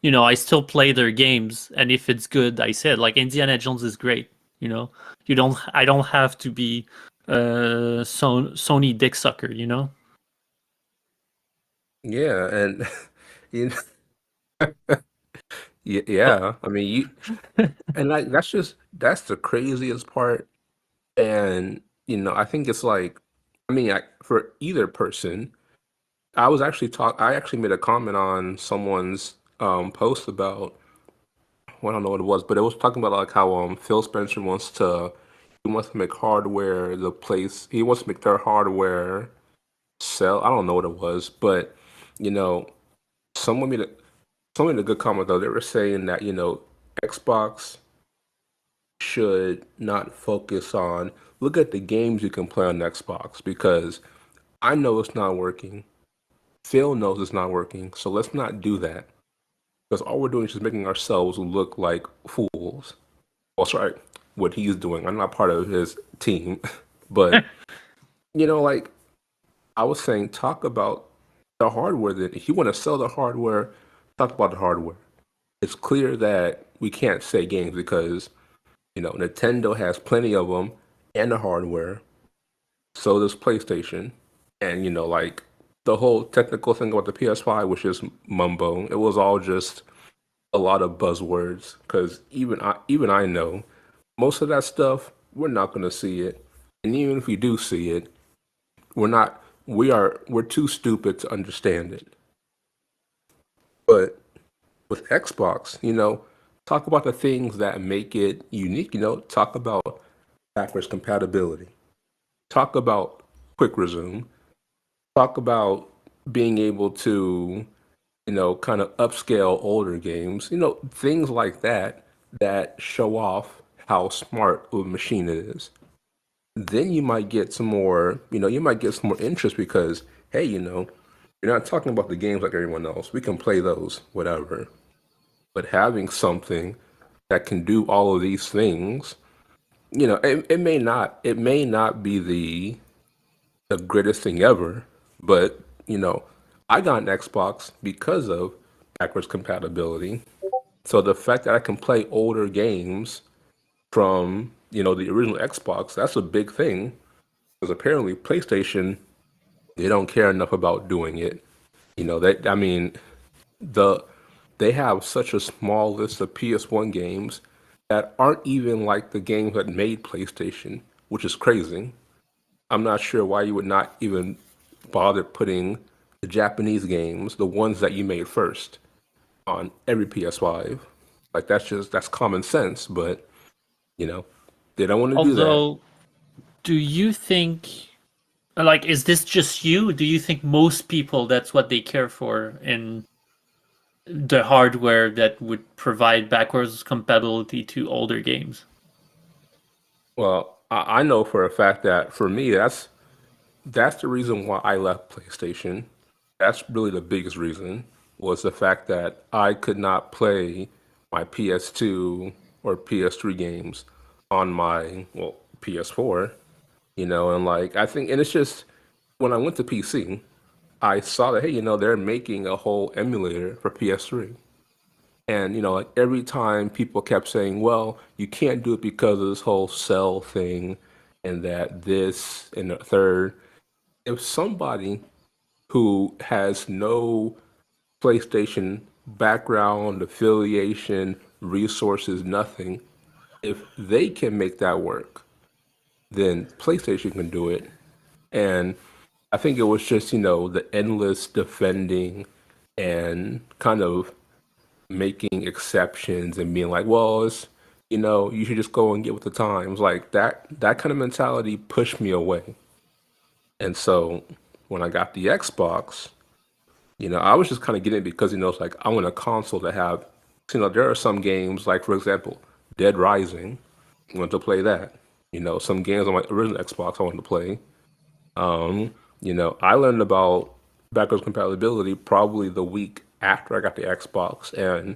I still play their games, and if it's good, I said like Indiana Jones is great. I don't have to be Sony dick sucker. Yeah, and you But yeah. I mean, and like that's the craziest part. And I think it's like, I mean, for either person, I actually made a comment on someone's post about, well, I don't know what it was, but it was talking about like how Phil Spencer he wants to make hardware the place he wants to make their hardware sell. I don't know what it was, but you know, someone made a someone made a good comment though. They were saying that Xbox should not focus on look at the games you can play on Xbox because I know it's not working. Phil knows it's not working, so let's not do that because all we're doing is just making ourselves look like fools. Well, sorry, what he's doing. I'm not part of his team, but like I was saying, talk about the hardware. That if you want to sell the hardware, talk about the hardware. It's clear that we can't say games because Nintendo has plenty of them and the hardware. So does PlayStation, and like the whole technical thing about the PS5 was just mumbo. It was all just a lot of buzzwords because even I know most of that stuff we're not going to see it, and even if we do see it, we're too stupid to understand it. But with Xbox, talk about the things that make it unique. Talk about backwards compatibility. Talk about quick resume. Talk about being able to, kind of upscale older games. Things like that show off how smart of a machine it is. Then you might get some more interest because, hey, You're not talking about the games like everyone else. We can play those, whatever. But having something that can do all of these things, it may not be the greatest thing ever, but I got an Xbox because of backwards compatibility. So the fact that I can play older games from the original Xbox, that's a big thing. Because apparently PlayStation, they don't care enough about doing it. That I mean, the they have such a small list of PS1 games that aren't even like the games that made PlayStation, which is crazy. I'm not sure why you would not even bother putting the Japanese games, the ones that you made first, on every PS5. Like that's common sense, but you know, they don't want to do that. Although, do you think, like, is this just you? Do you think most people that's what they care for in the hardware that would provide backwards compatibility to older games? Well, I know for a fact that for me, that's the reason why I left PlayStation. That's really the biggest reason was the fact that I could not play my PS2 or PS3 games on my PS4, and like I think and it's just when I went to PC, I saw that hey, they're making a whole emulator for PS3. And like every time people kept saying, "Well, you can't do it because of this whole cell thing and that this and the third." If somebody who has no PlayStation background, affiliation, resources, nothing, if they can make that work, then PlayStation can do it. And I think it was just, the endless defending and kind of making exceptions and being like, well, you should just go and get with the times. Like that kind of mentality pushed me away. And so when I got the Xbox, I was just kind of getting it because, it's like I want a console to have, there are some games, like for example, Dead Rising, I want to play that. Some games on my original Xbox I wanted to play. I learned about backwards compatibility probably the week after I got the Xbox. And,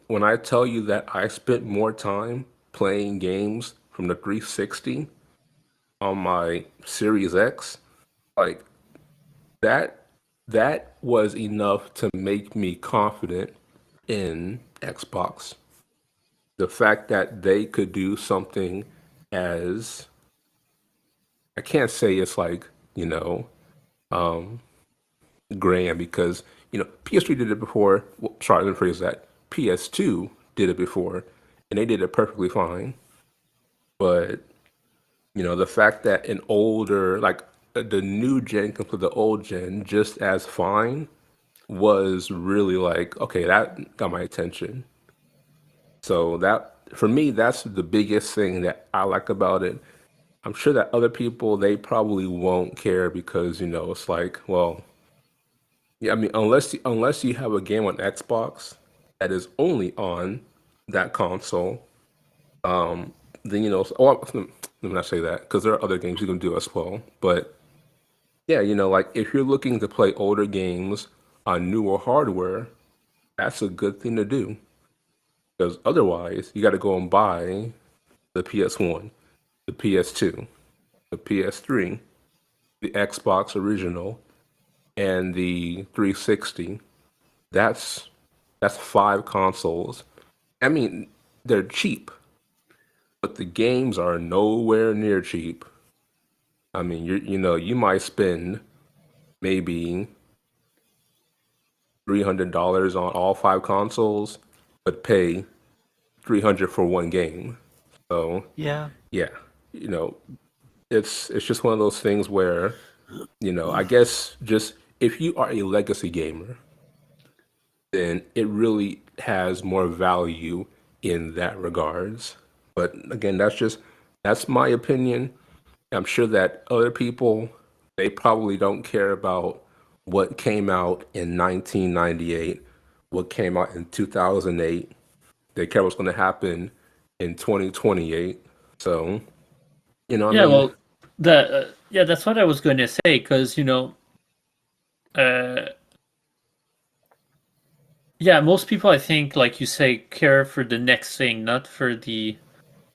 when I tell you that I spent more time playing games from the 360 on my Series X, like that that was enough to make me confident in Xbox. The fact that they could do something as I can't say it's like, um, grand because, PS3 did it before. Well, sorry, let me phrase that. PS2 did it before and they did it perfectly fine. But, the fact that an older, like the new gen comes to the old gen just as fine was really like, okay, that got my attention. So that for me, that's the biggest thing that I like about it. I'm sure that other people they probably won't care because it's like, well, yeah, I mean, unless you have a game on Xbox that is only on that console, then let me not say that because there are other games you can do as well. But yeah, like if you're looking to play older games on newer hardware, that's a good thing to do because otherwise you got to go and buy the PS1, the PS2, the PS3, the Xbox original, and the 360. That's five consoles. I mean, they're cheap, but the games are nowhere near cheap. I mean, you might spend maybe $300 on all five consoles, but pay 300 for one game. So Yeah. yeah, you know, it's just one of those things where, I guess just if you are a legacy gamer, then it really has more value in that regards. But again, that's my opinion. I'm sure that other people they probably don't care about what came out in 1998, what came out in 2008. They care what's going to happen in 2028. So, I Yeah, mean, well, the yeah, that's what I was going to say because yeah, most people, I think, like you say, care for the next thing, not for the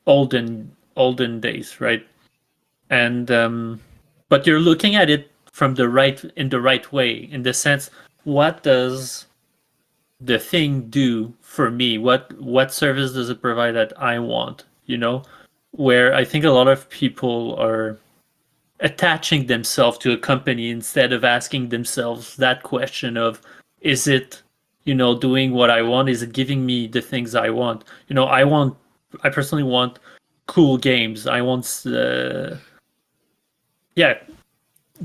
olden days, right? And but you're looking at it from the right way, in the sense, what does the thing do for me? What service does it provide that I want? Where I think a lot of people are attaching themselves to a company instead of asking themselves that question of, is it doing what I want? Is it giving me the things I want? I personally want cool games. I want yeah,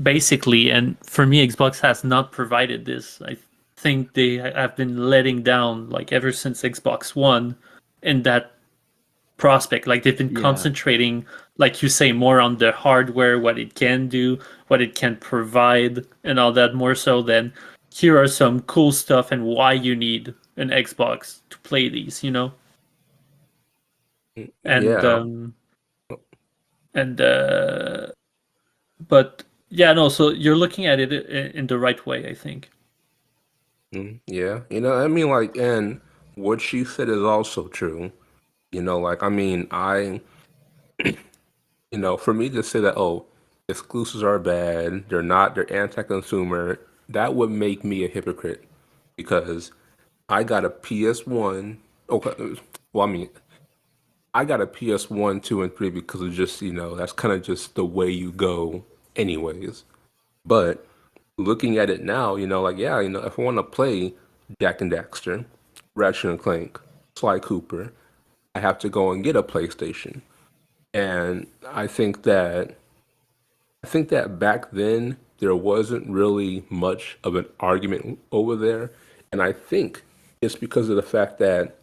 basically. And for me, Xbox has not provided this. I think they have been letting down, like, ever since Xbox One, in that prospect. Like, they've been Yeah. concentrating, like you say, more on the hardware, what it can do, what it can provide, and all that, more so than here are some cool stuff and why you need an Xbox to play these. And Yeah. but yeah, no, so you're looking at it in the right way, I think. Yeah. I mean, like, and what she said is also true. Like, I mean, for me to say that, oh, exclusives are bad, they're anti-consumer, that would make me a hypocrite because I got a PS1. Okay, well, I mean, I got a PS1, 2, and 3 because of just, that's kind of just the way you go, anyways. But looking at it now, like, yeah, if I want to play Jack and Daxter, Ratchet and Clank, Sly Cooper, I have to go and get a PlayStation. And I think that back then there wasn't really much of an argument over there. And I think it's because of the fact that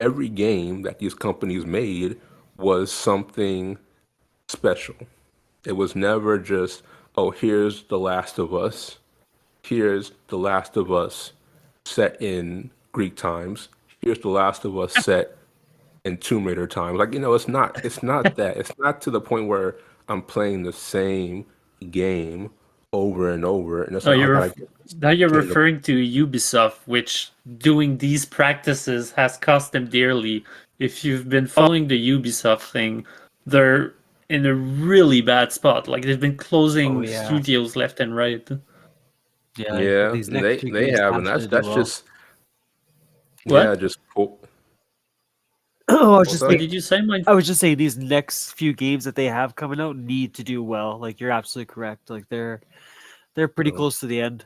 every game that these companies made was something special. It was never just, oh, here's The Last of Us. Here's The Last of Us set in Greek times. Here's The Last of Us set in Tomb Raider times. Like, it's not that. It's not to the point where I'm playing the same game over and over. And it's No, like, oh, I gotta get now you're get the referring to Ubisoft, which doing these practices has cost them dearly. If you've been following the Ubisoft thing, they're in a really bad spot. Like, they've been Oh closing yeah. studios left and right. Yeah. yeah, These next they few they games have, have and to that's do that's well. just yeah, What? just cool. I was What's just What that? thinking. did you say, Mike? I was just saying these next few games that they have coming out need to do well. Like you're absolutely correct. Like they're pretty Oh, close to the end.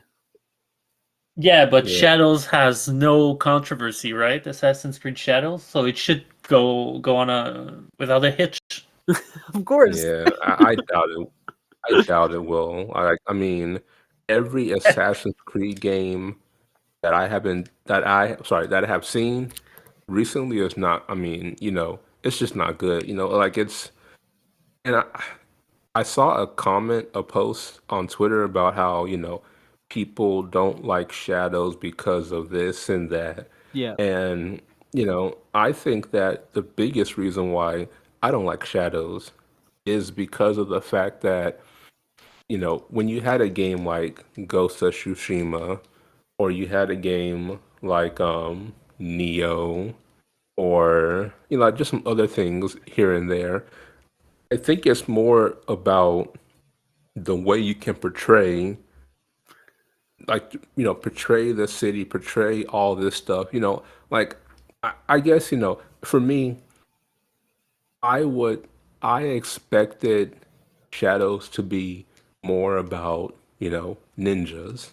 Yeah, but yeah, Shadows has no controversy, right? Assassin's Creed Shadows, so it should go on without a hitch. Of course. yeah. I doubt it. I doubt it will. I mean, every Assassin's Creed game that I have seen recently is not. I mean, it's just not good. Like and I saw a post on Twitter about how, people don't like Shadows because of this and that. Yeah. And, I think that the biggest reason why I don't like Shadows is because of the fact that, when you had a game like Ghost of Tsushima, or you had a game like Neo, or, just some other things here and there, I think it's more about the way you can portray, like, portray the city, portray all this stuff, like, I guess, for me, I would, I expected Shadows to be more about, ninjas,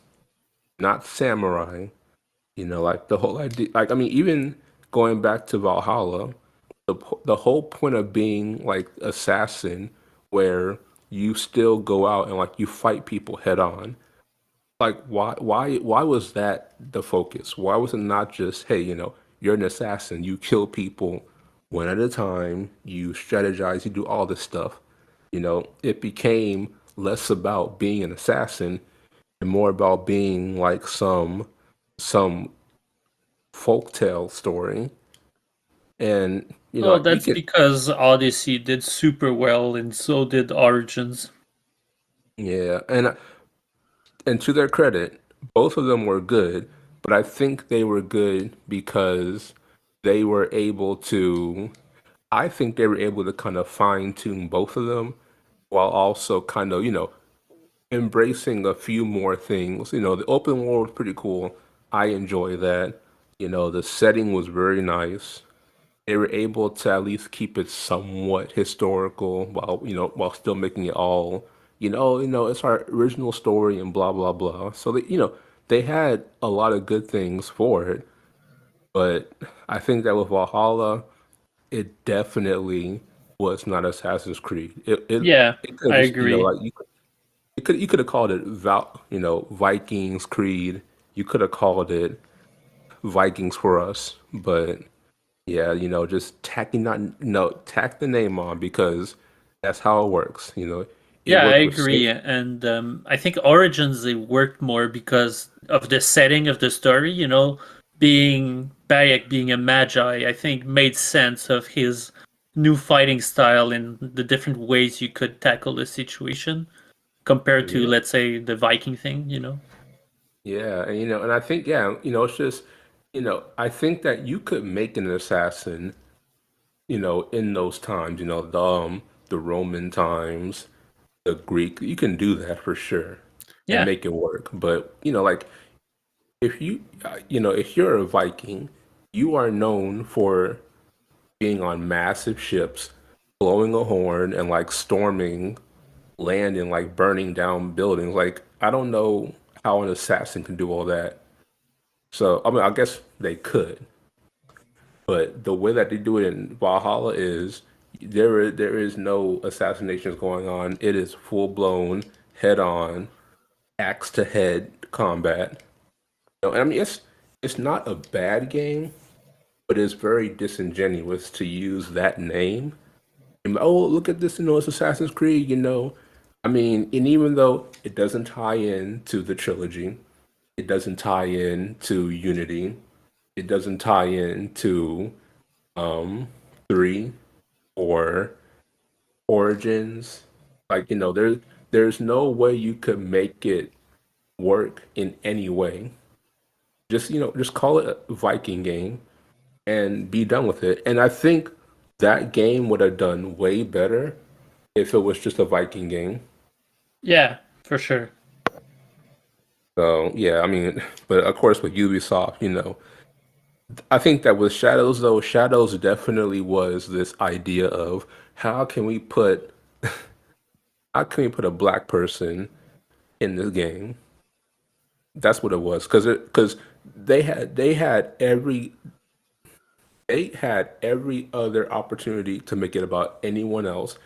not samurai, like the whole idea, like, I mean, even going back to Valhalla, the whole point of being like assassin, where you still go out and like you fight people head on, like why was that the focus? Why was it not just, hey, you're an assassin, you kill people one at a time, you strategize, you do all this stuff. It became less about being an assassin and more about being like some folktale story. And Well, we that's could, because Odyssey did super well, and so did Origins. yeah, and and to their credit, both of them were good, but I think they were good because they were able to. I think they were able to kind of fine tune both of them while also kind of, embracing a few more things. The open world was pretty cool. I enjoy that. The setting was very nice. They were able to at least keep it somewhat historical while still making it all, it's our original story and blah blah blah. So they had a lot of good things for it, but I think that with Valhalla, it definitely was not Assassin's Creed. Yeah, It could I have just, agree. like you could have called it Vikings Creed. You could have called it Vikings for us, but yeah, just tacking not no tack the name on because that's how it works. It Yeah, I worked with agree. And I think Origins they worked more because of the setting of the story. Being Bayek being a magi, I think made sense of his new fighting style and the different ways you could tackle the situation compared to, yeah, let's say, the Viking thing. yeah, and I think it's just I think that you could make an assassin in those times, the Roman times, the Greek, you can do that for sure and Yeah, make it work. But like if you're a Viking, you are known for being on massive ships, blowing a horn and like storming land and like burning down buildings. Like I don't know how an assassin can do all that. So I mean, I guess they could, but the way that they do it in Valhalla is there is no assassinations going on. It is full blown, head on, axe to head combat. And I mean it's not a bad game, but it's very disingenuous to use that name. And, oh, look at this, it's Assassin's Creed. I mean, and even though it doesn't tie in to the trilogy, it doesn't tie in to Unity, it doesn't tie in to um three or Origins. Like, there's no way you could make it work in any way. Just call it a Viking game and be done with it. And I think that game would have done way better if it was just a Viking game. yeah, for sure. So yeah, I mean, but of course with Ubisoft, I think that with Shadows though, Shadows definitely was this idea of how can we put how can we put a black person in this game? That's what it was, because they had every other opportunity to make it about anyone else,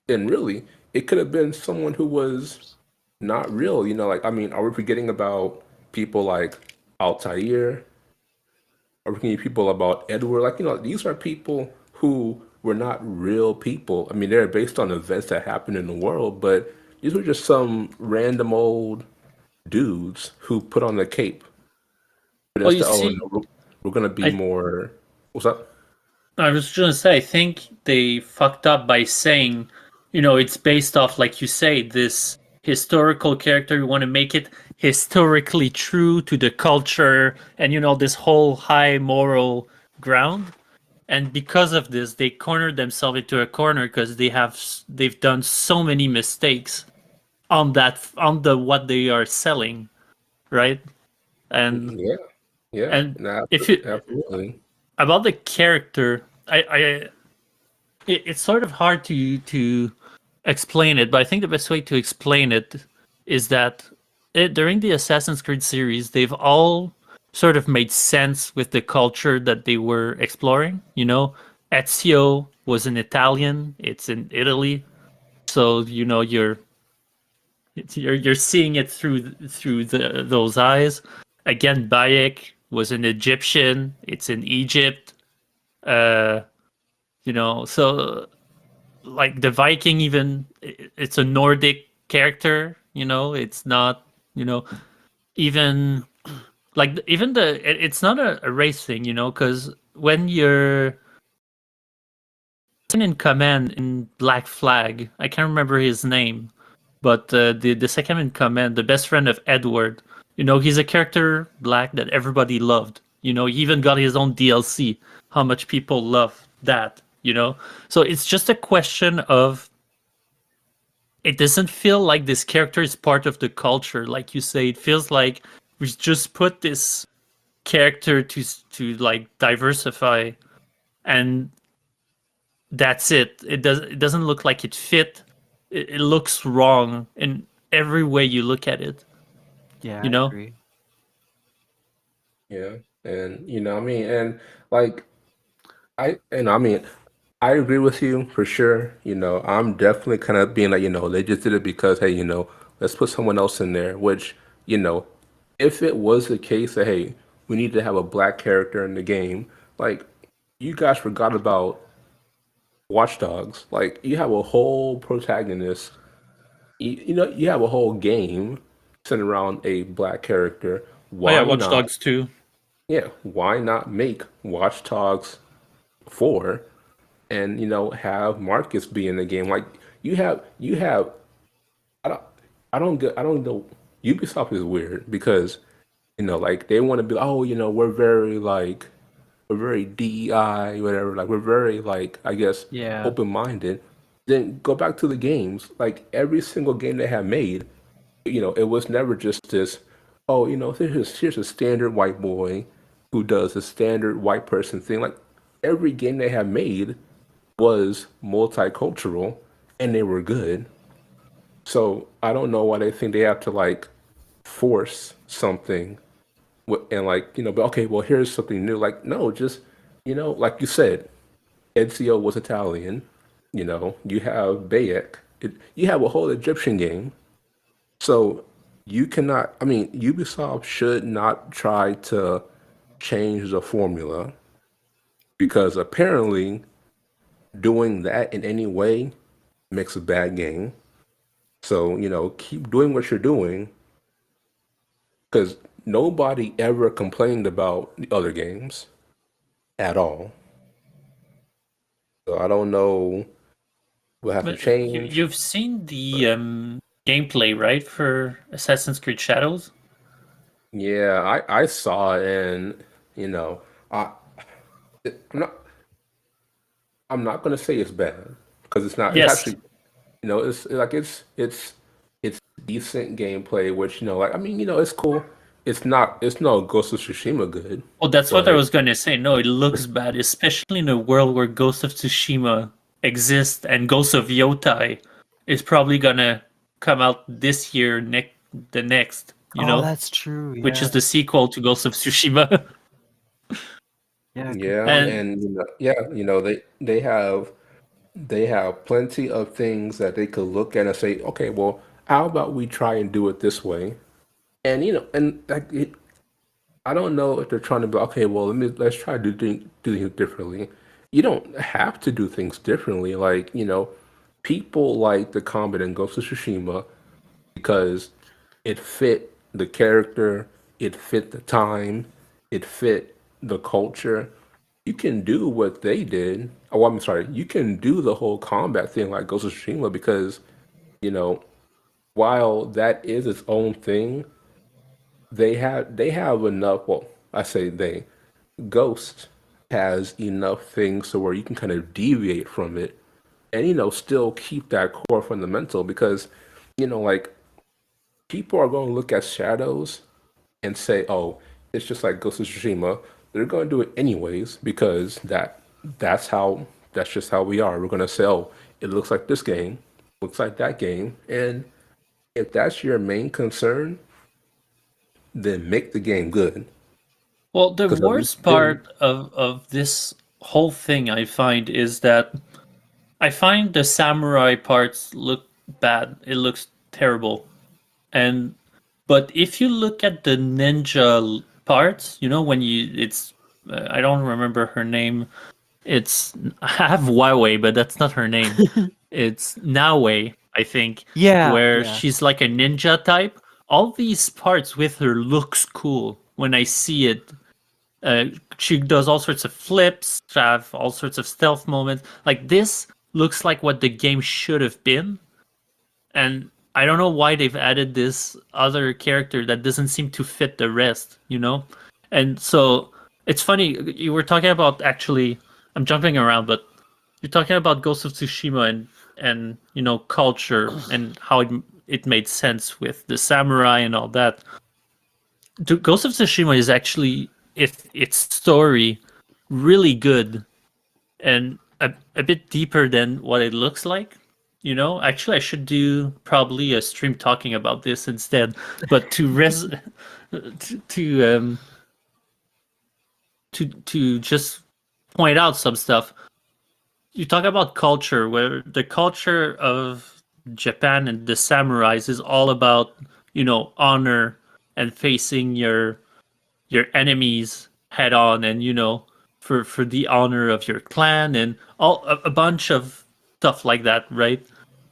and really, it could have been someone who was not real. Like I mean, are we forgetting about people like Altair? Are we forgetting people about Edward? Like these are people who were not real people. I mean, they're based on events that happened in the world, but these were just some random old dudes who put on the cape. But Well, you instead, oh see, no, we're gonna be I more. What's up? I was just gonna say, I think they fucked up by saying, it's based off, like you say, this historical character. You want to make it historically true to the culture and, this whole high moral ground. And because of this, they cornered themselves into a corner because they've done so many mistakes on the what they are selling, right? And Yeah, yeah, and no, if you absolutely. about the character, it's sort of hard to explain it, but I think the best way to explain it is that during the Assassin's Creed series, they've all sort of made sense with the culture that they were exploring. Ezio was an Italian; it's in Italy, so you're seeing it through those eyes. Again, Bayek was an Egyptian; it's in Egypt. Uh, so like the Viking, even it's a Nordic character. It's not. Even like even it's not a race thing. Because when you're in command in Black Flag, I can't remember his name, but the second in command, the best friend of Edward, you know, he's a character black that everybody loved. You know, he even got his own DLC. How much people love that, you know? So it's just a question of, it doesn't feel like this character is part of the culture. Like you say, it feels like we just put this character to like diversify, and that's it. It doesn't look like it fit. It looks wrong in every way you look at it. Yeah, You I know? agree. Yeah, and you know, what I mean, and like I mean, I agree with you for sure. You know, I'm definitely kind of being like, you know, they just did it because, hey, you know, let's put someone else in there. Which, you know, if it was the case that, hey, we need to have a black character in the game, like you guys forgot about Watch Dogs. Like you have a whole protagonist. You know, you have a whole game centered around a black character. Oh yeah, Why Watch not? Dogs 2. Yeah, why not make Watch Dogs 4 and you know have Marcus be in the game? Like you have I don't I don't know. Ubisoft is weird because you know like they want to be, oh, you know, we're very DEI, whatever, like we're very like I guess Yeah. open-minded. Then go back to the games. Like every single game they have made, you know, it was never just this, oh, you know, here's a standard white boy who does a standard white person thing. Like every game they have made was multicultural and they were good. So I don't know why they think they have to like force something and like, you know, but okay, well, here's something new. Like, no, just, you know, like you said, Ezio was Italian. You know, you have Bayek. You have a whole Egyptian game. So you cannot, I mean, Ubisoft should not try to change the formula because apparently doing that in any way makes a bad game. So, you know, keep doing what you're doing because nobody ever complained about the other games at all. So I don't know what have to But change. you've seen the gameplay, right, for Assassin's Creed Shadows? Yeah, I saw it and, you know, I, I'm not I'm not gonna say it's bad because it's not. It's Yes. actually, you know, it's like it's decent gameplay, which you know, like I mean, you know, it's cool. It's no Ghost of Tsushima good, Well, that's what I but was going to say. No, it looks bad, especially in a world where Ghost of Tsushima exists and Ghost of Yotai is probably going to come out this year, the next, you Oh, know, that's true. which Yeah. is the sequel to Ghost of Tsushima. Yeah. Good yeah, point. And and you know, yeah, you know, they have plenty of things that they could look at and say, okay, well, how about we try and do it this way? And you know, and like I don't know if they're trying to be okay. Well, let's try to do things differently. You don't have to do things differently. Like you know, people like the combat in Ghost of Tsushima because it fit the character, it fit the time, it fit the culture. You can do what they did. Oh, I'm sorry. You can do the whole combat thing like Ghost of Tsushima because you know, while that is its own thing, they have enough. Well, I say they. Ghost has enough things so where you can kind of deviate from it and you know still keep that core fundamental because you know like people are going to look at Shadows and say, "Oh, it's just like Ghost of Tsushima." They're going to do it anyways because that's just how we are. We're going to say, "Oh, it looks like this game, looks like that game," and if that's your main concern, then make the game good. well, the Because at least worst then, part of this whole thing I find is that I find the samurai parts look bad. It looks terrible. And but if you look at the ninja parts, you know, when you it's I don't remember her name. It's I have Huawei, but that's not her name. It's Nawe, I think, Yeah. where Yeah. she's like a ninja type. All these parts with her looks cool when I see it. She does all sorts of flips, have all sorts of stealth moments. Like this looks like what the game should have been, and I don't know why they've added this other character that doesn't seem to fit the rest, you know? And so it's funny, you were talking about actually, I'm jumping around, but you're talking about Ghost of Tsushima and you know, culture and how it made sense with the samurai and all that. Ghost of Tsushima is actually, its story, really good and a bit deeper than what it looks like. You know, actually, I should do probably a stream talking about this instead. But to to just point out some stuff. You talk about culture, where the culture of Japan and the samurais is all about, you know, honor and facing your enemies head on, and you know, for the honor of your clan and all a bunch of stuff like that, right?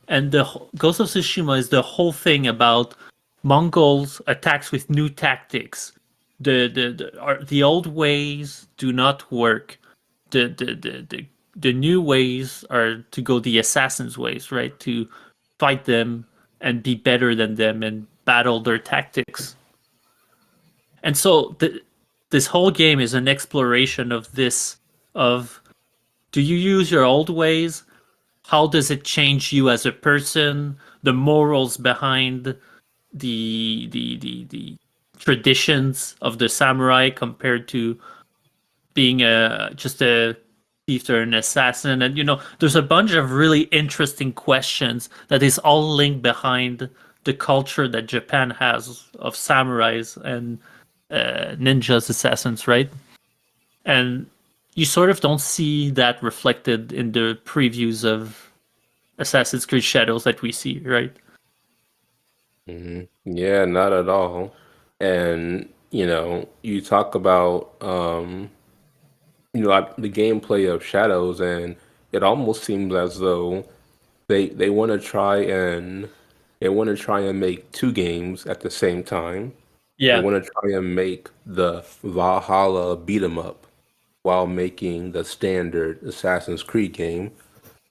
And Ghost of Tsushima is the whole thing about Mongols attacks with new tactics. The old ways do not work. The new ways are to go the assassin's ways, right? To fight them and be better than them and battle their tactics. And so this whole game is an exploration of this, of do you use your old ways? How does it change you as a person? The morals behind the traditions of the samurai compared to being just a thief or an assassin. And you know, there's a bunch of really interesting questions that is all linked behind the culture that Japan has of samurais and ninjas, assassins, right? And you sort of don't see that reflected in the previews of Assassin's Creed Shadows that we see, right? Yeah, not at all. And you know, you talk about like the gameplay of Shadows, and it almost seems as though they want to try and make two games at the same time. They Yeah. want to try and make the Valhalla beat 'em up while making the standard Assassin's Creed game.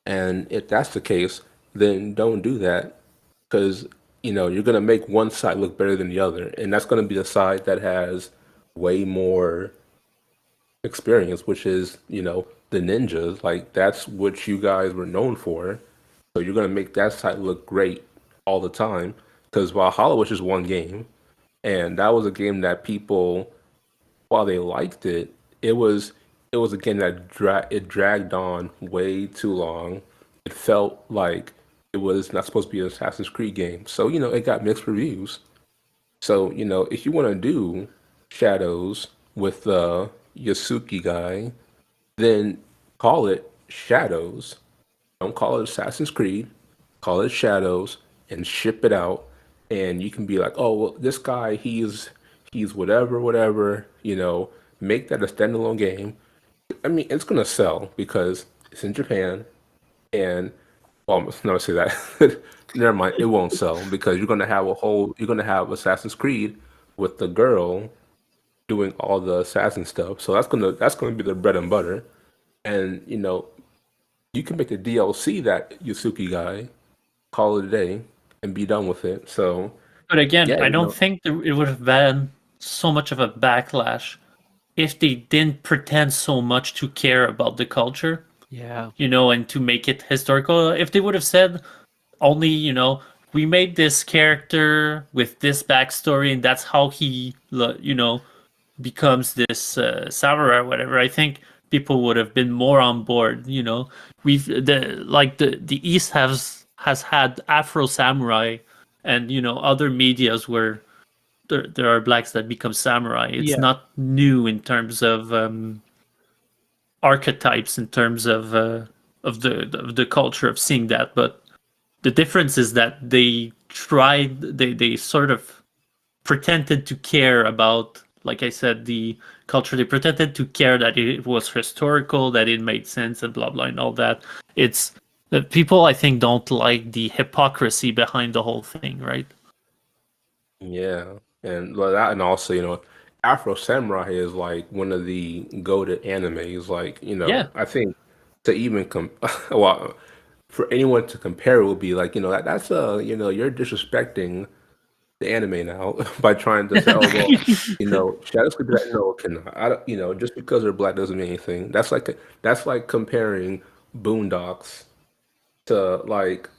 And if that's the case, then don't do that, because you're gonna make one side look better than the other, and that's gonna be the side that has way more experience, which is the ninjas. Like that's what you guys were known for, so you're gonna make that side look great all the time. Because Valhalla was just one game, and that was a game that people, while they liked it, it was a game that dragged on way too long. It felt like it was not supposed to be an Assassin's Creed game, so it got mixed reviews. So if you want to do Shadows with the Yasuki guy, then call it Shadows. Don't call it Assassin's Creed. Call it Shadows and ship it out. And you can be like, oh, well, this guy, he's whatever, whatever. Make that a standalone game. I mean, it's gonna sell because it's in Japan, and well, no, say that. Never mind, it won't sell because you're gonna have Assassin's Creed with the girl doing all the assassin stuff. So that's gonna be the bread and butter, and you can make the DLC that Yusuke guy, call it a day, and be done with it. So But again, yeah, I don't think it would have been so much of a backlash if they didn't pretend so much to care about the culture, Yeah. you know, and to make it historical. If they would have said only, you know, we made this character with this backstory and that's how he, you know, becomes this samurai or whatever, I think people would have been more on board. You know, the East has had Afro samurai, and you know other medias where there are blacks that become samurai. It's Yeah. not new in terms of archetypes, in terms of the culture of seeing that, but the difference is that they sort of pretended to care about, like I said, the culture. They pretended to care that it was historical, that it made sense, and blah blah, and all that. It's that people, I think, don't like the hypocrisy behind the whole thing, right? yeah, and well, that, and also Afro Samurai is like one of the goated animes. Like Yeah, I think to even well, for anyone to compare it would be like, that's you're disrespecting the anime now by trying to say, oh well, shadows could be like, no, it cannot. I don't, just because they're black doesn't mean anything. That's like comparing Boondocks to like,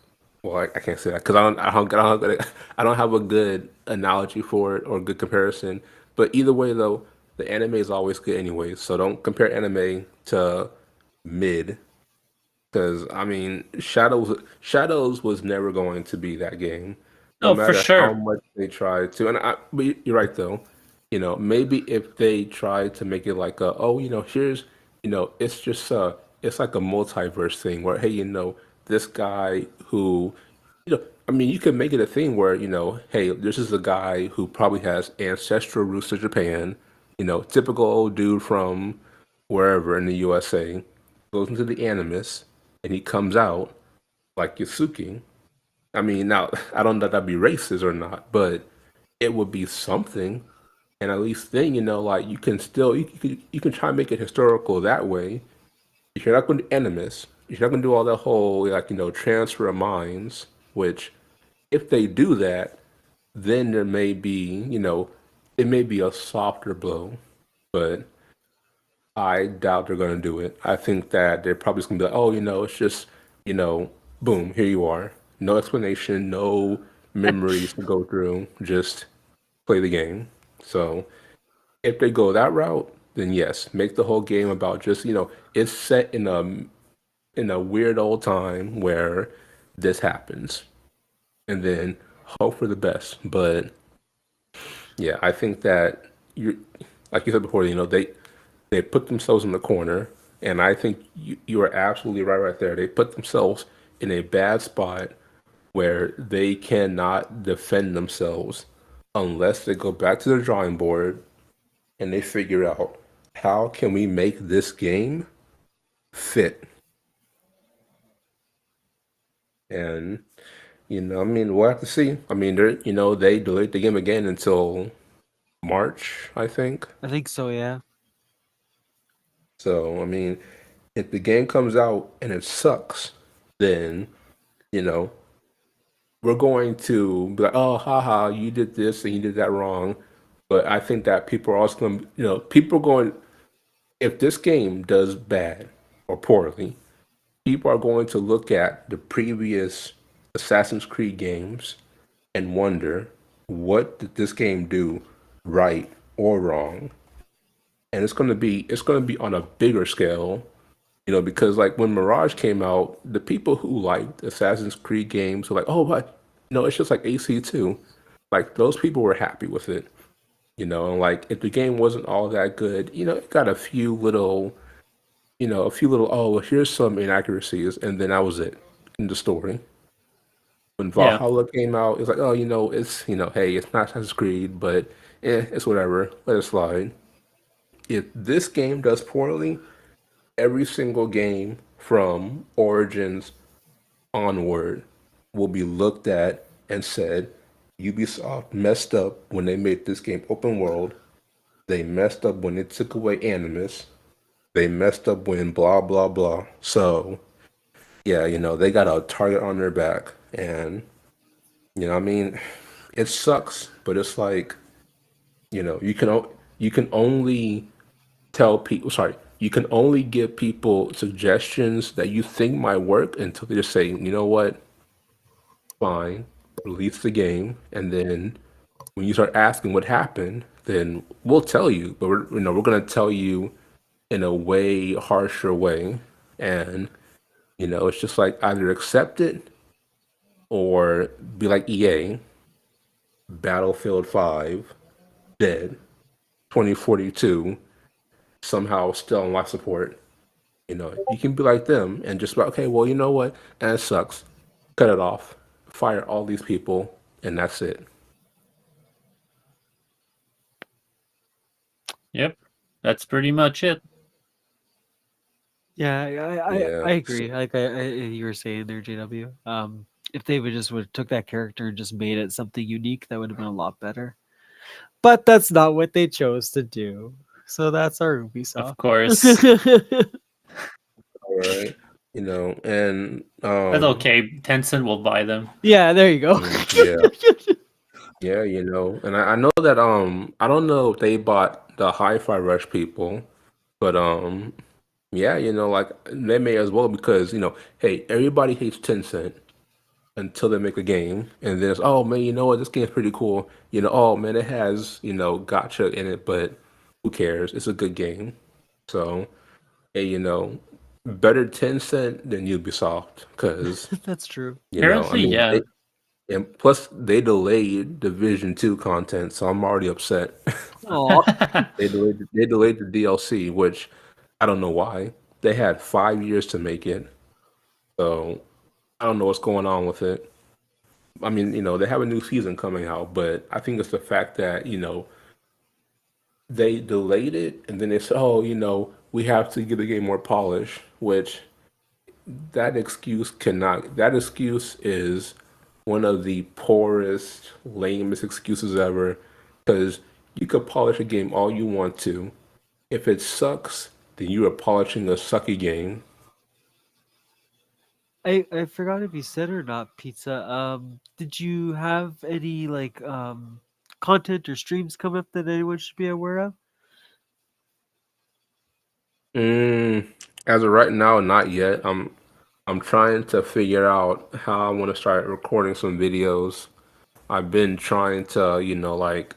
well, I can't say that because I don't have a good analogy for it or good comparison. But either way, though, the anime is always good anyway. So don't compare anime to mid, because I mean, Shadows was never going to be that game, no No, for matter how sure. much they tried to. But you're right though. Maybe if they tried to make it like here's, it's just it's like a multiverse thing where hey, this guy who, I mean, you could make it a thing where hey, this is a guy who probably has ancestral roots to Japan, typical old dude from wherever in the USA, goes into the Animus, and he comes out like Yasuki. I mean, now I don't know if that'd be racist or not, but it would be something. And at least then, like you can still you can try and make it historical that way. If you're not going to Animus, if you're not going to do all that whole like transfer of minds, which if they do that, then there may be it may be a softer blow, but I doubt they're going to do it. I think that they're probably just going to be like, oh, it's just, boom, here you are. No explanation, no memories to go through, just play the game. So if they go that route, then yes, make the whole game about just, it's set in a weird old time where this happens. And then hope for the best. But yeah, I think that you, like you said before, they put themselves in the corner, and I think you are absolutely right there. They put themselves in a bad spot where they cannot defend themselves unless they go back to the drawing board and they figure out how can we make this game fit. And I mean, we'll have to see. I mean, they delayed the game again until March, I think. I think so. Yeah. So, I mean, if the game comes out and it sucks, then, you know, we're going to be like, oh, haha, you did this and you did that wrong. But I think that people are also going to, people are going, if this game does bad or poorly, people are going to look at the previous Assassin's Creed games and wonder, what did this game do right or wrong? And it's going to be on a bigger scale, because like when Mirage came out, the people who liked Assassin's Creed games were like, oh, but it's just like AC2. Like those people were happy with it, and like if the game wasn't all that good, it got a few little, oh, well, here's some inaccuracies, and then that was it in the story. When Yeah. Valhalla came out, it's like, oh, it's, hey, it's not Assassin's Creed, but it's whatever, let it slide. If this game does poorly, every single game from Origins onward will be looked at and said, Ubisoft messed up when they made this game open world. They messed up when they took away Animus. They messed up when blah blah blah. So yeah, they got a target on their back, and I mean, it sucks, but it's like you can only tell people. Sorry, you can only give people suggestions that you think might work until they just say, you know what, fine, release the game, and then when you start asking what happened, then we'll tell you. But we're gonna tell you in a way harsher way, and it's just like either accept it or be like EA, Battlefield 5, dead, 2042, somehow still on life support. You can be like them and just be like, okay, well, you know what? And it sucks. Cut it off. Fire all these people, and that's it. Yep. That's pretty much it. Yeah, I Yeah. agree. Like you were saying there, JW. If they would took that character and just made it something unique, that would have been a lot better. But that's not what they chose to do. So that's our Of Ubisoft. course. All right. you know, and That's okay. Tencent will buy them. Yeah, there you go. yeah, yeah, you know, and I know that I don't know if they bought the Hi-Fi Rush people, but yeah, you know, like they may as well because you know, hey, everybody hates Tencent until they make a game, and then it's oh man, you know what, this game's pretty cool. You know, oh man, it has you know gotcha in it, but who cares? It's a good game. So hey, you know, better Tencent than Ubisoft because That's true. you know, I Apparently, mean, yeah. and plus they delayed Division 2 content, so I'm already upset. Oh, They delayed the DLC, which I don't know why. They had 5 years to make it, so I don't know what's going on with it. I mean, you know, they have a new season coming out, but I think it's the fact that, you know, they delayed it and then they said, oh, you know, we have to give the game more polish, which that excuse is one of the poorest, lamest excuses ever. Because you could polish a game all you want to. If it sucks, then you are polishing a sucky game. I forgot if you said or not, Pizza. Did you have any like content or streams come up that anyone should be aware of? Mm, as of right now, not yet. I'm trying to figure out how I want to start recording some videos. I've been trying to, you know, like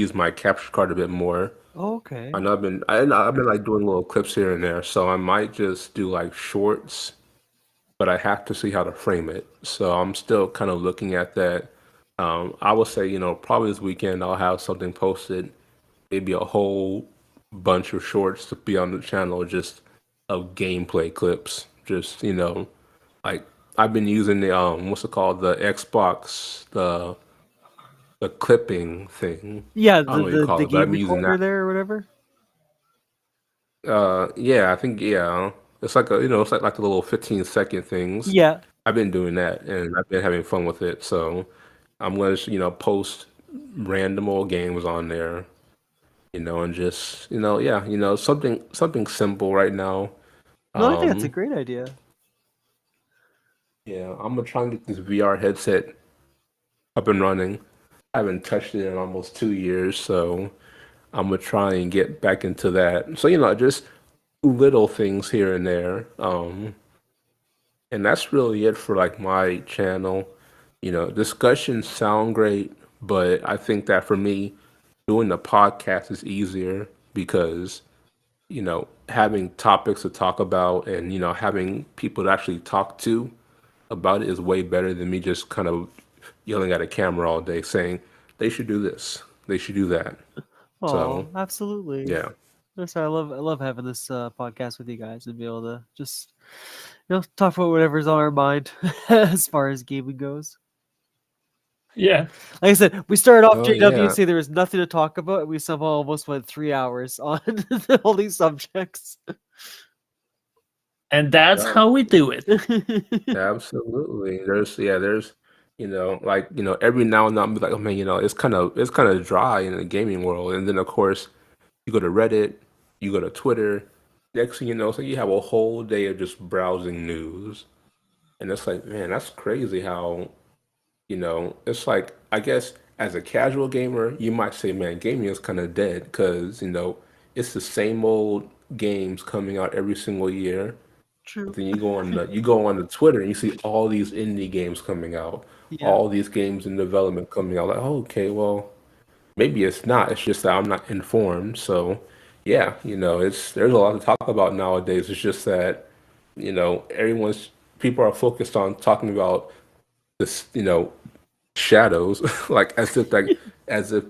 use my capture card a bit more. Oh, okay. I know I've been like doing little clips here and there, so I might just do like shorts, but I have to see how to frame it. So I'm still kind of looking at that. I would say, you know, probably this weekend I'll have something posted, maybe a whole bunch of shorts to be on the channel, just of gameplay clips. Just, you know, like I've been using the what's it called? The Xbox, the clipping thing. Yeah, I don't know what you call the it, but I've game been using that. recorder there or whatever. Yeah, I think yeah. It's like a you know, it's like the little 15-second things. Yeah. I've been doing that and I've been having fun with it. So I'm gonna, you know, post random old games on there, you know, and just, you know, yeah, you know, something simple right now. No, I think that's a Um, great idea. yeah, I'm gonna try and get this VR headset up and running. I haven't touched it in almost 2 years, so I'm gonna try and get back into that. So, you know, just little things here and there. And that's really it for like my channel. You know, discussions sound great, but I think that for me, doing the podcast is easier because, you know, having topics to talk about and, you know, having people to actually talk to about it is way better than me just kind of yelling at a camera all day saying they should do this, they should do that. So, Oh, absolutely. yeah. That's why I love having this podcast with you guys and be able to just talk about whatever's on our mind as far as gaming goes. Yeah. Like I said, we started off Oh, JW and yeah. say there was nothing to talk about, and we somehow almost went 3 hours on all these subjects. And that's Yeah. how we do it. Absolutely. There's, you know, like, you know, every now and then I'm like, oh man, you know, it's kind of dry in the gaming world. And then of course you go to Reddit, you go to Twitter, next thing you know, so you have a whole day of just browsing news. And it's like, man, that's crazy how, you know, it's like I guess as a casual gamer, you might say, man, gaming is kind of dead because, you know, it's the same old games coming out every single year. But True. then you go on the Twitter and you see all these indie games coming out, Yeah, all these games in development coming out. Like, oh, okay, well, maybe it's not. It's just that I'm not informed. So, yeah, you know, it's there's a lot to talk about nowadays. It's just that, you know, people are focused on talking about this, you know, shadows, like as if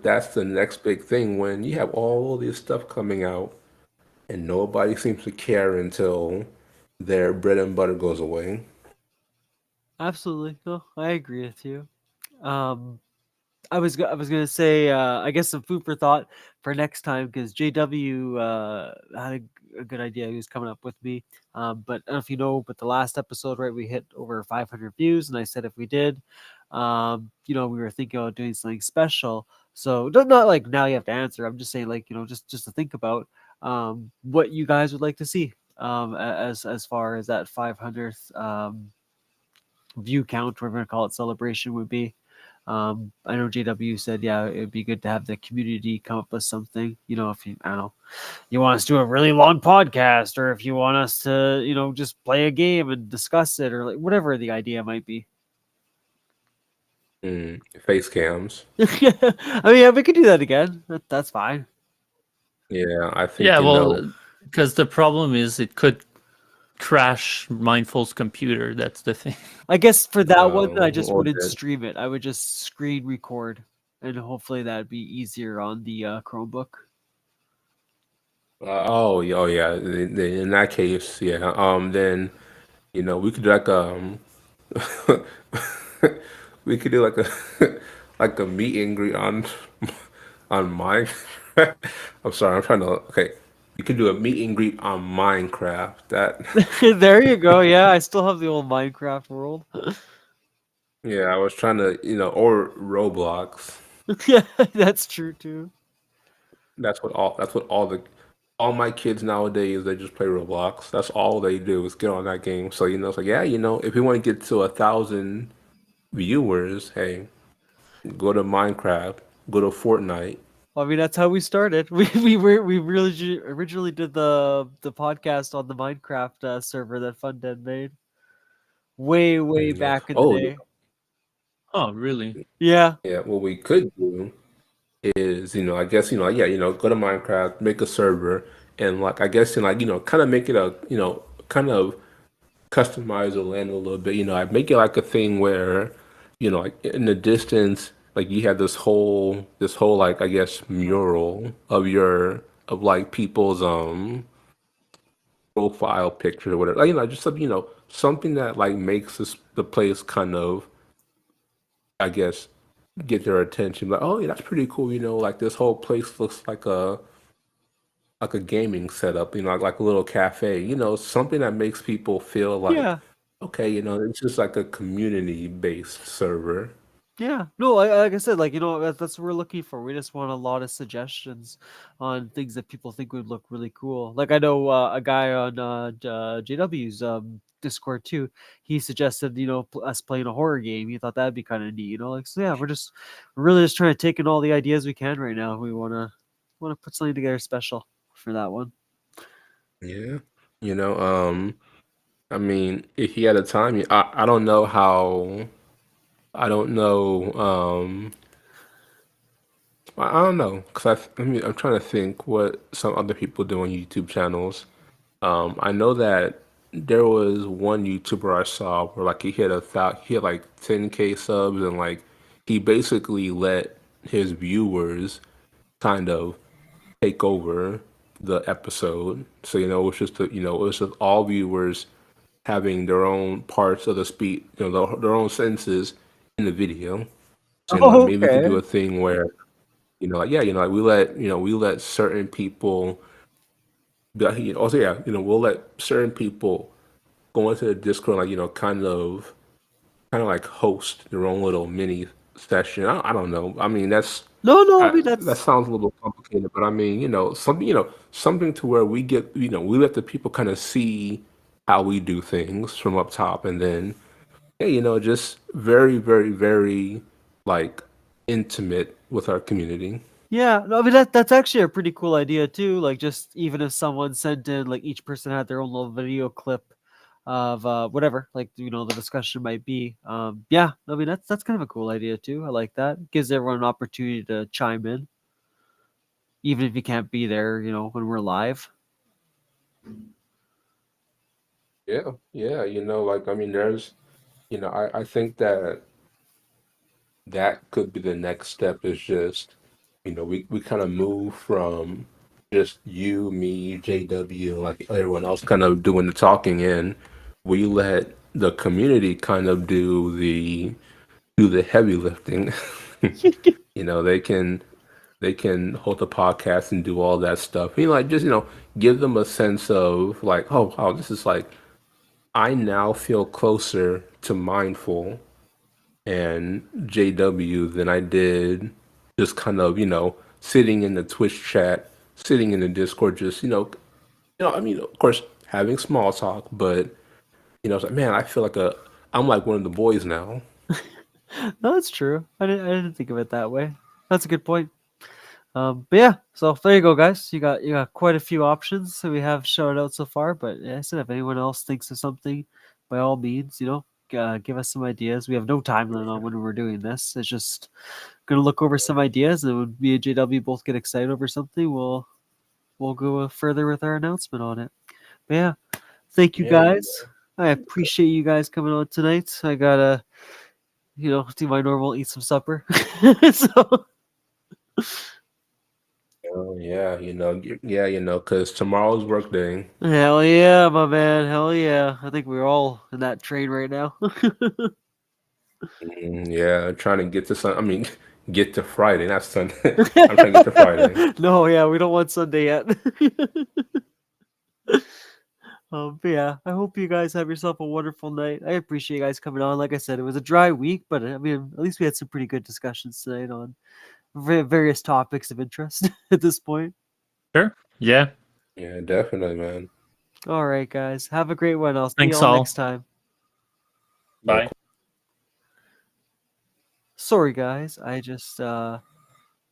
that's the next big thing when you have all this stuff coming out and nobody seems to care until their bread and butter goes away. absolutely. No, I agree with you. Um, I was gonna say I guess some food for thought for next time because JW had a good idea he was coming up with me. But I don't know if you know, but the last episode, right, we hit over 500 views, and I said if we did, we were thinking about doing something special. So not like now you have to answer. I'm just saying like just to think about what you guys would like to see. as far as that 500th view count, we're going to call it, celebration would be. I know JW said, yeah, it'd be good to have the community come up with something. You know, if you, I don't know, you want us to do a really long podcast, or if you want us to, you know, just play a game and discuss it, or like whatever the idea might be. Face cams. I mean, yeah, we could do that again. That's fine. Yeah, I think Yeah, you well, know. because the problem is it could crash Mindful's computer. That's the thing. I guess for that one, I just or wouldn't that- stream it. I would just screen record, and hopefully that'd be easier on the Chromebook. oh yeah. In that case, yeah. Then you know we could do like we could do like a like a meet and greet on Minecraft. I'm sorry, I'm trying to. Okay, you could do a meet and greet on Minecraft. That There you go. Yeah, I still have the old Minecraft world. yeah, I was trying to or Roblox. Yeah, that's true too. That's what all my kids nowadays, they just play Roblox. That's all they do is get on that game. So it's like, yeah, if you want to get to 1,000 viewers, hey, go to Minecraft, go to Fortnite. I mean, that's how we started. We really originally did the podcast on the Minecraft server that FunDead made way Yeah. back in the Oh, day. Oh, really? Yeah. yeah. What we could do is, I guess, yeah, go to Minecraft, make a server, and like, I guess, and like, kind of make it a, kind of customize the land a little bit. I make it like a thing where, like in the distance, like you have this whole like I guess mural of like people's profile pictures or whatever. Like, just something something that like makes the place kind of I guess get their attention. Like, oh yeah, that's pretty cool. Like this whole place looks like a gaming setup. Like a little cafe. Something that makes people feel like Yeah. okay, it's just like a community-based server. Yeah. No, like I said, like, that's what we're looking for. We just want a lot of suggestions on things that people think would look really cool. Like, I know a guy on JW's Discord too. He suggested, us playing a horror game. He thought that'd be kind of neat. Like, so yeah, we're really just trying to take in all the ideas we can right now. We wanna put something together special for that one. Yeah. I mean, if you had a time, I don't know how. I don't know. I don't know because I'm trying to think what some other people do on YouTube channels. I know that there was one YouTuber I saw where like he had like 10K subs and like he basically let his viewers kind of take over the episode. So it was just it was just all viewers having their own parts of the speech, their own sentences in the video. So Oh, maybe we could do okay. a thing where like yeah, like we let certain people. But also yeah, we'll let certain people go into the Discord, like kind of like host their own little mini session. I don't know. I mean No, I mean that that's sounds a little complicated, but I mean something to where we get we let the people kind of see how we do things from up top, and then yeah, just very very very like intimate with our community. Yeah, no, I mean that's actually a pretty cool idea too. Like, just even if someone sent in, like, each person had their own little video clip of whatever, like, the discussion might be. Yeah, I mean that's kind of a cool idea too. I like that. Gives everyone an opportunity to chime in, even if you can't be there, when we're live. Yeah, yeah, like I mean, I think that could be the next step is just, we kind of move from just you, me, JW, like everyone else kind of doing the talking in. We let the community kind of do the heavy lifting. They can hold the podcast and do all that stuff. Like just, give them a sense of like, oh, wow, this is like I now feel closer to Mindful and JW than I did just kind of, sitting in the Twitch chat, sitting in the Discord, just, I mean, of course, having small talk, but it's like, man, I feel like I'm like one of the boys now. No, that's true. I didn't think of it that way. That's a good point. But yeah, so there you go, guys. You got quite a few options that we have shouted out so far. But yeah, I said if anyone else thinks of something, by all means, give us some ideas. We have no timeline on when we're doing this. It's just gonna look over some ideas, and when me and JW both get excited over something, we'll go further with our announcement on it. But yeah, thank you Yeah. guys. I appreciate you guys coming on tonight. I gotta, do my normal, eat some supper. So. Oh, yeah, because tomorrow's work day. Hell yeah, my man. Hell yeah. I think we're all in that train right now. Yeah, trying to get to I mean, get to Friday, not Sunday. I'm trying to get to Friday. No, yeah, we don't want Sunday yet. But yeah, I hope you guys have yourself a wonderful night. I appreciate you guys coming on. Like I said, it was a dry week, but I mean, at least we had some pretty good discussions tonight on various topics of interest at this point. Sure. Yeah. Yeah, definitely, man. All right, guys. Have a great one. I'll see Thanks you all all. next time. Bye. Sorry, guys. I just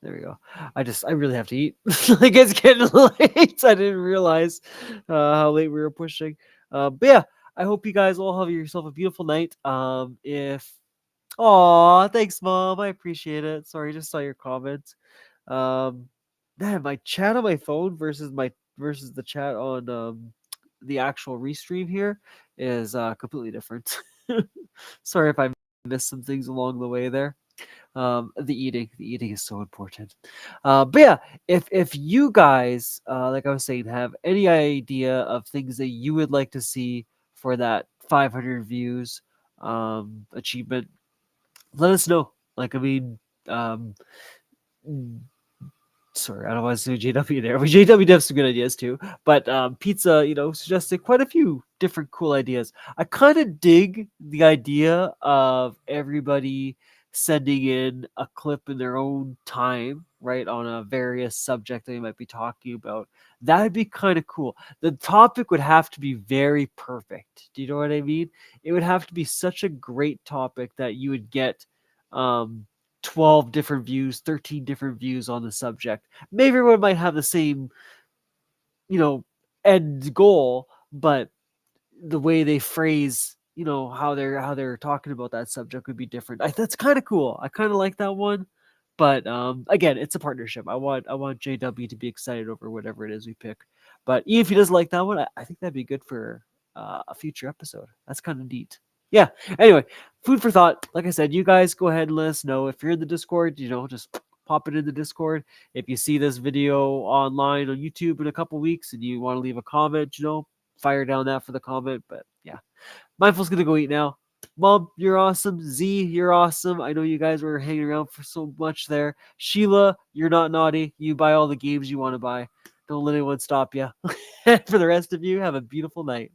there we go. I really have to eat. Like it's getting late. I didn't realize how late we were pushing. But yeah, I hope you guys all have yourself a beautiful night. Aw, thanks, Mom. I appreciate it. Sorry, just saw your comment. Man, my chat on my phone versus the chat on the actual restream here is completely different. Sorry if I missed some things along the way there. The eating is so important. But yeah, if you guys, like I was saying, have any idea of things that you would like to see for that 500 views achievement, let us know. Like, I mean, sorry, I don't want to say JW there, but JW does some good ideas too. But Pizza, suggested quite a few different cool ideas. I kind of dig the idea of everybody sending in a clip in their own time, right, on a various subject they might be talking about. That would be kind of cool. The topic would have to be very perfect. Do you know what I mean? It would have to be such a great topic that you would get 12 different views, 13 different views on the subject. Maybe everyone might have the same, end goal, but the way they phrase, how they're talking about that subject would be different. That's kind of cool. I kind of like that one. But again, it's a partnership. I want JW to be excited over whatever it is we pick. But even if he doesn't like that one, I think that'd be good for a future episode. That's kind of neat. Yeah. Anyway, food for thought. Like I said, you guys go ahead and let us know if you're in the Discord. Just pop it in the Discord. If you see this video online on YouTube in a couple weeks and you want to leave a comment, fire down that for the comment. But yeah, Mindful's gonna go eat now. Mom, you're awesome. Z, you're awesome. I know you guys were hanging around for so much there. Sheila, you're not naughty. You buy all the games you want to buy. Don't let anyone stop you. For the rest of you, have a beautiful night.